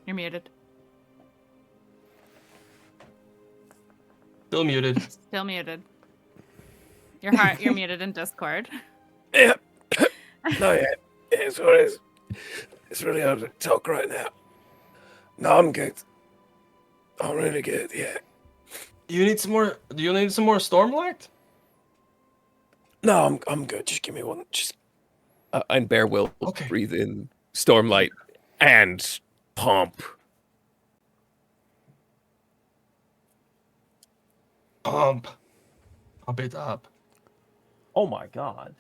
You're muted. Still muted. Still muted. You're muted in Discord. Yeah. No, yeah. It's what it is. It's really hard to talk right now. No, I'm good. I'm really good, yeah. You need some more. Do you need some more Stormlight? No, I'm good. Just give me one. And Bear will breathe in Stormlight and pump. Pump it up. Oh my god.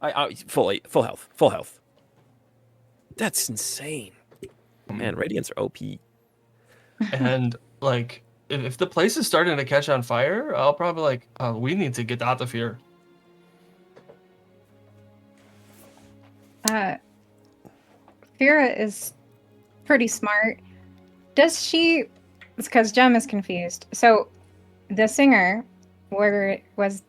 I full health. That's insane. Oh man, Radiance are OP. And like, if the place is starting to catch on fire, I'll probably we need to get out of here. Fira is pretty smart. Does she? It's because Jem is confused. So, the singer, was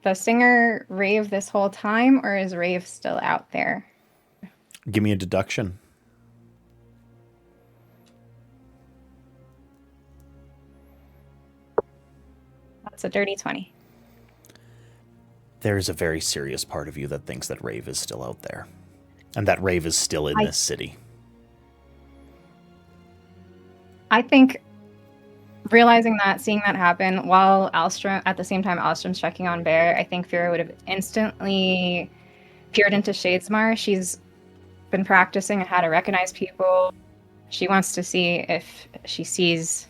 the singer Rave this whole time, or is Rave still out there? Give me a deduction. That's a dirty 20. There is a very serious part of you that thinks that Rave is still out there. And that Rave is still in this city. I think realizing that, seeing that happen, while at the same time Alstrom's checking on Bear, I think Fira would have instantly peered into Shadesmar. She's been practicing how to recognize people. She wants to see if she sees,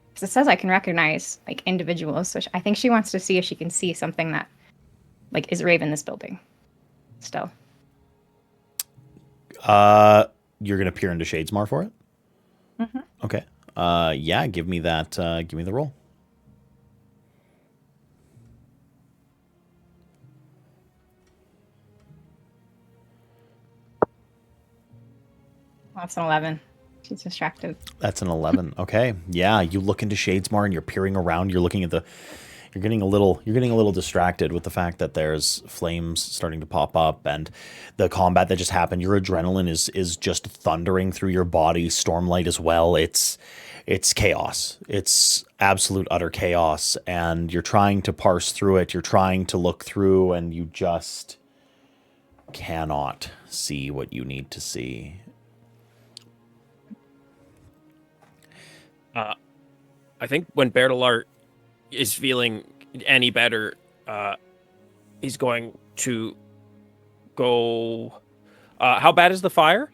because it says I can recognize like individuals. So I think she wants to see if she can see something that like is Rave in this building still. You're gonna peer into Shadesmar for it? Mm-hmm. Okay. Yeah, give me that. Give me the roll. That's an 11. She's distracted. That's an 11. Okay. Yeah, you look into Shadesmar and you're peering around. You're looking at you're getting a little distracted with the fact that there's flames starting to pop up and the combat that just happened. Your adrenaline is just thundering through your body. Stormlight as well. It's chaos. It's absolute utter chaos, and you're trying to parse through it. You're trying to look through, and you just cannot see what you need to see. I think when Bertilart is feeling any better, he's going to go. How bad is the fire?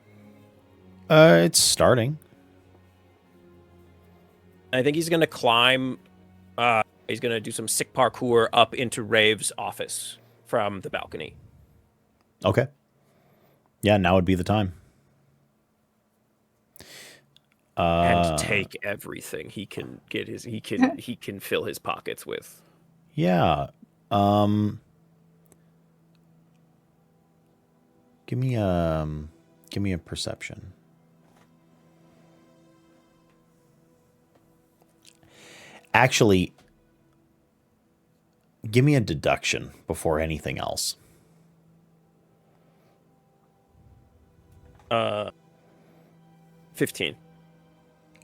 It's starting. I think he's going to climb. He's going to do some sick parkour up into Rave's office from the balcony. Okay. Yeah, now would be the time. And take everything he can get he can fill his pockets with. Yeah. Give me a perception. Actually, give me a deduction before anything else. 15.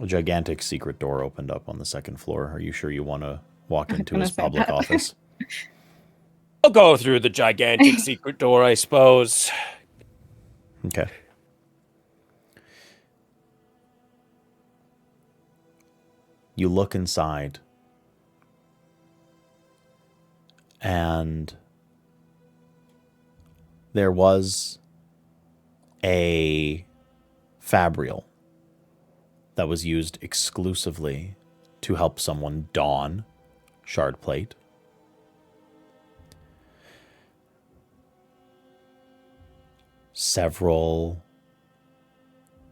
A gigantic secret door opened up on the second floor. Are you sure you want to walk into gonna his say public that. office? I'll go through the gigantic secret door, I suppose. Okay. You look inside, and there was a fabrial that was used exclusively to help someone don shard plate. Several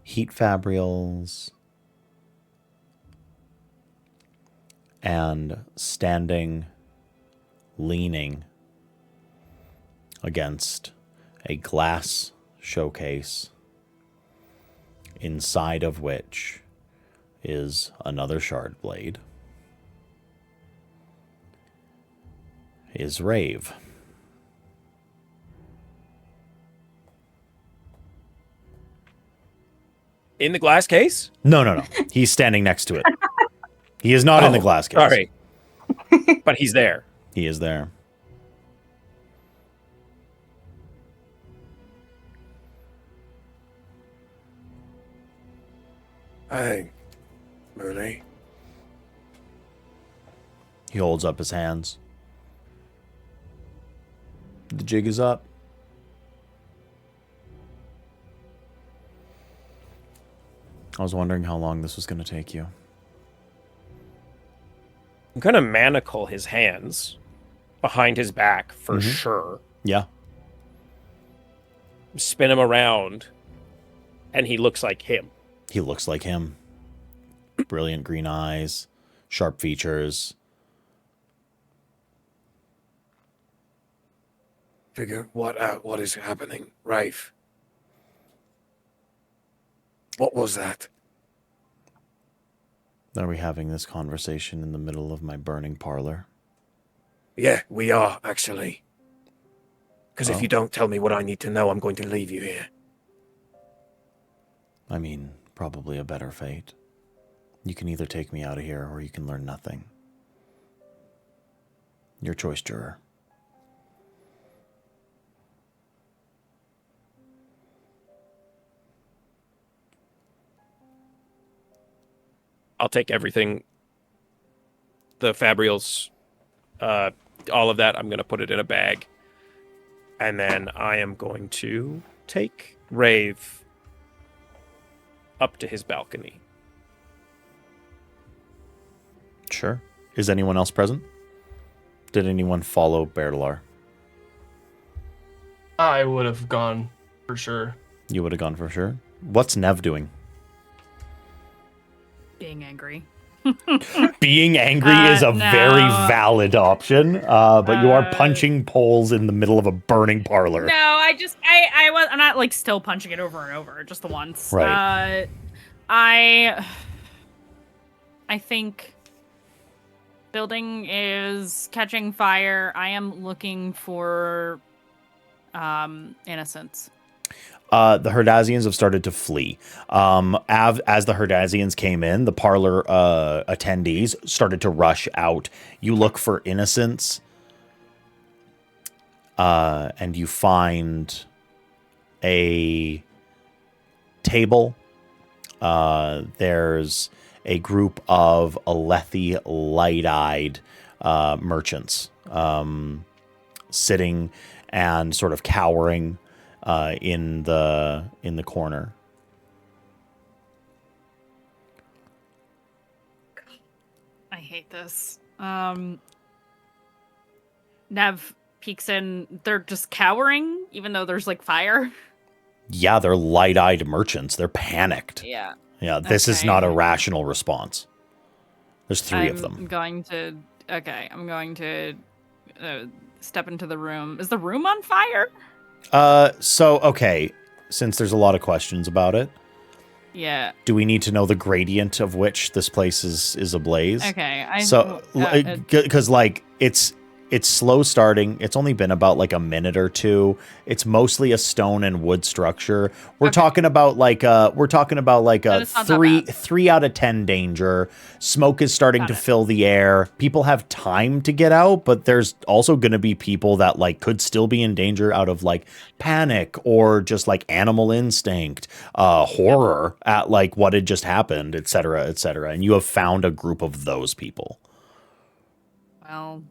heat fabrials, and standing, leaning against a glass showcase, inside of which is another shard blade, is Rave. In the glass case? No. He's standing next to it. He is not in the glass case. Sorry. But he's there. He is there. Hey, Mooney. He holds up his hands. The jig is up. I was wondering how long this was going to take you. I'm going to manacle his hands behind his back for sure. Yeah. Spin him around, and he looks like him. He looks like him. Brilliant green eyes, sharp features. Figure what out what is happening, Rafe. What was that? Are we having this conversation in the middle of my burning parlor? Yeah, we are, actually. Because if Oh. you don't tell me what I need to know, I'm going to leave you here. I mean, probably a better fate. You can either take me out of here or you can learn nothing. Your choice, juror. I'll take everything. The fabrials, all of that, I'm going to put it in a bag. And then I am going to take Rave up to his balcony. Sure. Is anyone else present? Did anyone follow Berdalar? I would have gone for sure. You would have gone for sure. What's Nev doing? Being angry. Being angry is a No. very valid option, but you are punching poles in the middle of a burning parlor. No, I'm not like still punching it over and over, just the once. Right. I think building is catching fire. I am looking for innocence. The Herdazians have started to flee. As the Herdazians came in, the parlor attendees started to rush out. You look for innocence, and you find a table. There's a group of Alethi light-eyed merchants sitting and sort of cowering in the corner. I hate this. Nev peeks in. They're just cowering, even though there's like fire. Yeah, they're light-eyed merchants. They're panicked. Yeah. Yeah, this is Okay. not a rational response. There's three of them. I'm going to step into the room. Is the room on fire? Okay, since there's a lot of questions about it, Yeah. Do we need to know the gradient of which this place is ablaze? Okay. Because like it's slow starting. It's only been about like a minute or two. It's mostly a stone and wood structure. We're talking about like a three out of 10 danger. Smoke is starting to fill the air. People have time to get out, but there's also going to be people that like could still be in danger out of like panic or just like animal instinct, horror at like what had just happened, et cetera, et cetera. And you have found a group of those people. Well,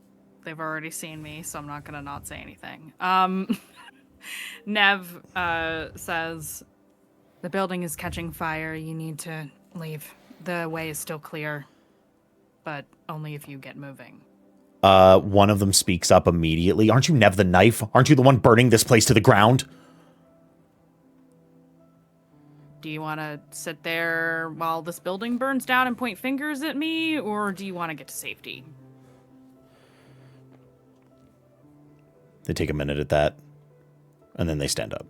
they've already seen me, so I'm not gonna not say anything. Nev says, the building is catching fire. You need to leave. The way is still clear, but only if you get moving. One of them speaks up immediately. Aren't you Nev the Knife? Aren't you the one burning this place to the ground? Do you want to sit there while this building burns down and point fingers at me, or do you want to get to safety? They take a minute at that, and then they stand up.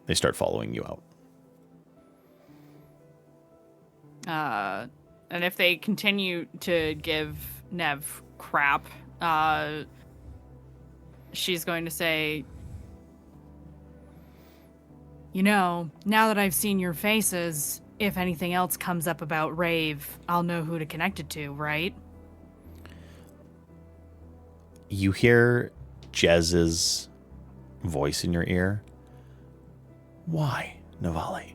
They start following you out. And if they continue to give Nev crap, she's going to say, you know, now that I've seen your faces, if anything else comes up about Rave, I'll know who to connect it to, right? You hear Jez's voice in your ear. Why, Navali?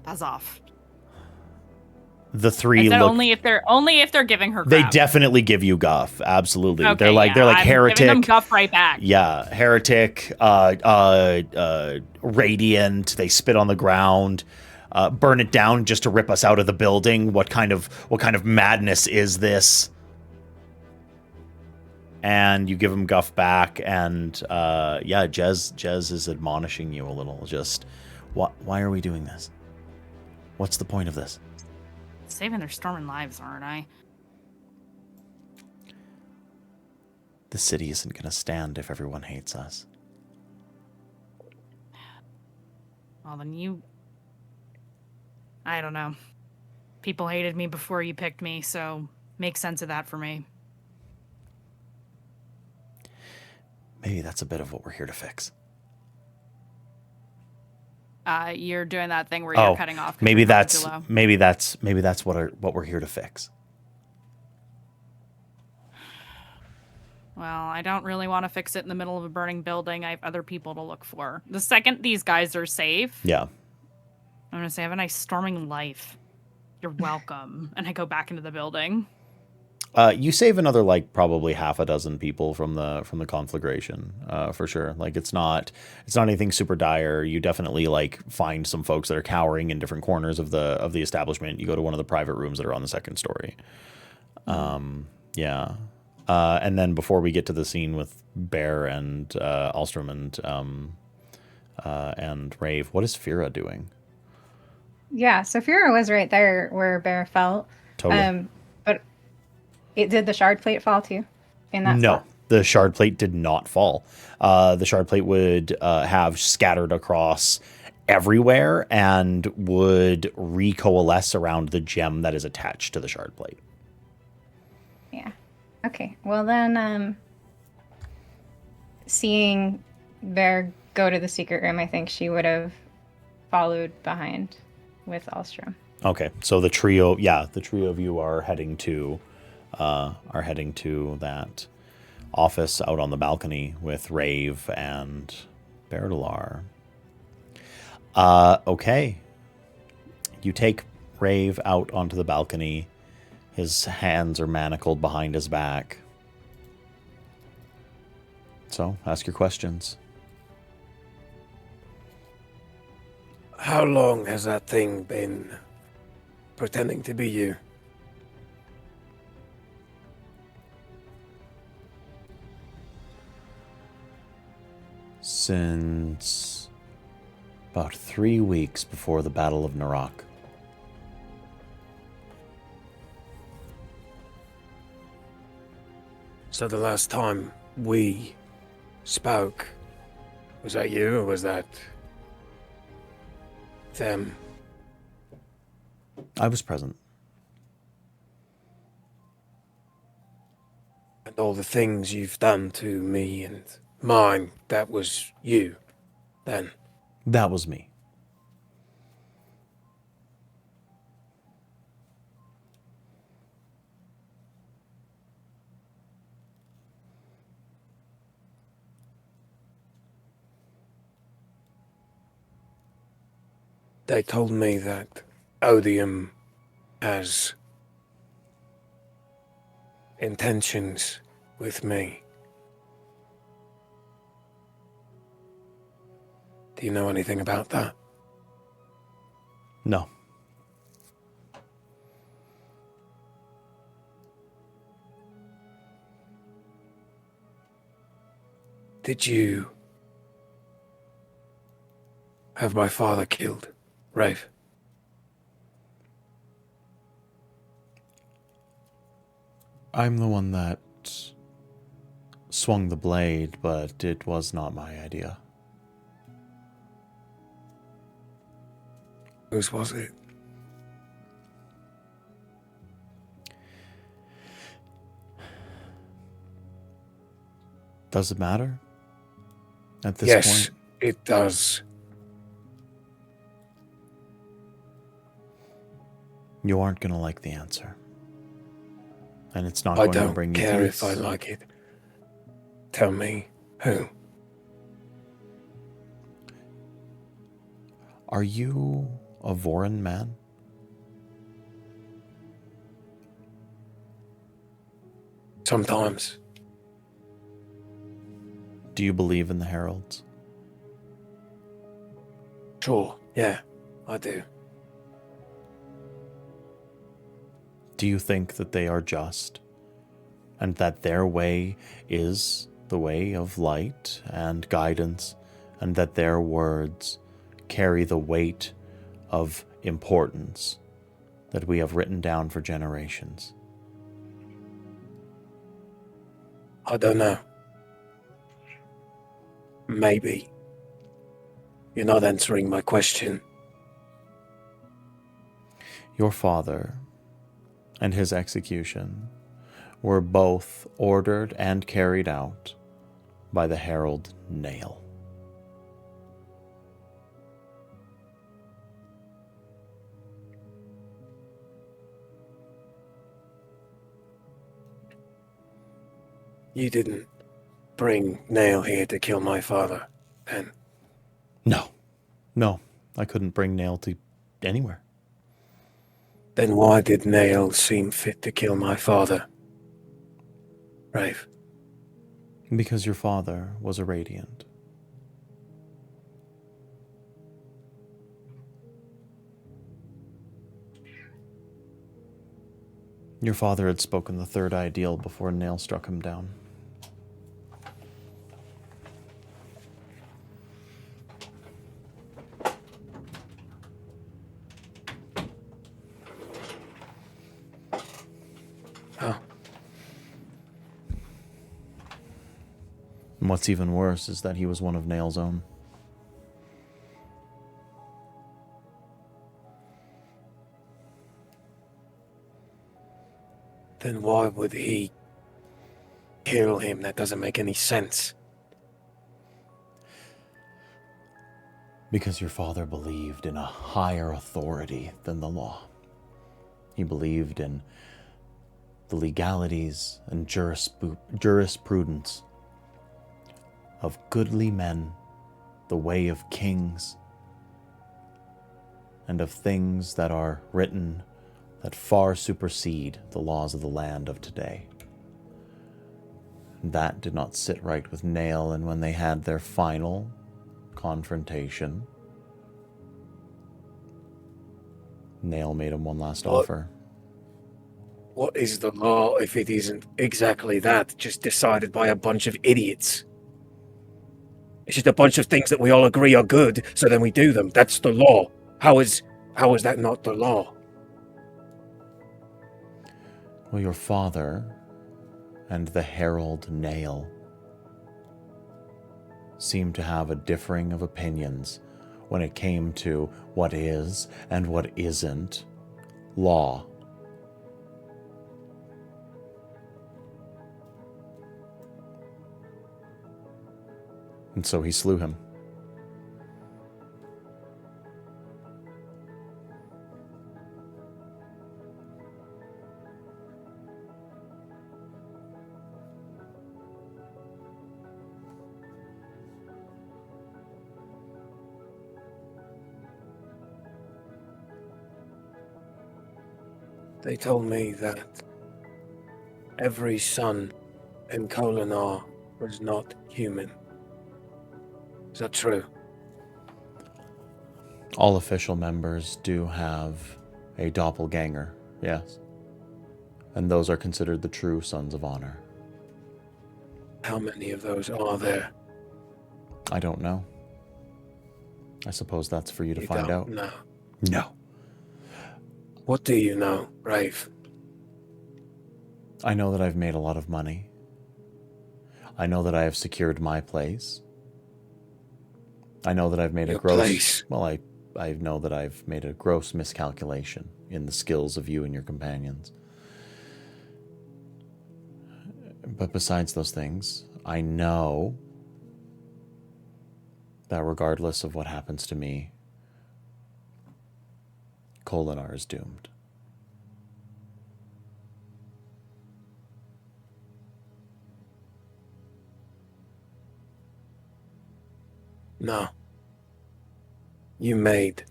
Buzz off. The three look, only if they're giving her crap. They definitely give you guff. Absolutely. Okay, they're like I'm heretic. Giving them guff right back. Yeah, heretic, radiant. They spit on the ground. Burn it down just to rip us out of the building. What kind of madness is this? And you give him guff back, and Jez is admonishing you a little. Just, why are we doing this? What's the point of this? Saving their storming lives, aren't I? The city isn't going to stand if everyone hates us. Well, then I don't know. People hated me before you picked me, so make sense of that for me. Maybe that's a bit of what we're here to fix. You're doing that thing where you're cutting off. Maybe that's what we're here to fix. Well, I don't really want to fix it in the middle of a burning building. I have other people to look for. The second these guys are safe, yeah, I'm gonna say, have a nice storming life. You're welcome. And I go back into the building. You save another like probably half a dozen people from the conflagration, for sure. Like it's not anything super dire. You definitely like find some folks that are cowering in different corners of the establishment. You go to one of the private rooms that are on the second story. Yeah. And then before we get to the scene with Bear and Alstrom and Rave, what is Fira doing? Yeah, so Fira was right there where Bear fell. Totally. But did the shard plate fall too? In that No, spot? the shard plate did not fall. The shard plate would have scattered across everywhere and would recoalesce around the gem that is attached to the shard plate. Yeah. Okay. Well then, seeing Bear go to the secret room, I think she would have followed behind with Alstrom. Okay, so the trio of you are heading to that office out on the balcony with Rave and Berdalar. Okay. You take Rave out onto the balcony. His hands are manacled behind his back. So, ask your questions. How long has that thing been pretending to be you? Since about 3 weeks before the Battle of Narak. So the last time we spoke, was that you or was that them? I was present. And all the things you've done to me and mine, that was you, then? That was me. They told me that Odium has intentions with me. Do you know anything about that? No. Did you have my father killed, Rafe? I'm the one that swung the blade, but it was not my idea. Whose was it? Does it matter? At this Yes, point? it does. You aren't going to like the answer. And it's not I going to don't bring you care peace. if I like it. Tell me who. Are you a Vorin man? Sometimes. Do you believe in the heralds? Sure, yeah, I do. Do you think that they are just, and that their way is the way of light and guidance, and that their words carry the weight of importance that we have written down for generations? I don't know. Maybe. You're not answering my question. Your father and his execution were both ordered and carried out by the herald Nail. You didn't bring Nail here to kill my father, then? No, I couldn't bring Nail to anywhere. Then why did Nail seem fit to kill my father? Rafe. Because your father was a Radiant. Your father had spoken the third ideal before Nail struck him down. Oh. And what's even worse is that he was one of Nail's own. Then why would he kill him? That doesn't make any sense. Because your father believed in a higher authority than the law. He believed in the legalities and jurisprudence of goodly men, the way of kings, and of things that are written that far supersede the laws of the land of today. That did not sit right with Nail, and when they had their final confrontation, Nail made him one last offer. What is the law if it isn't exactly that, just decided by a bunch of idiots? It's just a bunch of things that we all agree are good, so then we do them. That's the law. How is that not the law? Well, your father and the Herald Nail seemed to have a differing of opinions when it came to what is and what isn't law. And so he slew him. They told me that every son in Kholinar was not human. Is that true? All official members do have a doppelganger, yes. And those are considered the true Sons of Honor. How many of those are there? I don't know. I suppose that's for you to find out. No. No. What do you know, Rafe? I know that I've made a lot of money. I know that I have secured my place. I know that I've made a gross... place? Well, I know that I've made a gross miscalculation in the skills of you and your companions. But besides those things, I know that regardless of what happens to me, Kholinar is doomed. No. You made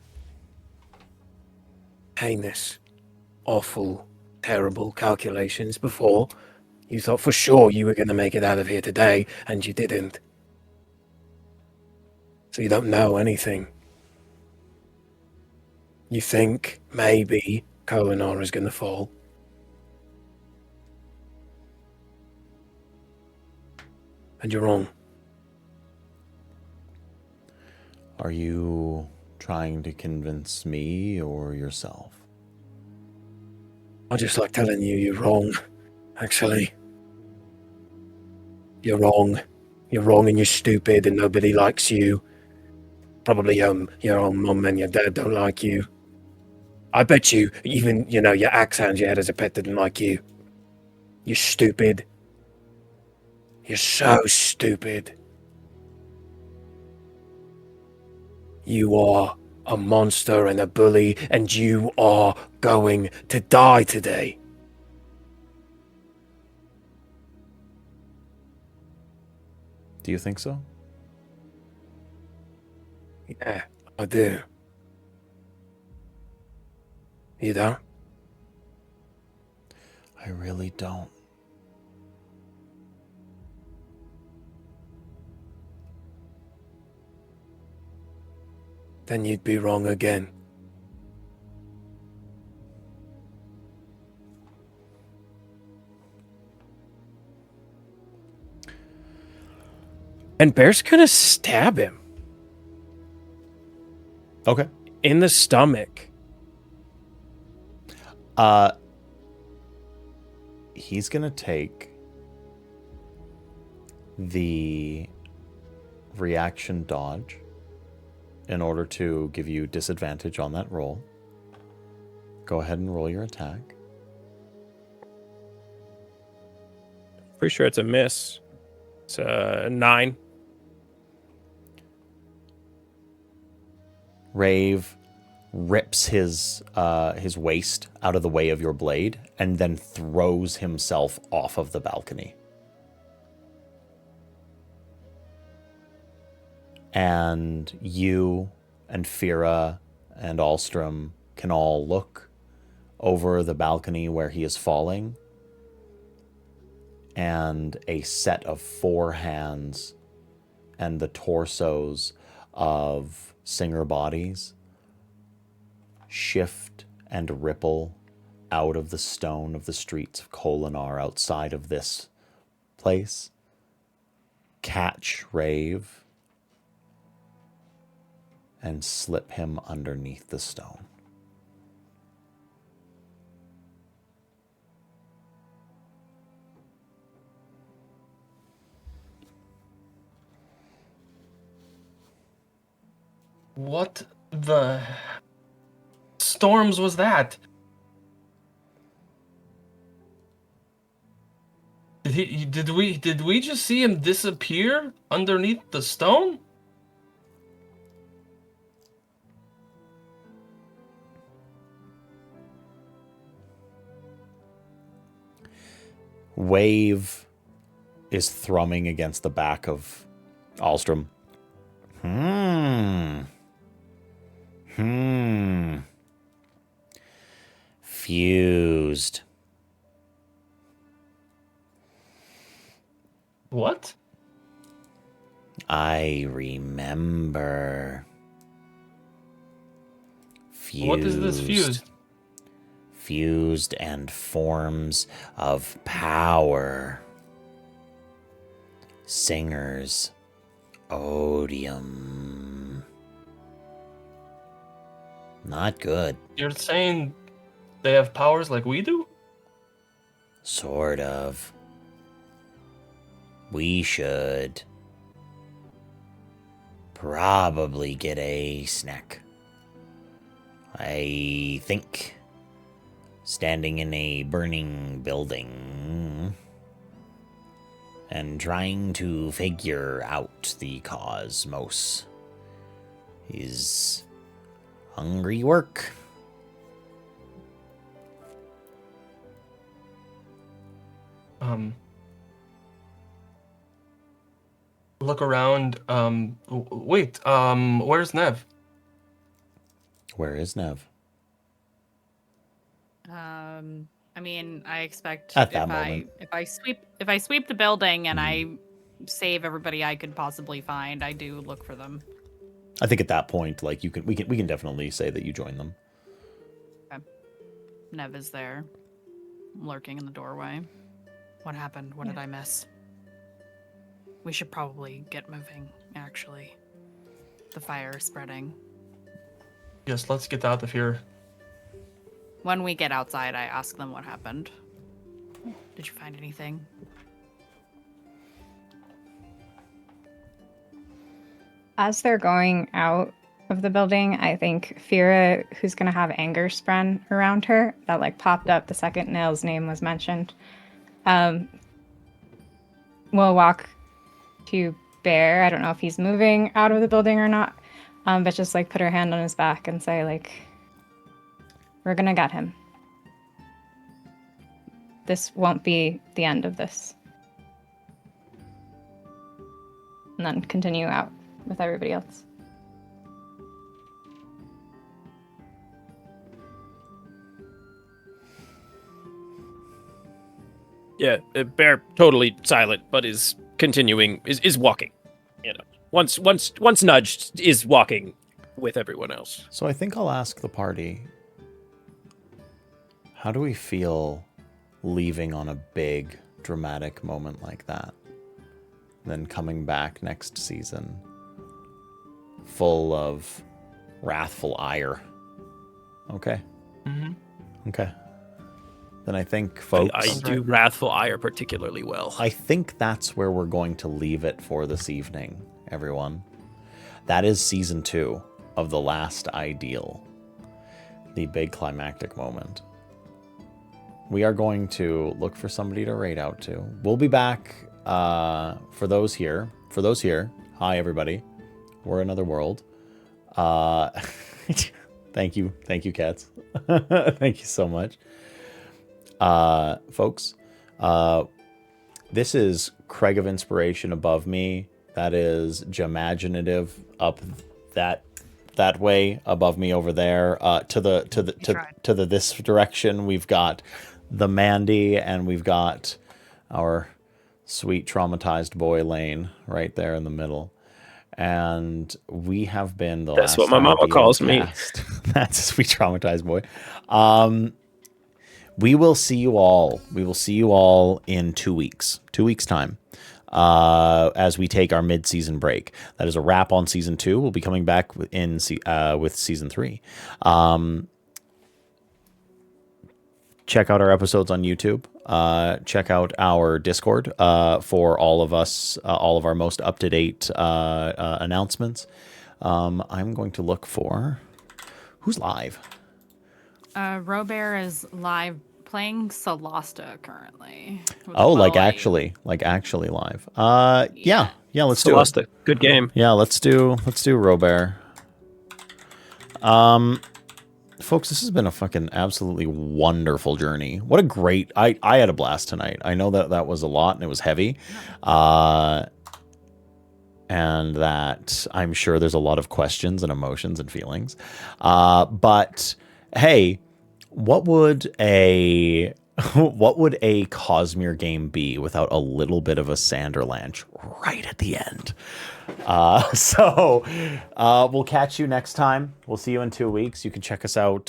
heinous, awful, terrible calculations before. You thought for sure you were going to make it out of here today, and you didn't. So you don't know anything. You think maybe Kholinar is going to fall. And you're wrong. Are you trying to convince me or yourself? I just like telling you you're wrong, actually. You're wrong. You're wrong and you're stupid and nobody likes you. Probably your own mum and your dad don't like you. I bet you even, your axe-hound you had as a pet didn't like you. You're stupid. You're so stupid. You are a monster and a bully, and you are going to die today. Do you think so? Yeah, I do. You don't? I really don't. Then you'd be wrong again. And Bear's gonna stab him. Okay. In the stomach. He's gonna take the reaction dodge in order to give you disadvantage on that roll. Go ahead and roll your attack. Pretty sure it's a miss. It's a 9. Rave rips his waist out of the way of your blade and then throws himself off of the balcony. And you and Fira and Alstrom can all look over the balcony where he is falling, and a set of 4 hands and the torsos of Singer bodies shift and ripple out of the stone of the streets of Kholinar outside of this place, catch Rave, and slip him underneath the stone. What the storms was that? Did we just see him disappear underneath the stone? Wave is thrumming against the back of Alstrom. Fused. What? I remember. Fused. What is this fused? Fused and forms of power. Singers. Odium. Not good. You're saying they have powers like we do? Sort of. We should probably get a snack. I think standing in a burning building and trying to figure out the cosmos is hungry work. Look around. Wait. Where's Nev? Where is Nev? I mean, I expect At that moment. if I sweep the building and I save everybody I could possibly find, I do look for them. I think at that point, like we can definitely say that you join them. Okay. Nev is there, lurking in the doorway. What happened? What did I miss? We should probably get moving, actually. The fire is spreading. Yes, let's get out of here. When we get outside, I ask them what happened. Did you find anything? As they're going out of the building, I think Fira, who's going to have anger spread around her, that like popped up the second Nail's name was mentioned, will walk to Bear. I don't know if he's moving out of the building or not, but just like put her hand on his back and say like, we're going to get him. This won't be the end of this. And then continue out with everybody else. Yeah, Bear totally silent, but is continuing, is walking. You know, once nudged, is walking with everyone else. So I think I'll ask the party, how do we feel leaving on a big, dramatic moment like that? Then coming back next season full of wrathful ire. Okay. Mm-hmm. Okay. Then I think, folks... I do wrathful ire particularly well. I think that's where we're going to leave it for this evening, everyone. That is season 2 of The Last Ideal. The big climactic moment. We are going to look for somebody to raid out to. We'll be back for those here. Hi, everybody. We're Another World. Thank you, cats. Thank you so much. Folks, this is Craig of Inspiration above me. That is Jamaginative up that way above me over there. To the this direction, we've got the Mandy, and we've got our sweet traumatized boy Lane right there in the middle. And we have been the That's last what my mama calls me. That's a sweet traumatized boy. We will see you all. We will see you all in 2 weeks. 2 weeks' time. As we take our mid-season break. That is a wrap on season 2. We'll be coming back with season 3. Check out our episodes on YouTube. Check out our Discord for all of us, all of our most up-to-date announcements. I'm going to look for who's live. Robert is live playing Solasta currently. with Oh, like Low actually live. Yeah. Yeah, let's do Celeste, it. good game. Yeah, let's do Robert. Folks, this has been a fucking absolutely wonderful journey. What a great I had a blast tonight. I know that was a lot and it was heavy. And that I'm sure there's a lot of questions and emotions and feelings. But hey, what would a Cosmere game be without a little bit of a Sanderlanche right at the end? So we'll catch you next time. We'll see you in 2 weeks. You can check us out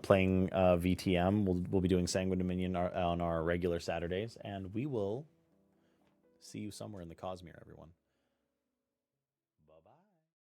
playing VTM. We'll be doing Sanguine Dominion on our regular Saturdays, and we will see you somewhere in the Cosmere, everyone.